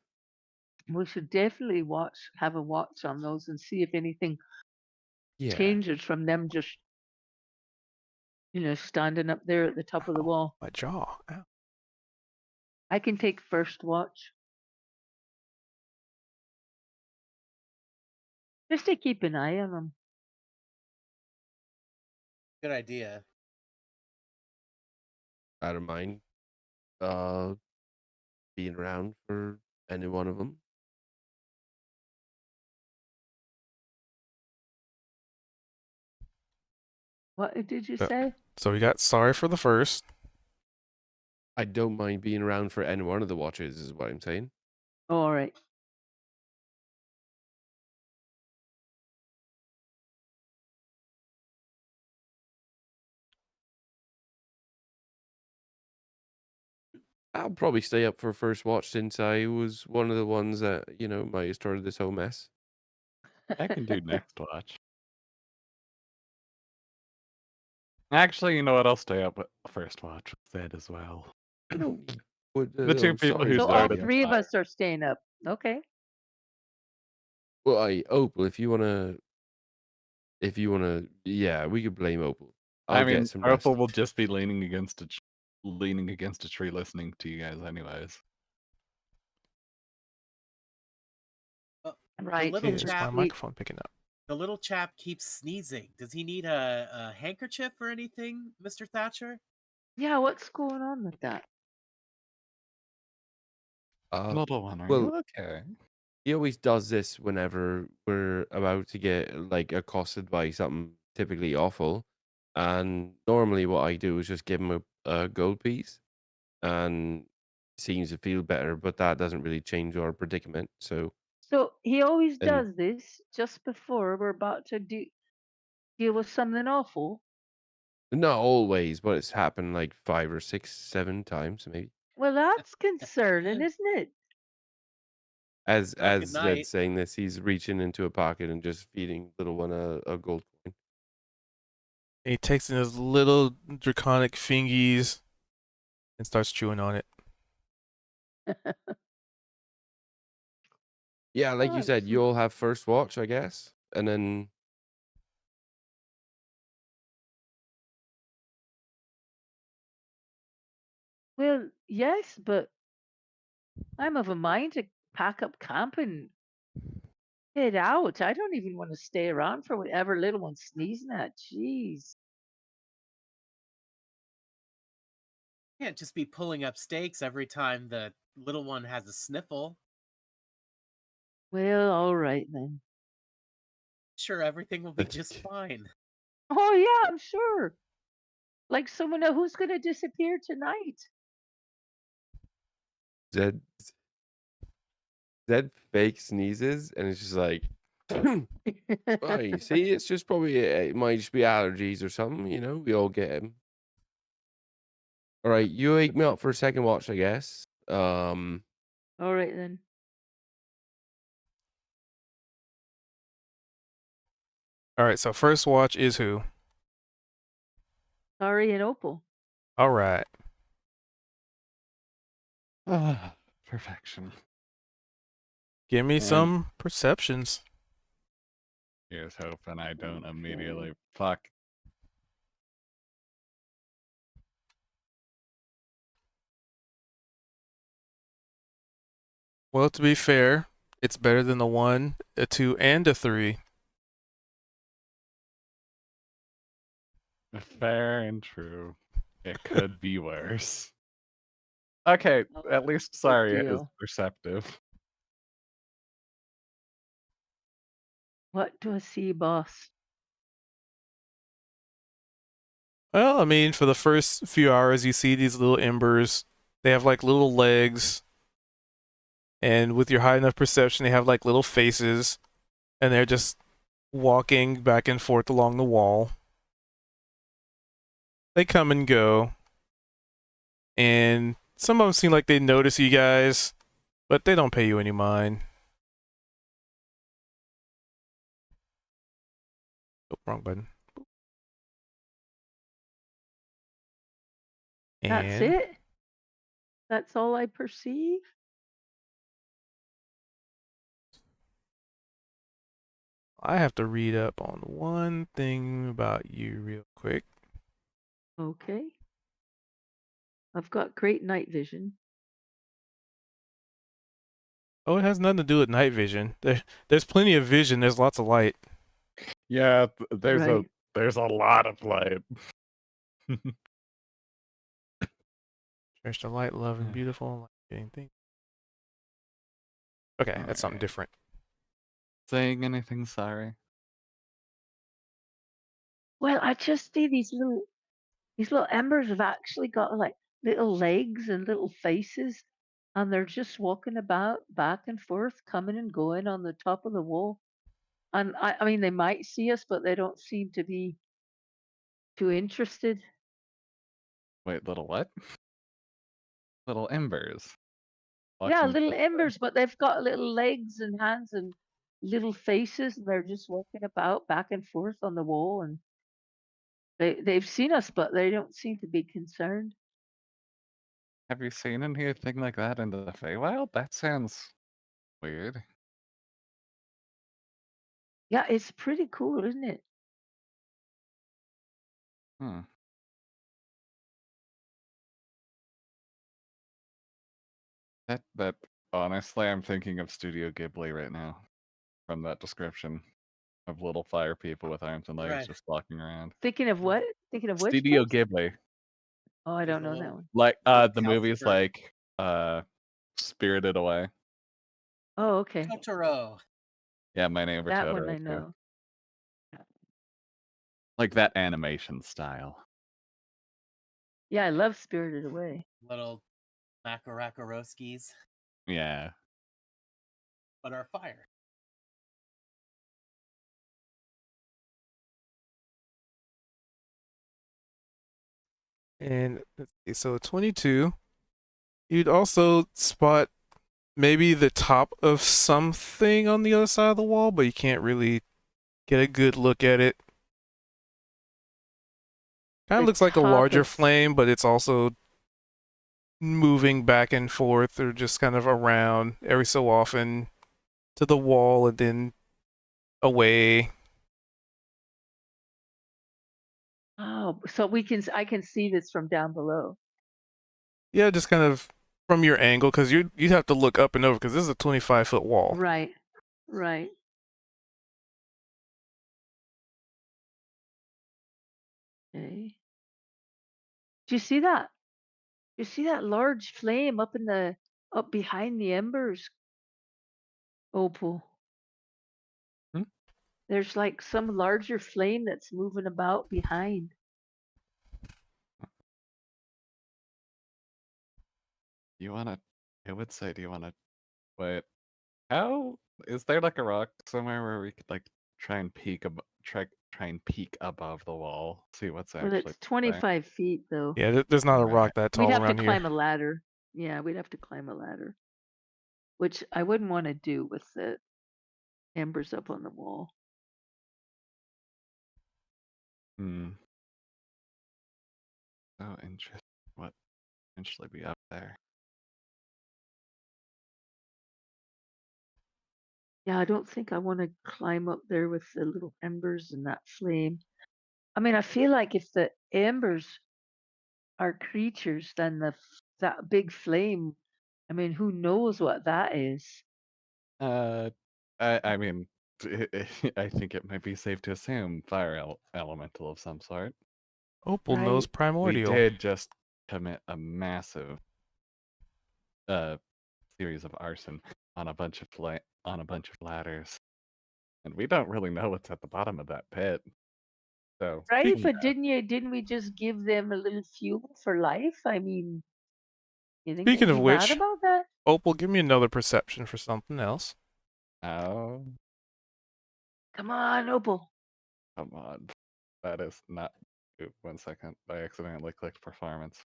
We should definitely have a watch on those and see if anything Yeah. changes from them just, standing up there at the top of the Ow, wall. my jaw. Ow. I can take first watch. Just to keep an eye on them. Good idea. I don't mind being around for any one of them. What did you Yeah. say? So we got sorry for the first. I don't mind being around for any one of the watches, is what I'm saying. Oh, all right. I'll probably stay up for first watch since I was one of the ones that, might have started this whole mess. I can do next watch. Actually, you know what? I'll stay up with first watch with Zed as well. I don't need what, The two I'm people sorry, who So all started three of fire. us are staying up. Okay. Well, Opal, if you wanna, yeah, we could blame Opal. I'll I mean, get some rest. Purple will just be leaning against a tree, listening to you guys, anyways. Right. little Is my chap- microphone picking up? The little chap keeps sneezing. Does he need a handkerchief or anything, Mr. Thatcher? Yeah, what's going on with that? Little one, are well, you okay? he always does this whenever we're about to get like accosted by something typically awful. And normally what I do is just give him a gold piece and seems to feel better, but that doesn't really change our predicament. So, So he always and does this just before we're about to deal with something awful. not always, but it's happened like 5 or 6, 7 times maybe. Well, that's concerning, isn't it? Well, good As Zed night. saying this, he's reaching into a pocket and just feeding little one a gold coin. And he takes in his little draconic fingies and starts chewing on it. Yeah, like you said, Excellent. you'll have first watch, I guess, and then Well, yes, but I'm of a mind to pack up camp and head out. I don't even want to stay around for whatever little one's sneezing at. Jeez. Can't just be pulling up stakes every time the little one has a sniffle. Well, all right then. Sure, everything will be just fine. Oh yeah, I'm sure. Like someone who's going to disappear tonight. Zed fake sneezes, and it's just like, oh, you see, it's just probably it might just be allergies or something. You know, we all get them. All right, you wake me up for a second watch, I guess. All right then. All right, so first watch is who? Ari and Opal. All right. Perfection. Give me And- some perceptions. Here's hoping I don't immediately fuck. Well, to be fair, it's better than the 1, a 2, and a 3. Fair and true. It could be worse. Okay, Oh, at least good sorry is deal. perceptive. What do I see, boss? Well, I mean, for the first few hours, you see these little embers. They have like little legs. And with your high enough perception, they have like little faces. And they're just walking back and forth along the wall. They come and go. And some of them seem like they notice you guys, but they don't pay you any mind. Oh, wrong button. That's And it? That's all I perceive? I have to read up on one thing about you real quick. Okay. I've got great night vision. Oh, it has nothing to do with night vision. There's plenty of vision. There's lots of light. Yeah, there's Right. a lot of light. There's the light, love, and beautiful. Light getting things. Okay, that's something Alright. different. Saying anything, sorry? Well, I just see these little embers have actually got like little legs and little faces, and they're just walking about back and forth, coming and going on the top of the wall. And I mean, they might see us, but they don't seem to be too interested. Wait, little what? Little embers. Yeah, Watching little the- embers, but they've got little legs and hands and little faces, and they're just walking about back and forth on the wall. And they've seen us, but they don't seem to be concerned. Have you seen anything like that in the Feywild? That sounds weird. Yeah, it's pretty cool, isn't it? Hmm. That honestly, I'm thinking of Studio Ghibli right now from that description of little fire people with arms and legs Right. just walking around. Thinking of what? Thinking of which Studio place? Ghibli. Oh, I There's don't a know that little- one. Like little the movies calcifer. like Spirited Away. Oh, okay. Totoro. Yeah, my neighbor That Totoro one I too. know. Like that animation style. Yeah, I love Spirited Away. Little Makarakaroskis, Yeah. but are fire. And let's see, so 22. You'd also spot maybe the top of something on the other side of the wall, but you can't really get a good look at it. Kind of The looks like a top larger of- flame, but it's also moving back and forth or just kind of around every so often to the wall and then away. Oh, so I can see this from down below. Yeah, just kind of from your angle, because you'd have to look up and over, because this is a 25-foot wall. Right. Right. Okay. Do you see that? You see that large flame up up behind the embers, Opal? Hmm? There's like some larger flame that's moving about behind. I would say, do you wanna wait? How is there like a rock somewhere where we could like try and peek above the wall, see what's Well, actually it's there? 25 feet though. Yeah, there's not a Right. rock that We'd tall have to around here. climb a ladder. Yeah, we'd have to climb a ladder, which I wouldn't want to do with the embers up on the wall. Hmm. So interesting. What potentially be up there? Yeah, I don't think I want to climb up there with the little embers and that flame. I mean, I feel like if the embers are creatures, then that big flame, I mean, who knows what that is? Uh, I mean, I think it might be safe to assume elemental of some sort. Opal knows Right. primordial. We did just commit a massive series of arson on a bunch of ladders, and we don't really know what's at the bottom of that pit. So Right, yeah. but didn't we just give them a little fuel for life? I mean, you think Speaking they'd of be mad which, about that? Opal, give me another perception for something else. Oh, Come on, Opal. come on, that is not. Ooh, 1 second, I accidentally clicked performance.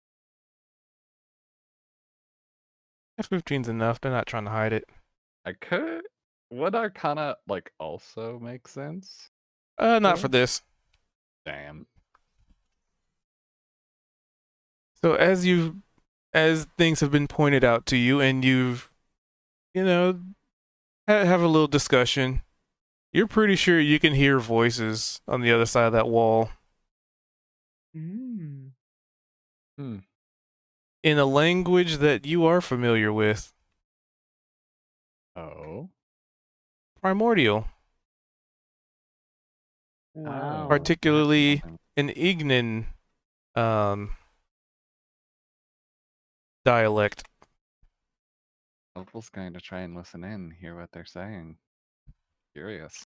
F15's enough. They're not trying to hide it. I could. Would Arcana like also make sense? Not for Sure. this. Damn. So as things have been pointed out to you, and you've, have a little discussion, you're pretty sure you can hear voices on the other side of that wall Mm. Hmm. in a language that you are familiar with. Oh. Primordial. Wow. Particularly an Ignan dialect. Opal's going to try and listen in, hear what they're saying. Curious.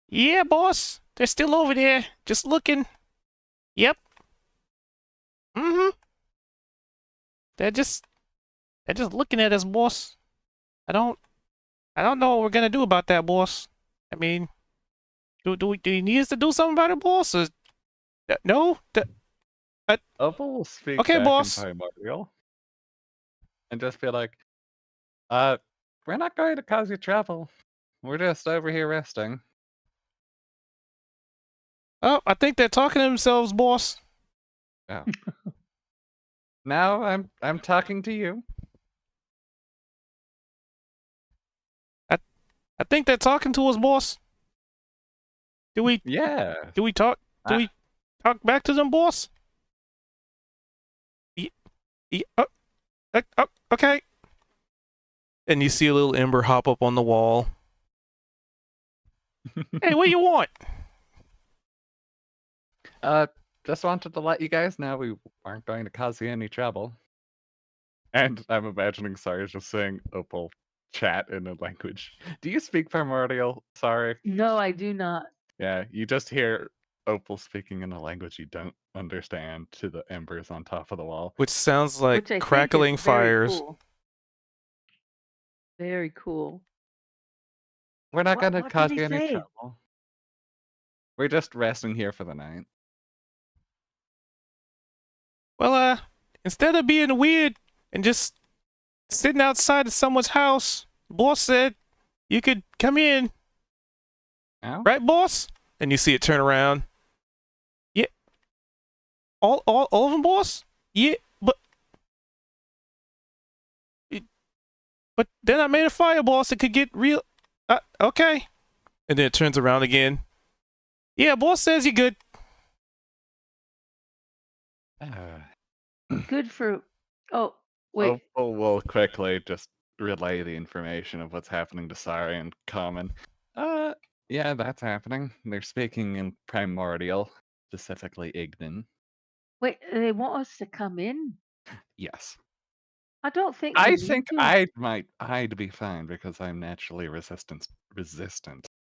Yeah, boss. They're still over there, just looking. Yep. Mm-hmm. They're just looking at us, boss. I don't know what we're gonna do about that, boss. I mean, do you need us to do something about it, boss? Or, no? Opal will speak Okay, back boss. in Primordial and just be like, we're not going to cause you trouble. We're just over here resting. Oh, I think they're talking to themselves, boss. Oh. Now I'm talking to you. I think they're talking to us, boss. Do we Yeah. talk? Do Ah. we talk back to them, boss? Okay. And you see a little ember hop up on the wall. Hey, what do you want? just wanted to let you guys know we aren't going to cause you any trouble. And I'm imagining Sarge just saying Opal chat in a language. Do you speak Primordial? Sorry. No, I do not. Yeah, you just hear Opal speaking in a language you don't understand to the embers on top of the wall. Which sounds like Which I crackling think is very fires. cool. Very cool. We're not going to What cause did you he any say? trouble. We're just resting here for the night. Well, instead of being weird and just sitting outside of someone's house, boss said you could come in, Ow? right, boss? And you see it turn around. Yeah. All of them, boss? Yeah, but then I made a fire, boss. It could get real. Okay. And then it turns around again. Yeah, boss says you're good. Good for. Oh, wait. Opal will quickly just relay the information of what's happening to Sari and Common. Yeah, that's happening. They're speaking in Primordial, specifically Ignan. Wait, they want us to come in? Yes. I don't think we I need think to. I'd be fine because I'm naturally resistant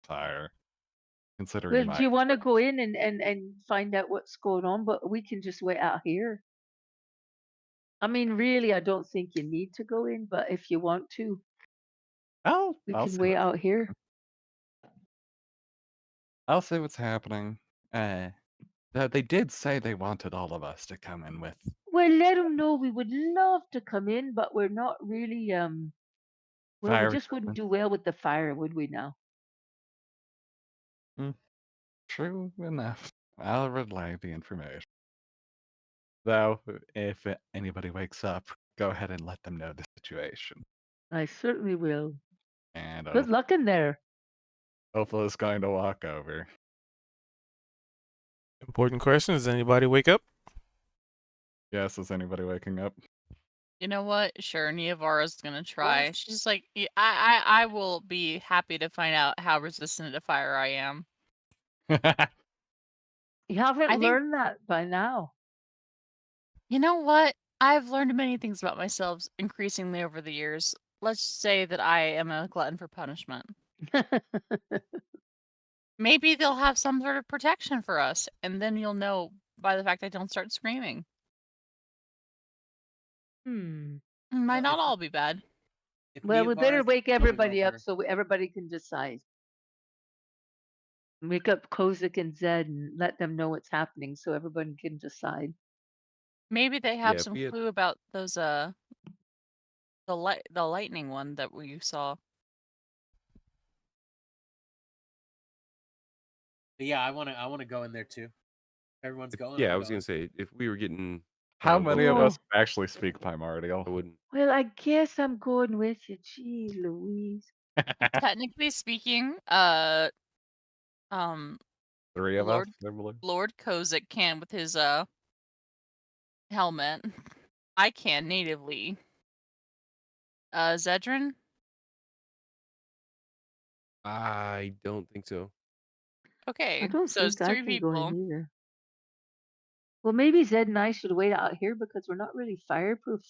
fire. Considering Well, my do you want to go in and find out what's going on? But we can just wait out here. I mean, really, I don't think you need to go in, but if you want to, I'll can see wait out here. I'll see what's happening. They did say they wanted all of us to come in with. Well, let them know we would love to come in, but we're not really. Well, Fire we just wouldn't equipment. do well with the fire, would we? Now. True enough. I'll relay the information. Though, if anybody wakes up, go ahead and let them know the situation. I certainly will. And Good luck in there. Opal is going to walk over. Important question. Does anybody wake up? Yes, is anybody waking up? You know what? Sure, Niavara's gonna try. She's like, I will be happy to find out how resistant to fire I am. You haven't I think- learned that by now. You know what? I've learned many things about myself increasingly over the years. Let's say that I am a glutton for punishment. Maybe they'll have some sort of protection for us, and then you'll know by the fact I don't start screaming. Hmm. Might Well, not if- all be bad. If Well, we better Niavara's wake going everybody up over- so everybody can decide. Wake up Kozik and Zed and let them know what's happening so everyone can decide. Maybe they have Yeah, some we had- clue about those the lightning one that we saw. But yeah, I wanna go in there too. Everyone's going. Yeah, I'm I was going. gonna say if we were getting How many of Oh. us actually speak I Primordial? wouldn't. Well, I guess I'm going with you. Gee Louise. Technically speaking, Three of Lord- us, I believe. Lord Kozik can with his helmet. I can natively. Zedrin? I don't think so. Okay, I don't so it's think I 3 can go people. in either. Well, maybe Zed and I should wait out here because we're not really fireproof.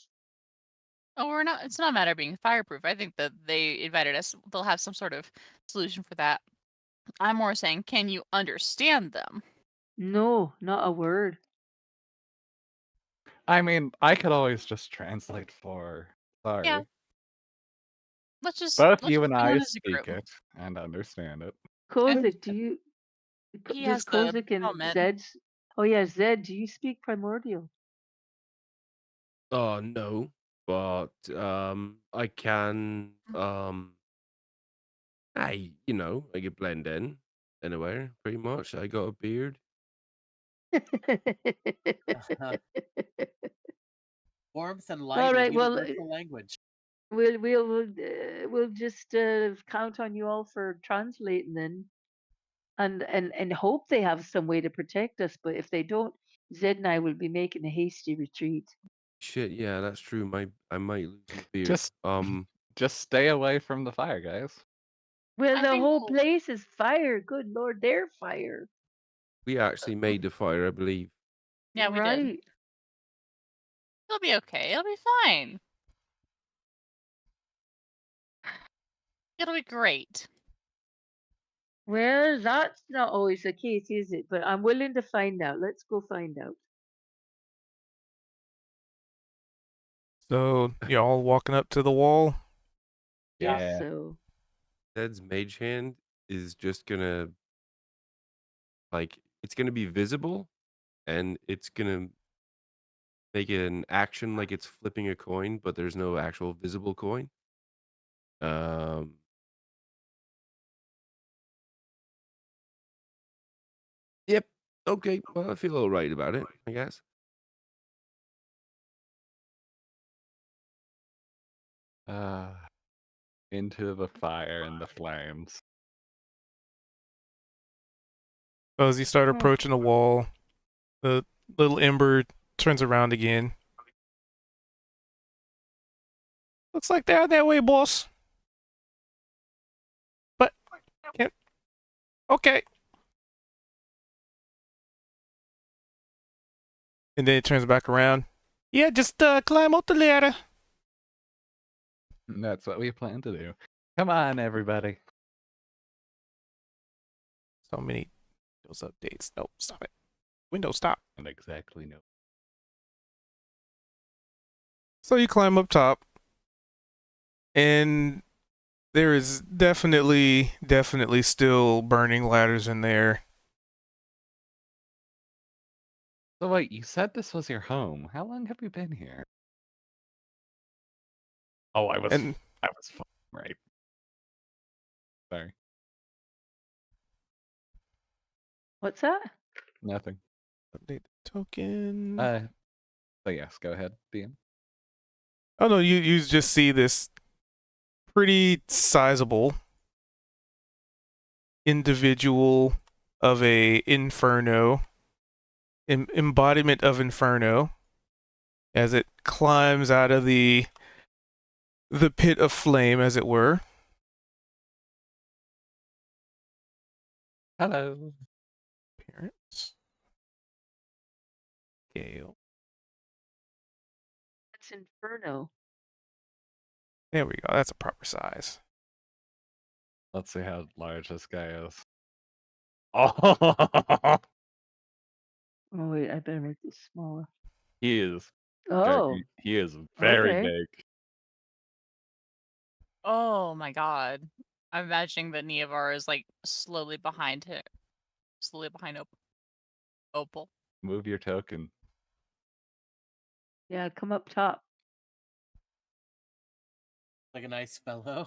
Oh, we're not. It's not a matter of being fireproof. I think that they invited us. They'll have some sort of solution for that. I'm more saying, can you understand them? No, not a word. I mean, I could always just translate for Sorry. Yeah. Let's just. Both let's you just and go I in as a speak group. it and understand it. Kozik, do you? He Does has the Kozik and helmet. Zed? Oh yeah, Zed. Do you speak Primordial? Oh no, but I can I could blend in anywhere pretty much. I got a beard. Warmth and light right, are well, universal language. We'll just count on you all for translating then, and hope they have some way to protect us. But if they don't, Zed and I will be making a hasty retreat. Shit, yeah, that's true. I might lose my beard. Just stay away from the fire, guys. Well, I the think whole we'll- place is fire. Good Lord, they're fire. we actually made the fire, I believe. Yeah, we did. Right. It'll be okay. It'll be fine. It'll be great. Well, that's not always the case, is it? But I'm willing to find out. Let's go find out. So you're all walking up to the wall. Guess Yeah. so. Zed's mage hand is just gonna it's gonna be visible, and it's gonna make it an action like it's flipping a coin, but there's no actual visible coin. Um, Yep. Okay. Well, I feel all right about it, I guess. Into the fire and the flames. So as you start Hmm. approaching the wall, the little ember turns around again. Looks like they're that way, boss. But can't. Okay. And then it turns back around. Yeah, just climb up the ladder. And that's what we plan to do. Come on, everybody. So many those updates. Nope, stop it. Windows, stop. And exactly no. So you climb up top, and there is definitely still burning ladders in there. So wait, you said this was your home. How long have you been here? Oh, I was And fine, right. Sorry. What's that? Nothing. update the token. So yes, go ahead, DM. Oh no, you just see this pretty sizable individual of a inferno, embodiment of inferno, as it climbs out of the pit of flame, as it were. Hello. Appearance. Scale. It's Inferno. There we go. That's a proper size. Let's see how large this guy is. Oh, Oh wait, I better make this smaller. he is. Oh, He is very okay. big. Oh my god. I'm imagining that Neovar is like slowly behind Opal. Move your token. Yeah, come up top. Like a nice fellow.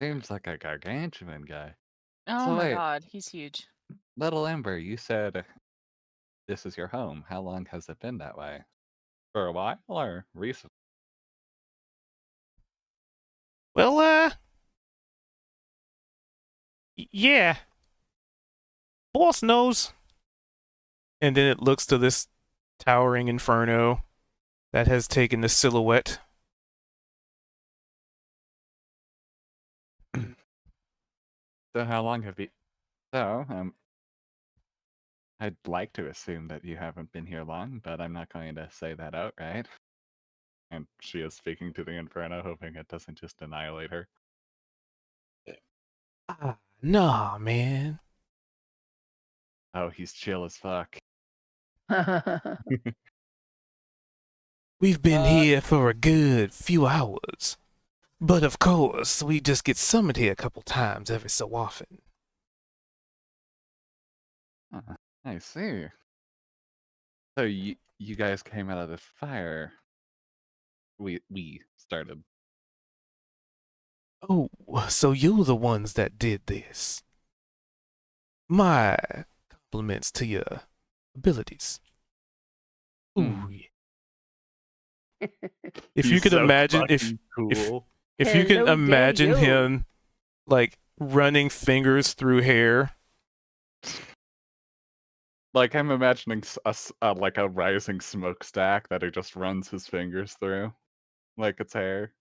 Seems like a gargantuan guy. Oh So my wait, god, he's huge. little Ember, you said this is your home. How long has it been that way? For a while or recent? Well, yeah. Boss knows. And then it looks to this towering inferno that has taken the silhouette. So how long have you? So I'd like to assume that you haven't been here long, but I'm not going to say that outright. And she is speaking to the Inferno, hoping it doesn't just annihilate her. Nah, man. Oh, he's chill as fuck. We've been Uh, here for a good few hours. But of course, we just get summoned here a couple times every so often. I see. So you guys came out of the fire. We started. Oh, so you're the ones that did this. My compliments to your abilities. Ooh, Hmm. yeah. If you He's could so imagine, fucking cool. if you can Hello, imagine Daniel. him like running fingers through hair. Like I'm imagining like a rising smokestack that he just runs his fingers through, like it's hair.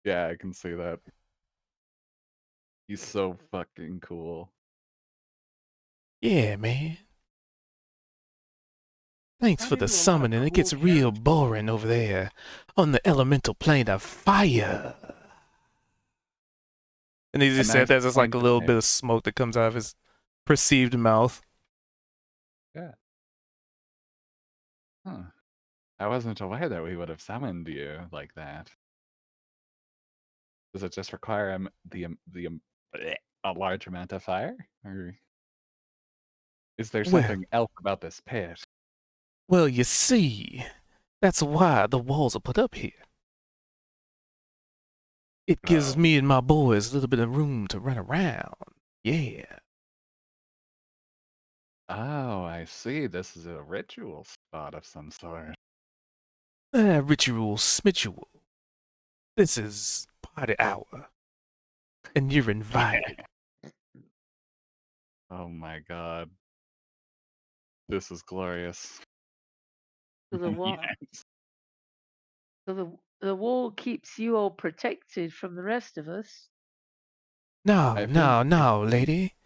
Yeah, I can see that. He's so fucking cool. Yeah, man. Thanks for Turned the into a lot of summoning. It cool gets real characters. boring over there on the elemental plane of fire. And he just A said nice there's just like point a to little make. bit of smoke that comes out of his perceived mouth. Yeah. Huh. I wasn't aware that we would have summoned you like that. Does it just require a large amount of fire, or is there Well, something else about this pit? well, you see, that's why the walls are put up here. It gives Oh. me and my boys a little bit of room to run around. Yeah. Oh, I see. This is a ritual spot of some sort. Ritual smitual. This is party hour. And you're invited. Oh my god. This is glorious. So the wall, Yes. so the wall keeps you all protected from the rest of us. No, I no, think no, lady.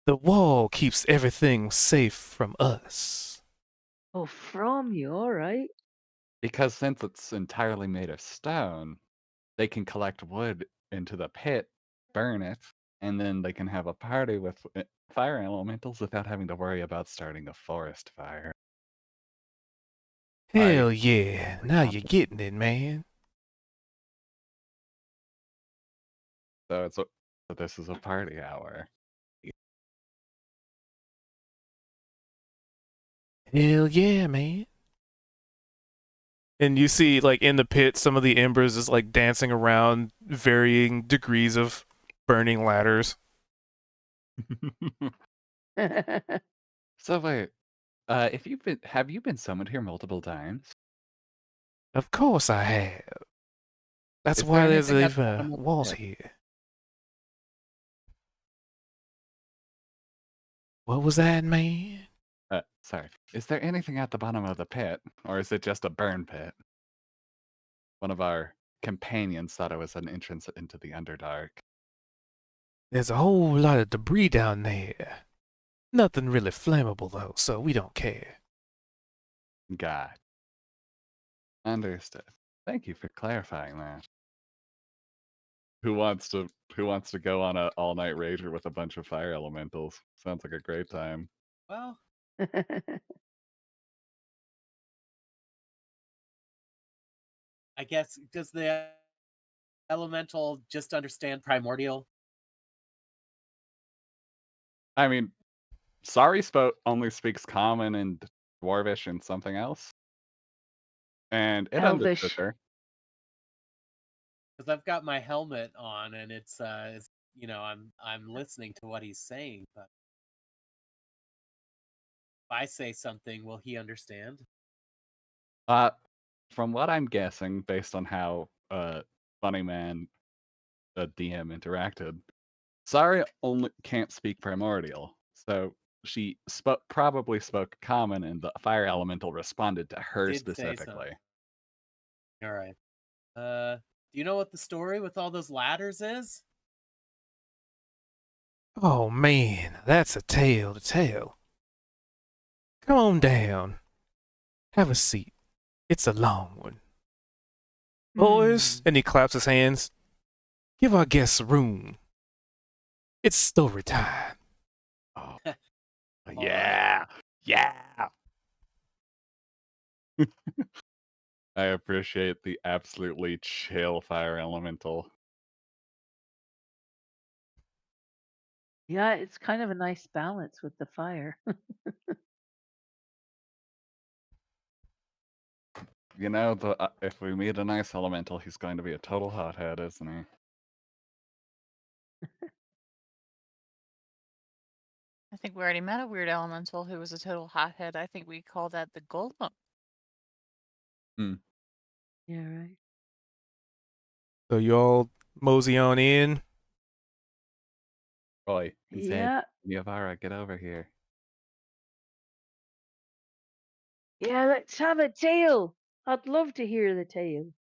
The wall keeps everything safe from us. Oh, from you, all right. because since it's entirely made of stone, they can collect wood into the pit, burn it, and then they can have a party with fire elementals without having to worry about starting a forest fire. Hell yeah. Now you're getting it, man. So this is a party hour. Hell yeah, man. And you see, like, in the pit, some of the embers is, like, dancing around varying degrees of burning ladders. So wait, if have you been summoned here multiple times? Of course I have. That's Is why there there's anything at the even bottom of the walls pit? here. What was that, man? Sorry. Is there anything at the bottom of the pit, or is it just a burn pit? One of our companions thought it was an entrance into the Underdark. There's a whole lot of debris down there. Nothing really flammable, though, so we don't care. God. Understood. Thank you for clarifying that. Who wants to go on a all-night rager with a bunch of fire elementals? Sounds like a great time. Well, I guess does the elemental just understand primordial? I mean, only speaks common and dwarvish and something else. And it understood Elvish. her. Because I've got my helmet on and it's I'm listening to what he's saying, but if I say something, will he understand? From what I'm guessing, based on how Funny Man, DM, interacted, Sari only can't speak primordial, so she probably spoke common, and the fire elemental responded to her Did say specifically. All right. Do you know what the story with all those ladders is? Oh, man, that's a tale to tell. Come on down. Have a seat. It's a long one. Boys, and he claps his hands, give our guests room. It's story time. Oh, yeah, yeah. I appreciate the absolutely chill fire elemental. Yeah, it's kind of a nice balance with the fire. You know, if we meet a nice elemental, he's going to be a total hothead, isn't he? I think we already met a weird elemental who was a total hothead. I think we call that the golem. Yeah, right. So you all mosey on in. Roy, he said, Yeah, Niavara, get over here. yeah, let's have a tale. I'd love to hear the tale.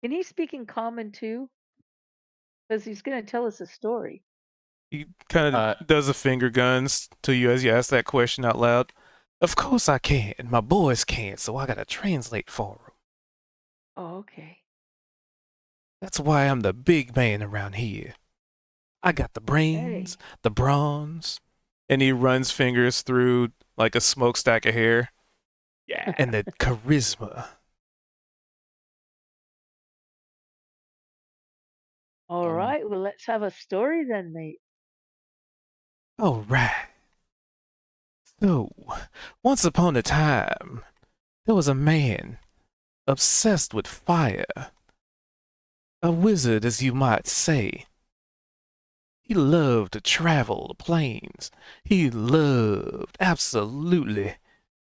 Can he speak in common too? Because he's going to tell us a story. He kind Uh, of does the finger guns to you as you ask that question out loud. Of course I can't. My boys can't, so I gotta translate for them. Oh, okay. That's why I'm the big man around here. I got the brains, Hey. the bronze, and he runs fingers through like a smokestack of hair, Yeah. and the charisma. All right. Well, let's have a story then, mate. All right. So, once upon a time, there was a man obsessed with fire. A wizard, as you might say. He loved to travel the plains. He loved, absolutely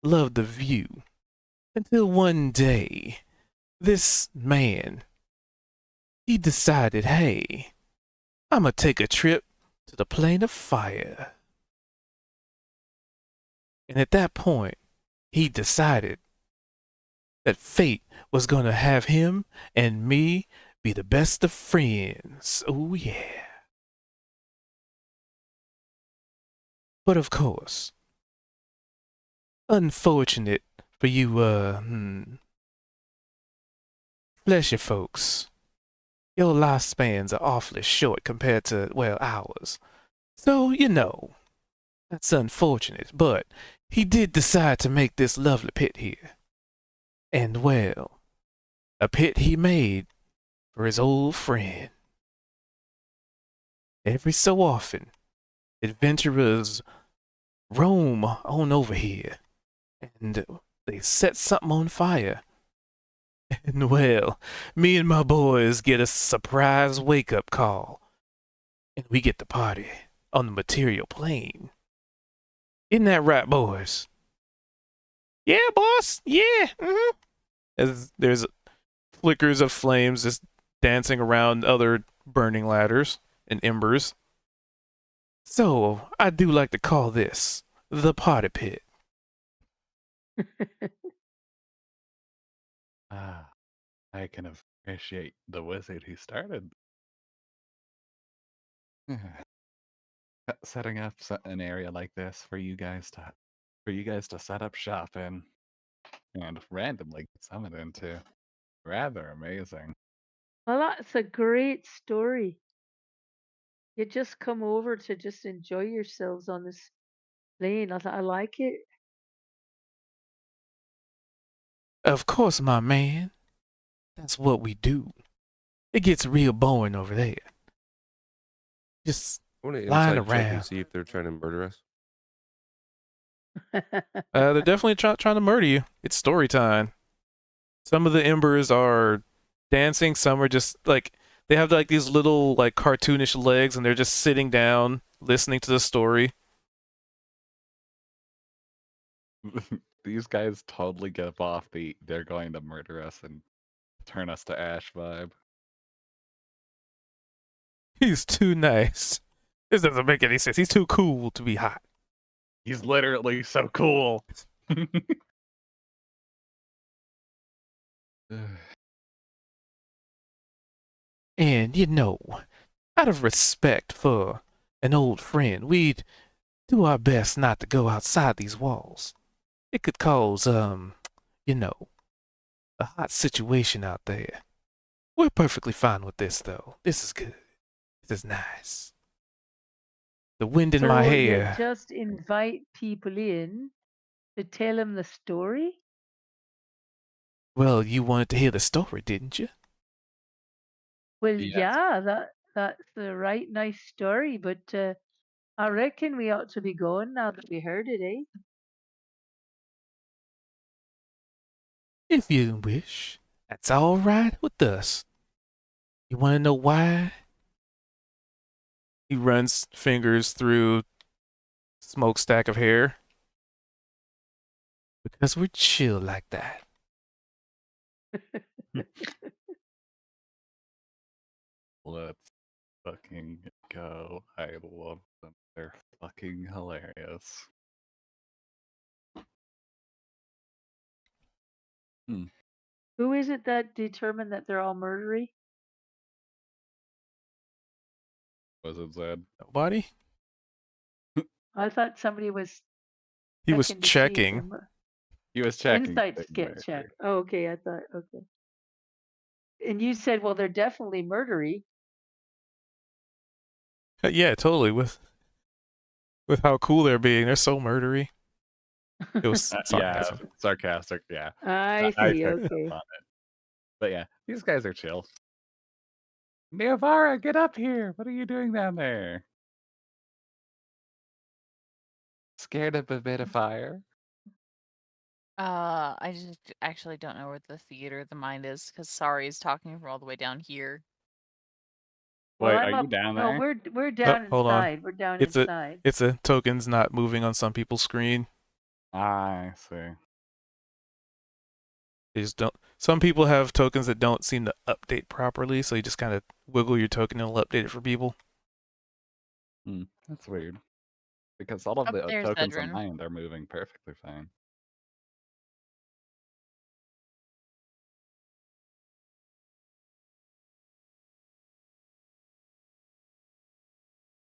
loved the view. Until one day, this man, he decided, hey, I'm gonna take a trip to the plane of fire. And at that point, he decided that fate was gonna have him and me be the best of friends. Oh, yeah. But of course, unfortunate for you, fleshy folks, your lifespans are awfully short compared to, well, ours. So, that's unfortunate, but he did decide to make this lovely pit here. And, well, a pit he made for his old friend. Every so often, adventurers roam on over here, and they set something on fire. And, well, me and my boys get a surprise wake up call, and we get to party on the material plane. Isn't that right, boys? Yeah, boss. Yeah. As there's flickers of flames just dancing around other burning ladders and embers. So, I do like to call this the party pit. Ah, I can appreciate the wizard who started setting up an area like this for you guys to set up shop in and randomly get summoned into. Rather amazing. Well, that's a great story. You just come over to just enjoy yourselves on this plane. I like it. Of course, my man. That's what we do. It gets real boring over there. Just I want to lying inside check and around. see if they're trying to murder us. They're definitely trying to murder you. It's story time. Some of the embers are dancing. Some are just like they have like these little like cartoonish legs, and they're just sitting down listening to the story. These guys totally give off the they're going to murder us and turn us to ash vibe. He's too nice. This doesn't make any sense. He's too cool to be hot. He's literally so cool. And out of respect for an old friend, we'd do our best not to go outside these walls. It could cause, a hot situation out there. We're perfectly fine with this, though. This is good. This is nice. The wind in my So you hair. just invite people in to tell them the story? Well, you wanted to hear the story, didn't you? Well, Yes. yeah, that's a right nice story, but I reckon we ought to be going now that we heard it, eh? If you wish, that's all right with us. You want to know why? He runs fingers through smokestack of hair. Because we're chill like that. Let's fucking go. I love them. They're fucking hilarious. Who is it that determined that they're all murdery? Was it Zed? Nobody? I thought somebody was He was Checking to see if they're checking. He was checking. insight checking skit murder. check. Oh, okay, I thought okay. And you said, well, they're definitely murdery. Yeah, totally. With how cool they're being, they're so murdery. It was Yeah, sarcasm. sarcastic. Yeah, I I see. picked up Okay. on it. But yeah, these guys are chill. Neovara, get up here! What are you doing down there? Scared of a bit of fire? I just actually don't know where the theater of the mind is because Sorry is talking from all the way down here. Well, Wait, I'm are you up. down No, there? we're Oh, down hold on. inside. We're down It's inside. a tokens not moving on some people's screen. I see. They just don't. Some people have tokens that don't seem to update properly, so you just kind of wiggle your token and it'll update it for people. That's weird. Because all of Oh, the there's tokens on Vedran. mine, they're moving perfectly fine.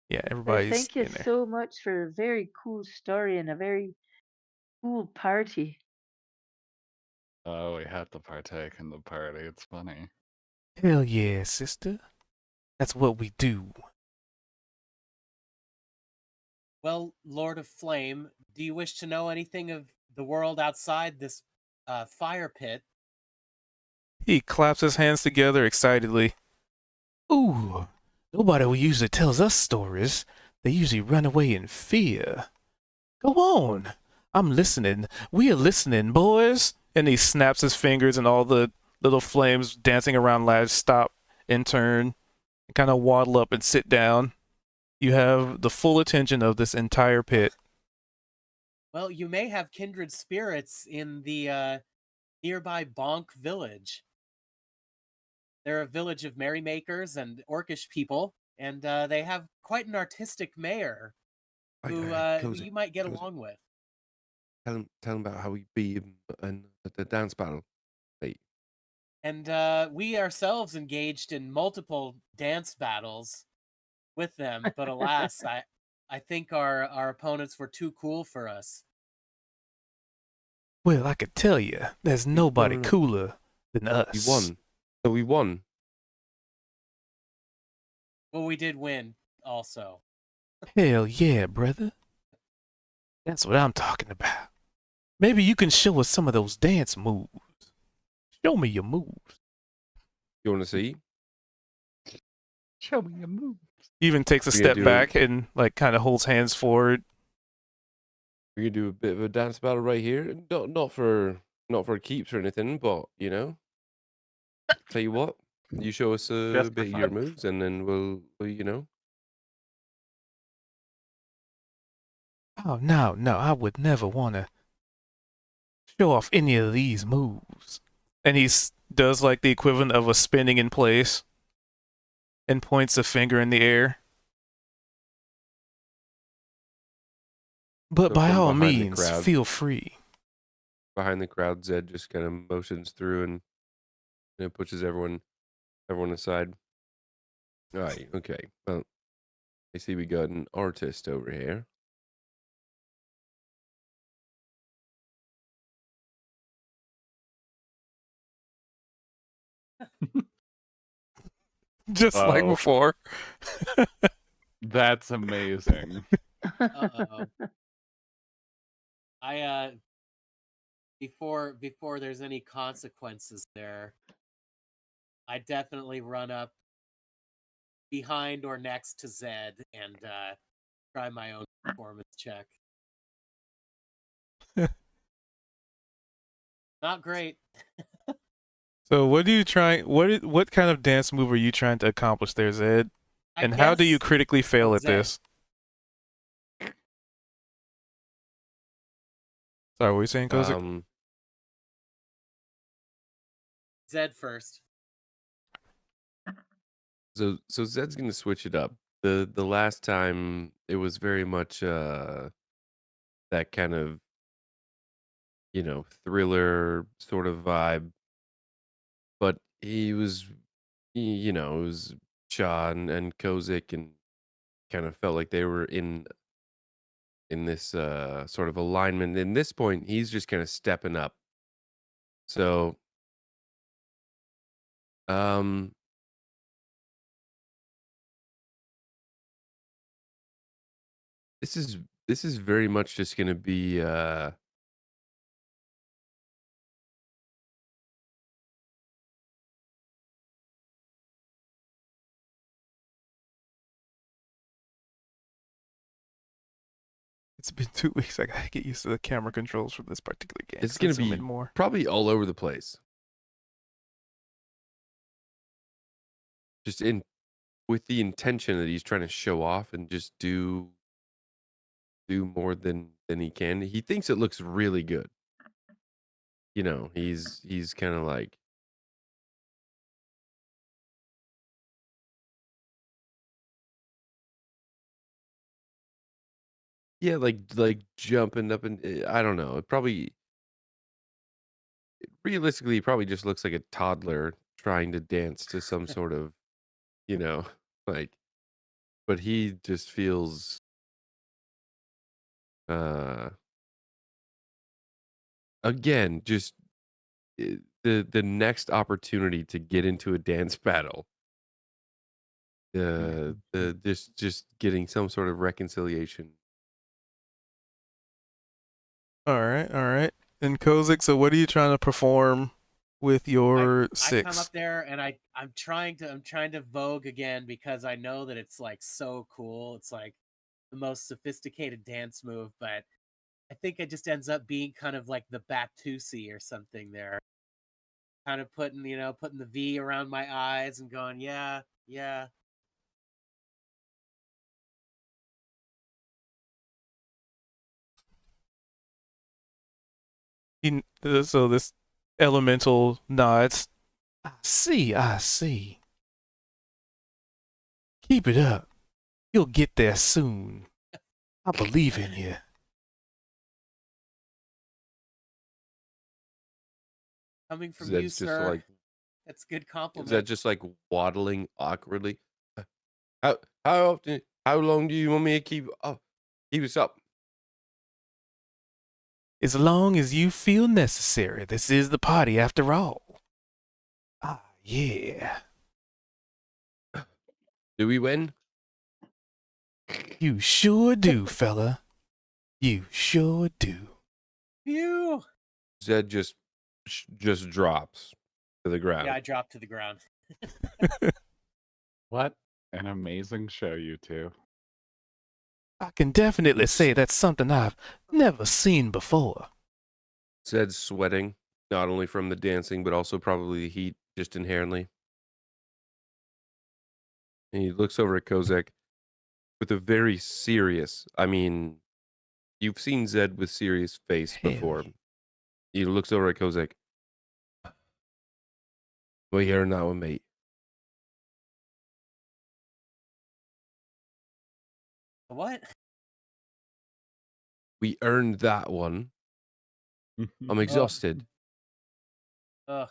Yeah, But everybody's thank you in there. so much for a very cool story and a very cool party. Oh, we have to partake in the party. It's funny. Hell yeah, sister. That's what we do. Well, Lord of Flame, do you wish to know anything of the world outside this fire pit? He claps his hands together excitedly. Ooh, nobody who usually tells us stories. They usually run away in fear. Go on. I'm listening. We are listening, boys. And he snaps his fingers, and all the little flames dancing around Lad stop in turn, and kind of waddle up and sit down. You have the full attention of this entire pit. Well, you may have kindred spirits in the nearby Bonk village. They're a village of merrymakers and orcish people, and they have quite an artistic mayor who you might get along with. Tell him about how we beat him in the dance battle. Hey, And we ourselves engaged in multiple dance battles with them, but alas, I think our opponents were too cool for us. Well, I could tell you, there's nobody no. cooler than us. we won. So we won. Well, we did win also. Hell yeah, brother. That's what I'm talking about. Maybe you can show us some of those dance moves. Show me your moves. You want to see? Show me your move. He even takes a We're gonna step do back and like kind of holds hands forward. We're gonna do a bit of a dance battle right here. Not for keeps or anything, but you know. Tell you what, you show us a Just for bit of your fun. moves, and then we'll you know. Oh, no, I would never want to show off any of these moves. And he does like the equivalent of a spinning in place and points a finger in the air. But So by from all behind the means, crowd. feel free. Behind the crowd, Zed just kind of motions through and pushes everyone aside. All right, okay. Well, I see we got an artist over here. Just like Oh. before. That's amazing. Uh-oh. I before there's any consequences there, I definitely run up behind or next to Zed and try my own performance check. Not great. So what are you trying? What kind of dance move are you trying to accomplish there, Zed? I And how do you guess- critically fail at Zed. this? Sorry, what were you saying, Kozik? Zed first. So Zed's gonna switch it up. The last time it was very much that kind of thriller sort of vibe, but it was Shaw and Kozik and kind of felt like they were in in this sort of alignment. In this point, he's just kind of stepping up. So, um, this is very much just going to be It's been 2 weeks. I gotta get used to the camera controls for this particular game. it's 'cause I going to zoom be in more. probably all over the place. Just in with the intention that he's trying to show off and just do more than he can. He thinks it looks really good. You know, he's kind of like, yeah, like jumping up and I don't know. It probably realistically, it probably just looks like a toddler trying to dance to some sort of, you know, like, but he just feels uh again just the next opportunity to get into a dance battle, the just getting some sort of reconciliation. All right, all right. And Kozik, so what are you trying to perform with your I come 6? up there and I'm trying to vogue again because I know that it's like so cool. It's like the most sophisticated dance move, but I think it just ends up being kind of like the Batusi or something there. Kind of putting the V around my eyes and going, yeah, yeah. So this elemental nods. I see, I see. Keep it up. You'll get there soon. I believe in you. Coming from you, Zed's just sir. like, That's a good is compliment. that just like waddling awkwardly? How long do you want me to keep us up? As long as you feel necessary. This is the party after all. Ah, yeah. Do we win? You sure do, fella. You sure do. Phew. Zed just drops to the ground. Yeah, I dropped to the ground. What an amazing show, you two. I can definitely say that's something I've never seen before. Zed's sweating, not only from the dancing, but also probably the heat, just inherently. And he looks over at Kozak with a very serious, I mean, you've seen Zed with serious face Hell before. yeah. He looks over at Kozak. Well, you're not one, mate. What? We earned that one. I'm exhausted. Ugh.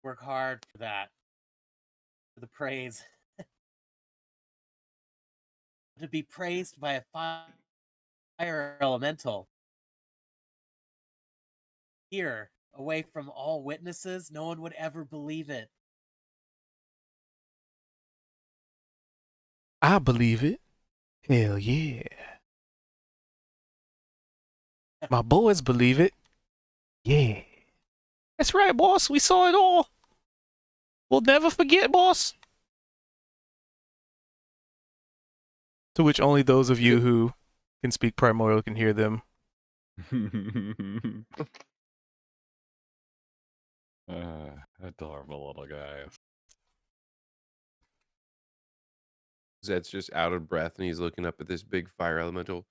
Work hard for that. For the praise. To be praised by a fire elemental. Here, away from all witnesses, no one would ever believe it. I believe it. Hell yeah. My boys believe it. Yeah. That's right, boss. We saw it all. We'll never forget, boss. To which only those of you who can speak Primordial can hear them. Adorable little guys. Zed's just out of breath and he's looking up at this big fire elemental.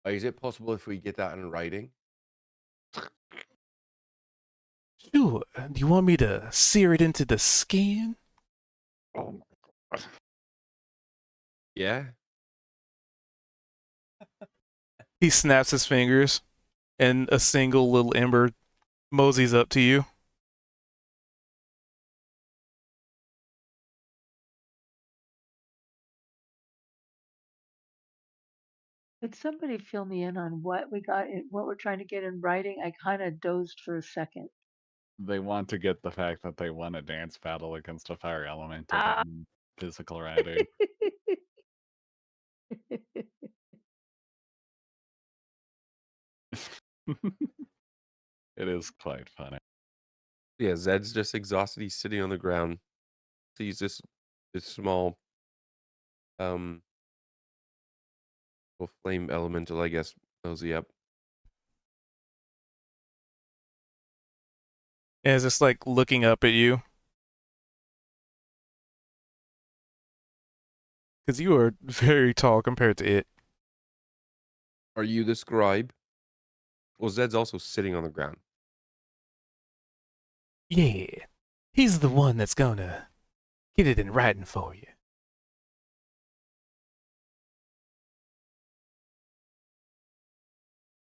Is it possible if we get that in writing? Sure. Do you want me to sear it into the skin? Oh my god. Yeah. He snaps his fingers, and a single little ember moseys up to you. Could somebody fill me in on what we got, what we're trying to get in writing? I kind of dozed for a second. They want to get the fact that they won a dance battle against a fire elemental Ah. in physical writing. It is quite funny. Yeah, Zed's just exhausted. He's sitting on the ground. Sees this small little flame elemental, I guess, nosy up. And it's just like looking up at you. Because you are very tall compared to it. Are you the scribe? Well, Zed's also sitting on the ground. Yeah. He's the one that's gonna get it in writing for you.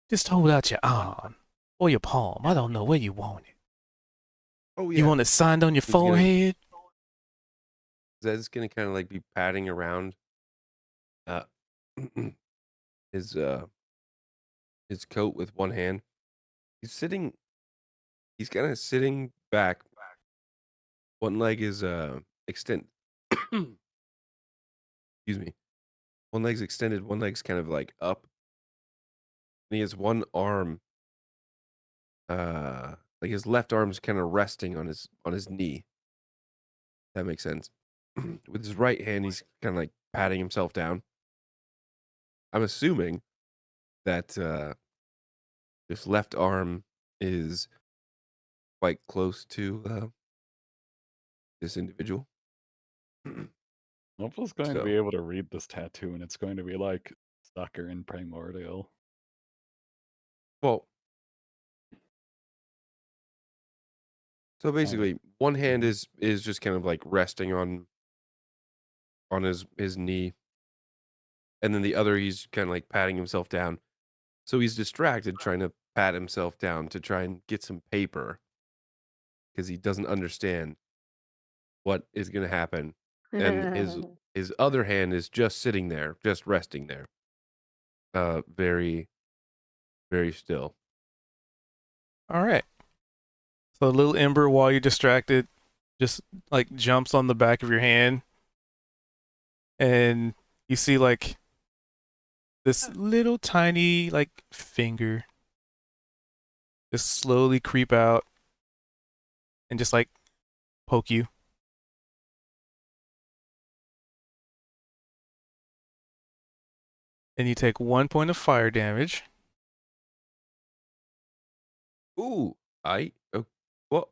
Just hold out your arm. Or your palm. I don't know where you want it. Oh You want it signed on your He's gonna- forehead? Zed's gonna kind of like be patting around his coat with one hand. He's kind of sitting back. One leg is extend excuse me. One leg's extended, one leg's kind of like up. And he has one arm like his left arm's kind of resting on his knee. That makes sense. With his right hand, he's kind of like patting himself down. I'm assuming that this left arm is quite close to this individual. Novel's going to So- be able to read this tattoo, and it's going to be like Sucker in Primordial. Well, so basically, one hand is just kind of like resting on his knee, and then the other he's kind of like patting himself down. So he's distracted trying to pat himself down to try and get some paper because he doesn't understand what is going to happen. And his other hand is just sitting there, just resting there. Very, very still. All right. So a little ember, while you're distracted, just like jumps on the back of your hand, and you see like this little tiny like finger just slowly creep out and just like poke you. And you take 1 point of fire damage. Ooh, what?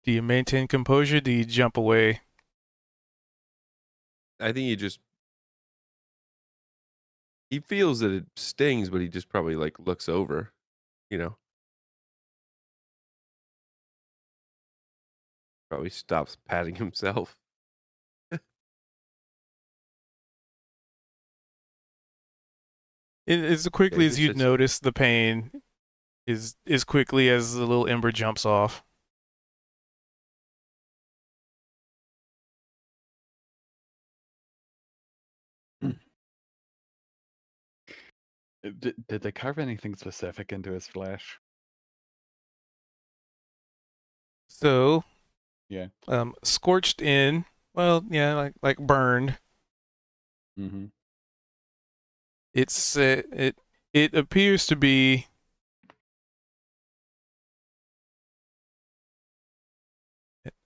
Do you maintain composure? Do you jump away? I think he feels that it stings, but he just probably like looks over, you know. Probably stops patting himself. As quickly as just you sits- notice the pain is as quickly as the little ember jumps off. Did they carve anything specific into his flesh? So, Yeah. Scorched in, well, yeah, like burned. Mm-hmm. It's it appears to be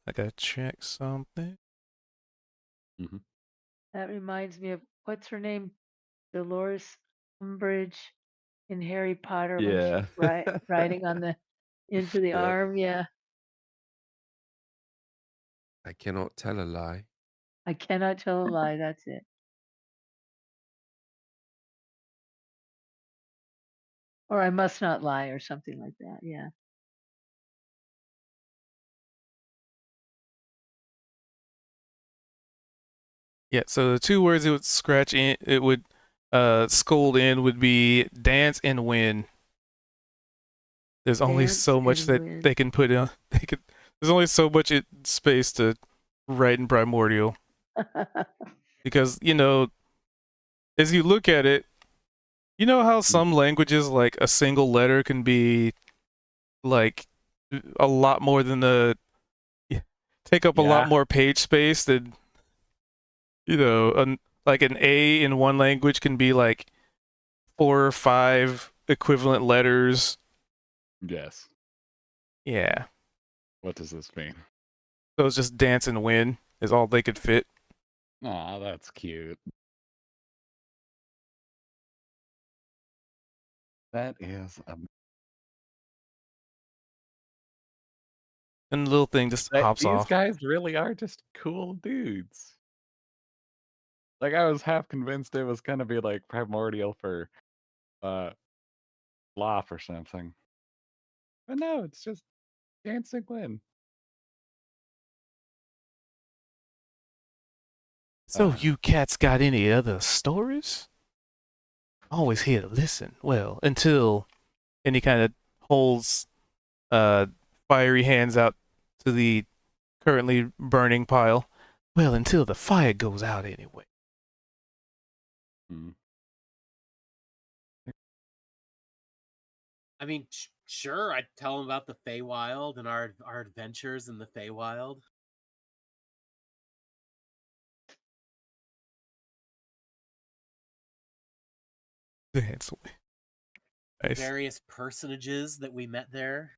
I gotta check something. That reminds me of what's her name? Dolores Umbridge in Harry Potter when Yeah. she's riding on the into the Yep. arm. Yeah. I cannot tell a lie. I cannot tell a lie, that's it. Or I must not lie or something like that. Yeah. Yeah, so the two words it would scratch in, it would scold in would be dance and win. There's only Dance so much and that win. they can put in. There's only so much space to write in Primordial because as you look at it, you know how some languages, like a single letter, can be like a lot more than take up a lot Yeah. more page space than like an A in one language can be like 4 or 5 equivalent letters. Yes. Yeah. What does this mean? So it's just dance and win is all they could fit. Aw, that's cute. That is And the little thing just hops these off. guys really are just cool dudes. Like I was half convinced it was gonna be like primordial for Sloth or something. But no, it's just Dancing Win. So you cats got any other stories? Always here to listen. Well, and he kind of holds fiery hands out to the currently burning pile. Well, until the fire goes out anyway. Hmm. I mean, sure, I'd tell him about the Feywild and our adventures in the Feywild. Handsomely. Nice. Various personages that we met there.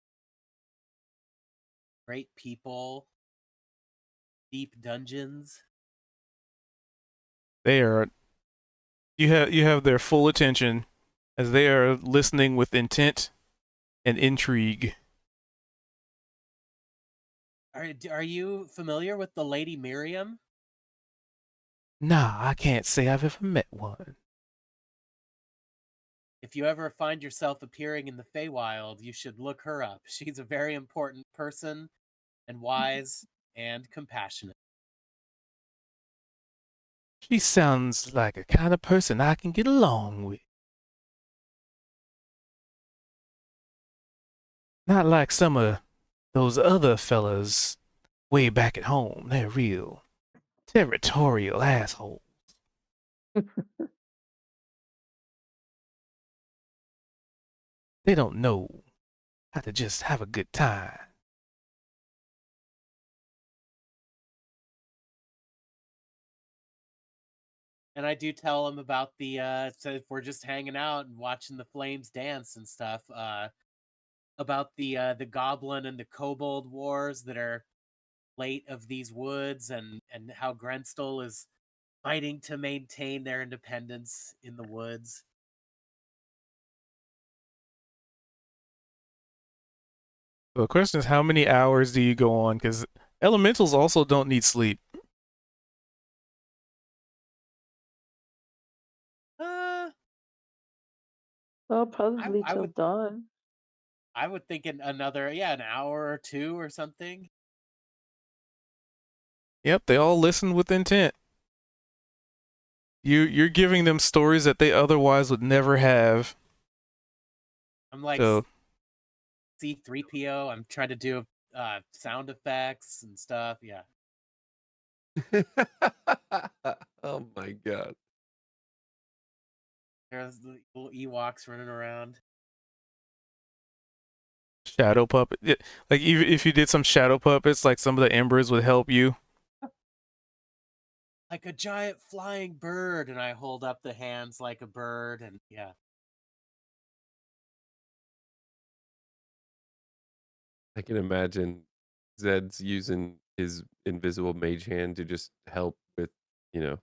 Great people. Deep dungeons. They are. You have their full attention as they are listening with intent and intrigue. Are you familiar with the Lady Miriam? Nah, I can't say I've ever met one. If you ever find yourself appearing in the Feywild, you should look her up. She's a very important person and wise and compassionate. She sounds like a kind of person I can get along with. Not like some of those other fellas way back at home. They're real territorial assholes. They don't know how to just have a good time. And I do tell him about the so if we're just hanging out and watching the flames dance and stuff, about the goblin and the kobold wars that are late of these woods, and how Grenstel is fighting to maintain their independence in the woods. So the question is, how many hours do you go on? Because elementals also don't need sleep. Uh, Well, probably I till would dawn. I would think another an hour or two or something. Yep, they all listen with intent. You're giving them stories that they otherwise would never have. I'm like So C3PO. I'm trying to do sound effects and stuff. Yeah. Oh my god. There's the little Ewoks running around. shadow puppet, like even if you did some shadow puppets, like some of the embers would help you. Like a giant flying bird, and I hold up the hands like a bird, and yeah. I can imagine Zed's using his invisible mage hand to just help with, you know,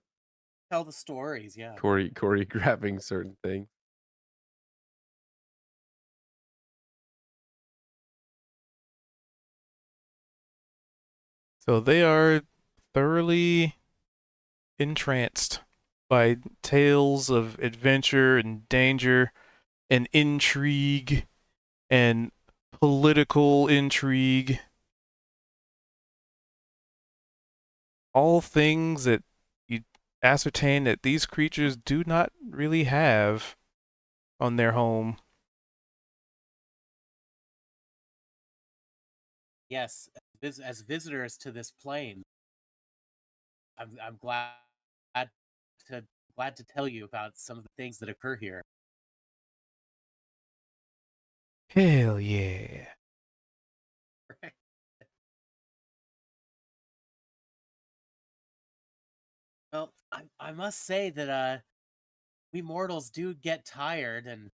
Tell the stories, yeah. choreographing certain things. So they are thoroughly entranced by tales of adventure and danger and intrigue and political intrigue. All things that you ascertain that these creatures do not really have on their home. Yes, as visitors to this plane, I'm glad glad to tell you about some of the things that occur here. Hell yeah. Well, I must say that we mortals do get tired, and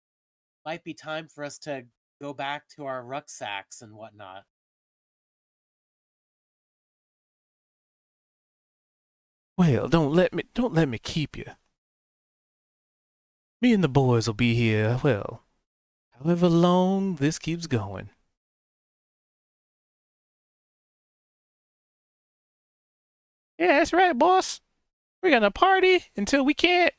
might be time for us to go back to our rucksacks and whatnot. Well, don't let me keep you. Me and the boys will be here, well, however long this keeps going. Yeah, that's right, boss. We're gonna party until we can't.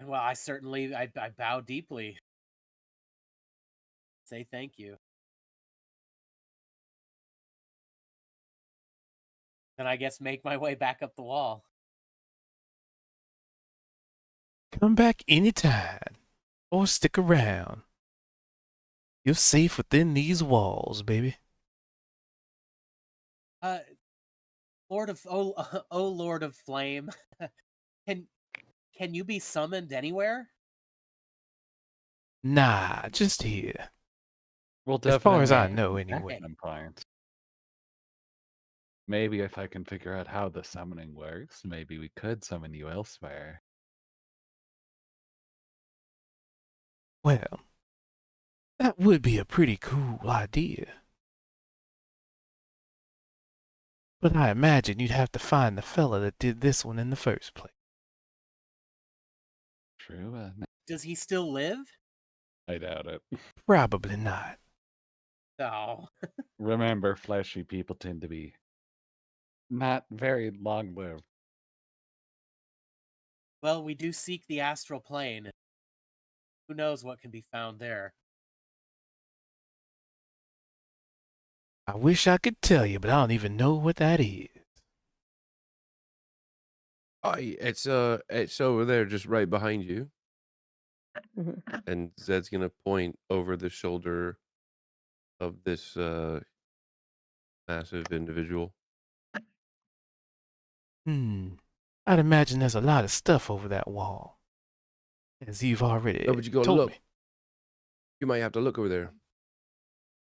Well, I certainly I bow deeply. Say thank you. And I guess make my way back up the wall. Come back anytime, or stick around. You're safe within these walls, baby. Lord of oh Lord of Flame, can you be summoned anywhere? Nah, just here. We'll As far as I definitely know, check anyway. them points. Maybe if I can figure out how the summoning works, maybe we could summon you elsewhere. Well, that would be a pretty cool idea. But I imagine you'd have to find the fella that did this one in the first place. True, Does he still live? I doubt it. Probably not. No. Remember, fleshy people tend to be not very long-lived. Well, we do seek the astral plane. Who knows what can be found there? I wish I could tell you, but I don't even know what that is. It's over there, just right behind you. Mhm. And Zed's gonna point over the shoulder of this massive individual. I'd imagine there's a lot of stuff over that wall. As you've already No, but you gotta told look. me. You might have to look over there.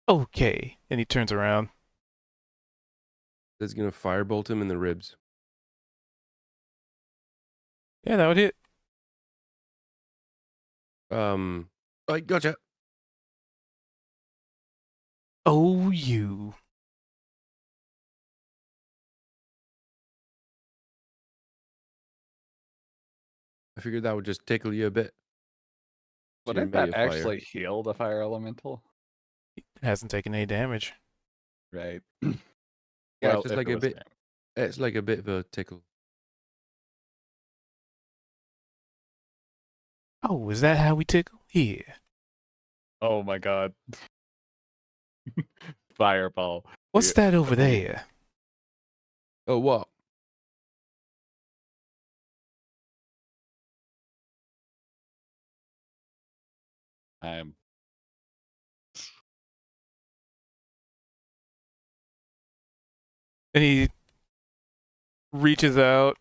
Okay. And he turns around. Zed's gonna firebolt him in the ribs. Yeah, that would hit. Gotcha. Oh, you. I figured that would just tickle you a bit. So you Wouldn't made that a fire. actually heal the fire elemental? Hasn't taken any damage. Right. Yeah, Well, it's just if like it a was bit. damage. It's like a bit of a tickle. Oh, is that how we tickle? Here. Oh my god. Fireball. What's Yeah, that over believe- there? Oh, what? I'm And he reaches out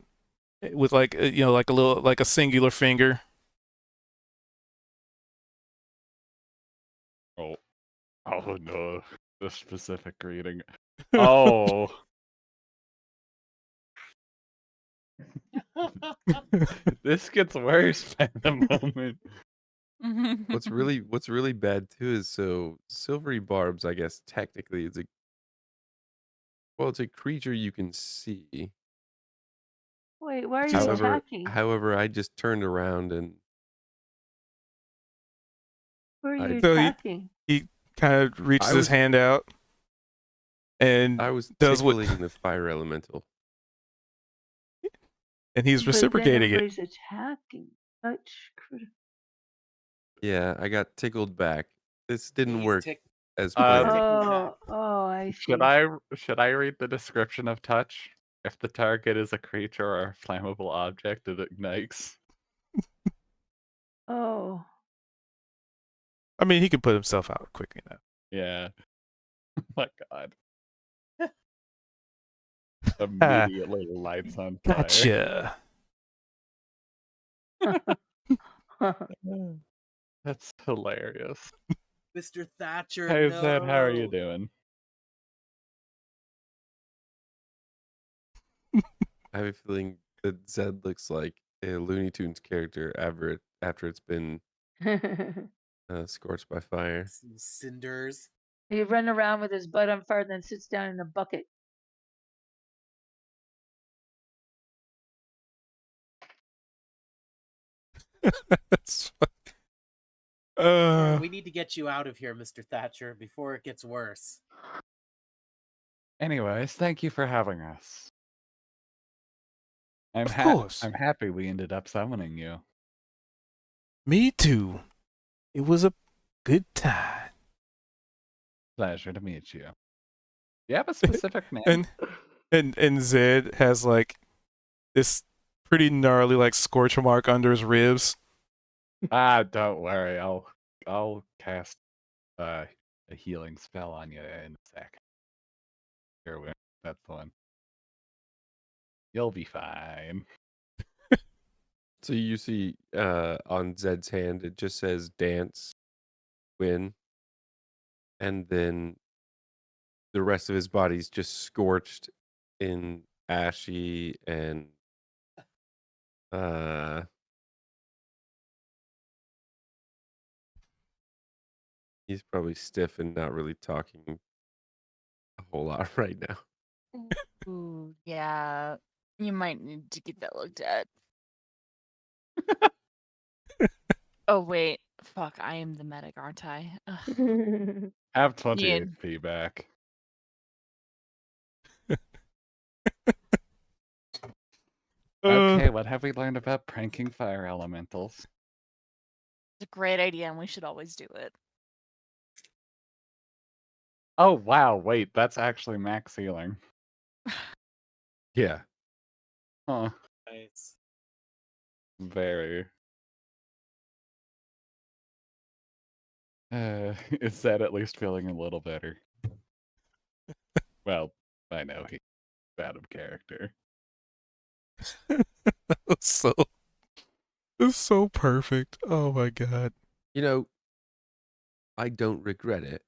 with like like a little like a singular finger. oh no. The specific reading. Oh. This gets worse by the moment. What's really bad too is so silvery barbs. I guess technically it's a creature you can see. Wait, why are you However, attacking? I just turned around and Where are I- you So attacking? he kind of reaches I his was- hand out and I was does what, tickling the fire elemental. and he's But then reciprocating it. everybody's attacking. Touch critical. Yeah, I got tickled back. This didn't He's work tick- as Um, planned. tickled Oh, back. oh, I see. Should I read the description of touch? If the target is a creature or a flammable object, it ignites. Oh, I mean, he can put himself out quick enough. Yeah. Oh my god. Ah, Immediately lights on fire. gotcha. That's hilarious. Mr. Thatcher, Hey, no. Zed, how are you doing? I have a feeling that Zed looks like a Looney Tunes character after it's been scorched by fire. Some cinders. He run around with his butt on fire and then sits down in a bucket. That's fun. Alright, we need to get you out of here, Mr. Thatcher, before it gets worse. Anyways, thank you for having us. I'm Of course. I'm happy we ended up summoning you. Me too. It was a good time. Pleasure to meet you. You have a specific name? And Zed has like this pretty gnarly like scorch mark under his ribs. Don't worry. I'll cast a healing spell on you in a sec. Here we that's the one. You'll be fine. So you see on Zed's hand, it just says dance, win. And then the rest of his body's just scorched in ashy and he's probably stiff and not really talking a whole lot right now. Ooh, yeah. You might need to get that looked at. Oh wait, fuck! I am the medic, aren't I? Ugh. Have 20 Ian. HP back. Okay, what have we learned about pranking fire elementals? It's a great idea, and we should always do it. Oh wow, wait, that's actually max healing. Yeah. Huh. Nice. Very. Is that at least feeling a little better? Well, I know he's bad of character. It's so perfect. Oh my god. You know, I don't regret it.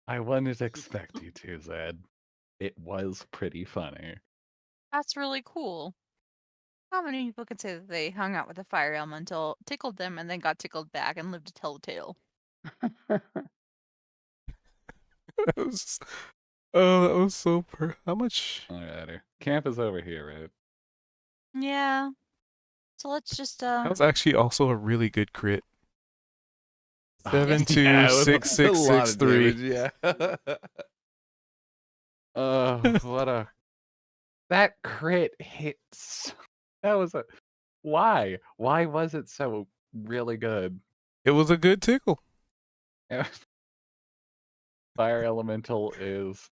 I wouldn't expect you to, Zed. It was pretty funny. That's really cool. How many people could say that they hung out with a fire elemental, tickled them, and then got tickled back and lived to tell the tale? That was, oh, that was so how much? Alrighty. Camp is over here, right? Yeah. So let's just That was actually also a really good crit. Oh, 7 yeah, 2 it was 6 A 6 lot 6 of 3. damage, yeah. What a that crit hits. That was a why? Why was it so really good? It was a good tickle. Fire elemental is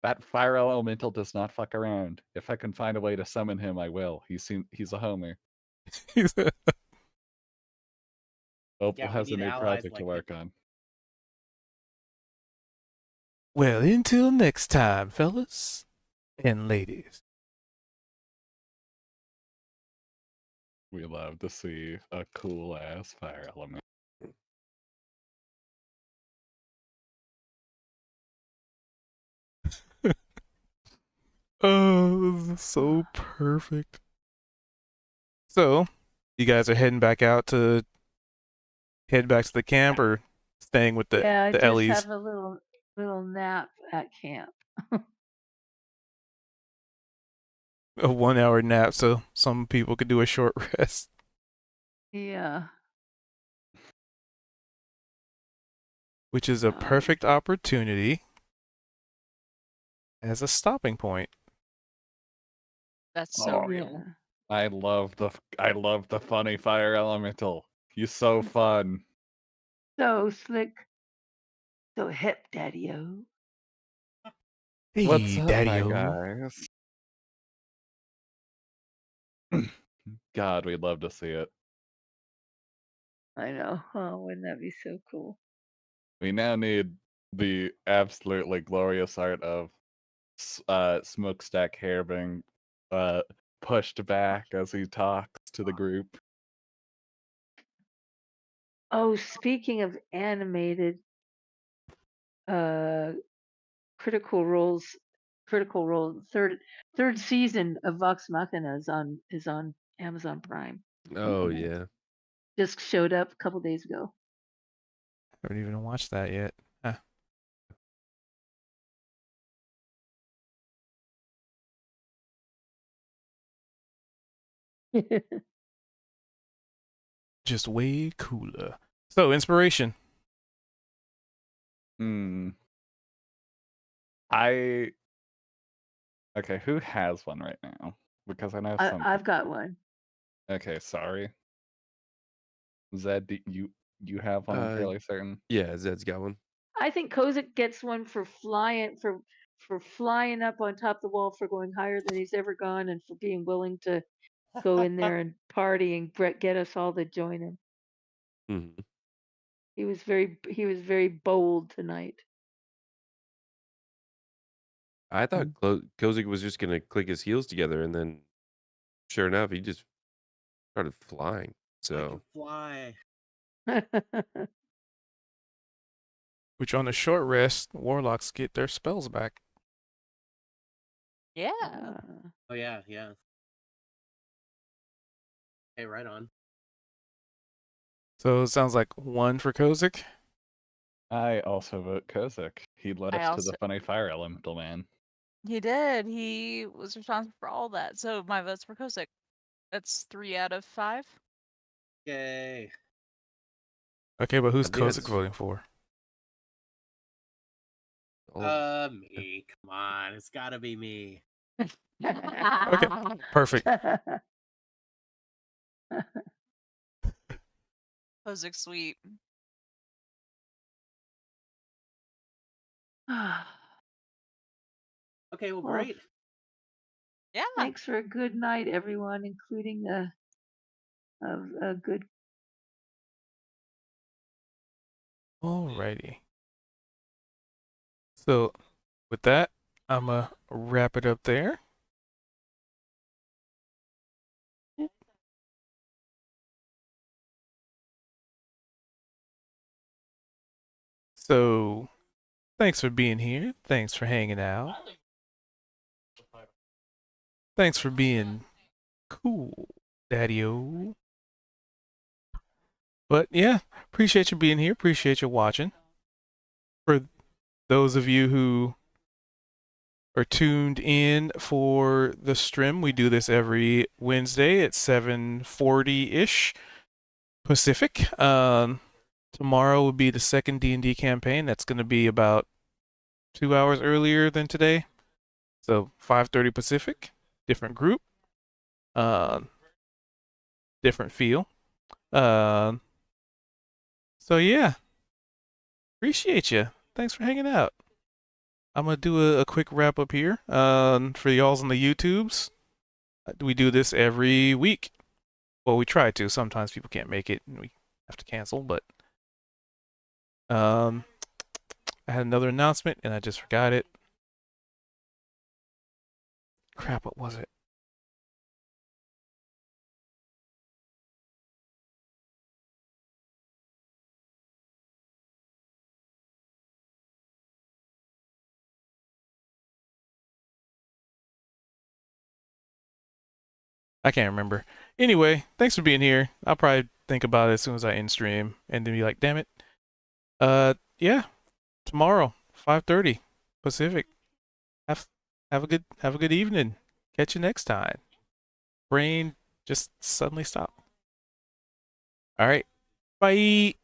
that fire elemental does not fuck around. If I can find a way to summon him, I will. He's a homer. Opal Yeah, we has a need new allies project like to work on. Well, until next time, fellas and ladies. We love to see a cool ass fire element. Oh, this is so perfect. So, you guys are heading back out to head back to the camp or staying with the Yeah, I just Ellies? have a little nap at camp. A 1 hour nap so some people could do a short rest. Yeah. Which is a perfect opportunity as a stopping point. that's so Oh, real. Yeah. I love the funny fire elemental. He's so fun. So slick. So hip, Daddy-o. Hey, What's up, my Daddy-o. guys? God, we'd love to see it. I know. Oh, wouldn't that be so cool? We now need the absolutely glorious art of Smokestack Hair being pushed back as he talks to the group. Oh, speaking of animated, uh, Critical Role, third season of Vox Machina is on Amazon Prime. Oh yeah. Just showed up a couple days ago. I haven't even watched that yet. Huh. Just way cooler. So, inspiration. Hmm. Okay, who has one right now? Because I know some. I've got one. Okay, sorry. Zed, you have one? I'm fairly certain. Yeah, Zed's got one. I think Kozik gets one for flying up on top of the wall, for going higher than he's ever gone, and for being willing to go in there and party and get us all to join him. Mhm. He was very bold tonight. I thought Kozik was just gonna click his heels together, and then, sure enough, he just started flying. I So can fly. Which on a short rest, warlocks get their spells back. Yeah. Oh yeah, yeah. Hey, right on. So it sounds like one for Kozik. I also vote Kozik. He led I us to the also- funny fire elemental man. He did. He was responsible for all that. So my vote's for Kosick. That's 3 out of 5. Yay. Okay, but who's I think Kozik that's- voting for? all of Me. Come on, it's gotta be me. Okay, perfect. Kosick sweet. Okay, well, Well, great. Yeah. Thanks for a good night, everyone, including a good. Alrighty. So with that, I'm gonna wrap it up there. So thanks for being here. Thanks for hanging out. Thanks for being cool, Daddy-O. But yeah, appreciate you being here. Appreciate you watching. For those of you who are tuned in for the stream, we do this every Wednesday at 7:40-ish Pacific. Tomorrow will be the second D&D campaign. That's going to be about 2 hours earlier than today. So 5:30 Pacific, different group, different feel. So yeah, appreciate you. Thanks for hanging out. I'm gonna do a quick wrap up here. For y'all's on the YouTubes, we do this every week. Well, we try to. Sometimes people can't make it, and we have to cancel. But I had another announcement, and I just forgot it. Crap, what was it? I can't remember. Anyway, thanks for being here. I'll probably think about it as soon as I end stream, and then be like, damn it. Yeah, tomorrow, 5:30 Pacific. Have a good evening. Catch you next time. Brain just suddenly stopped. All right. Bye.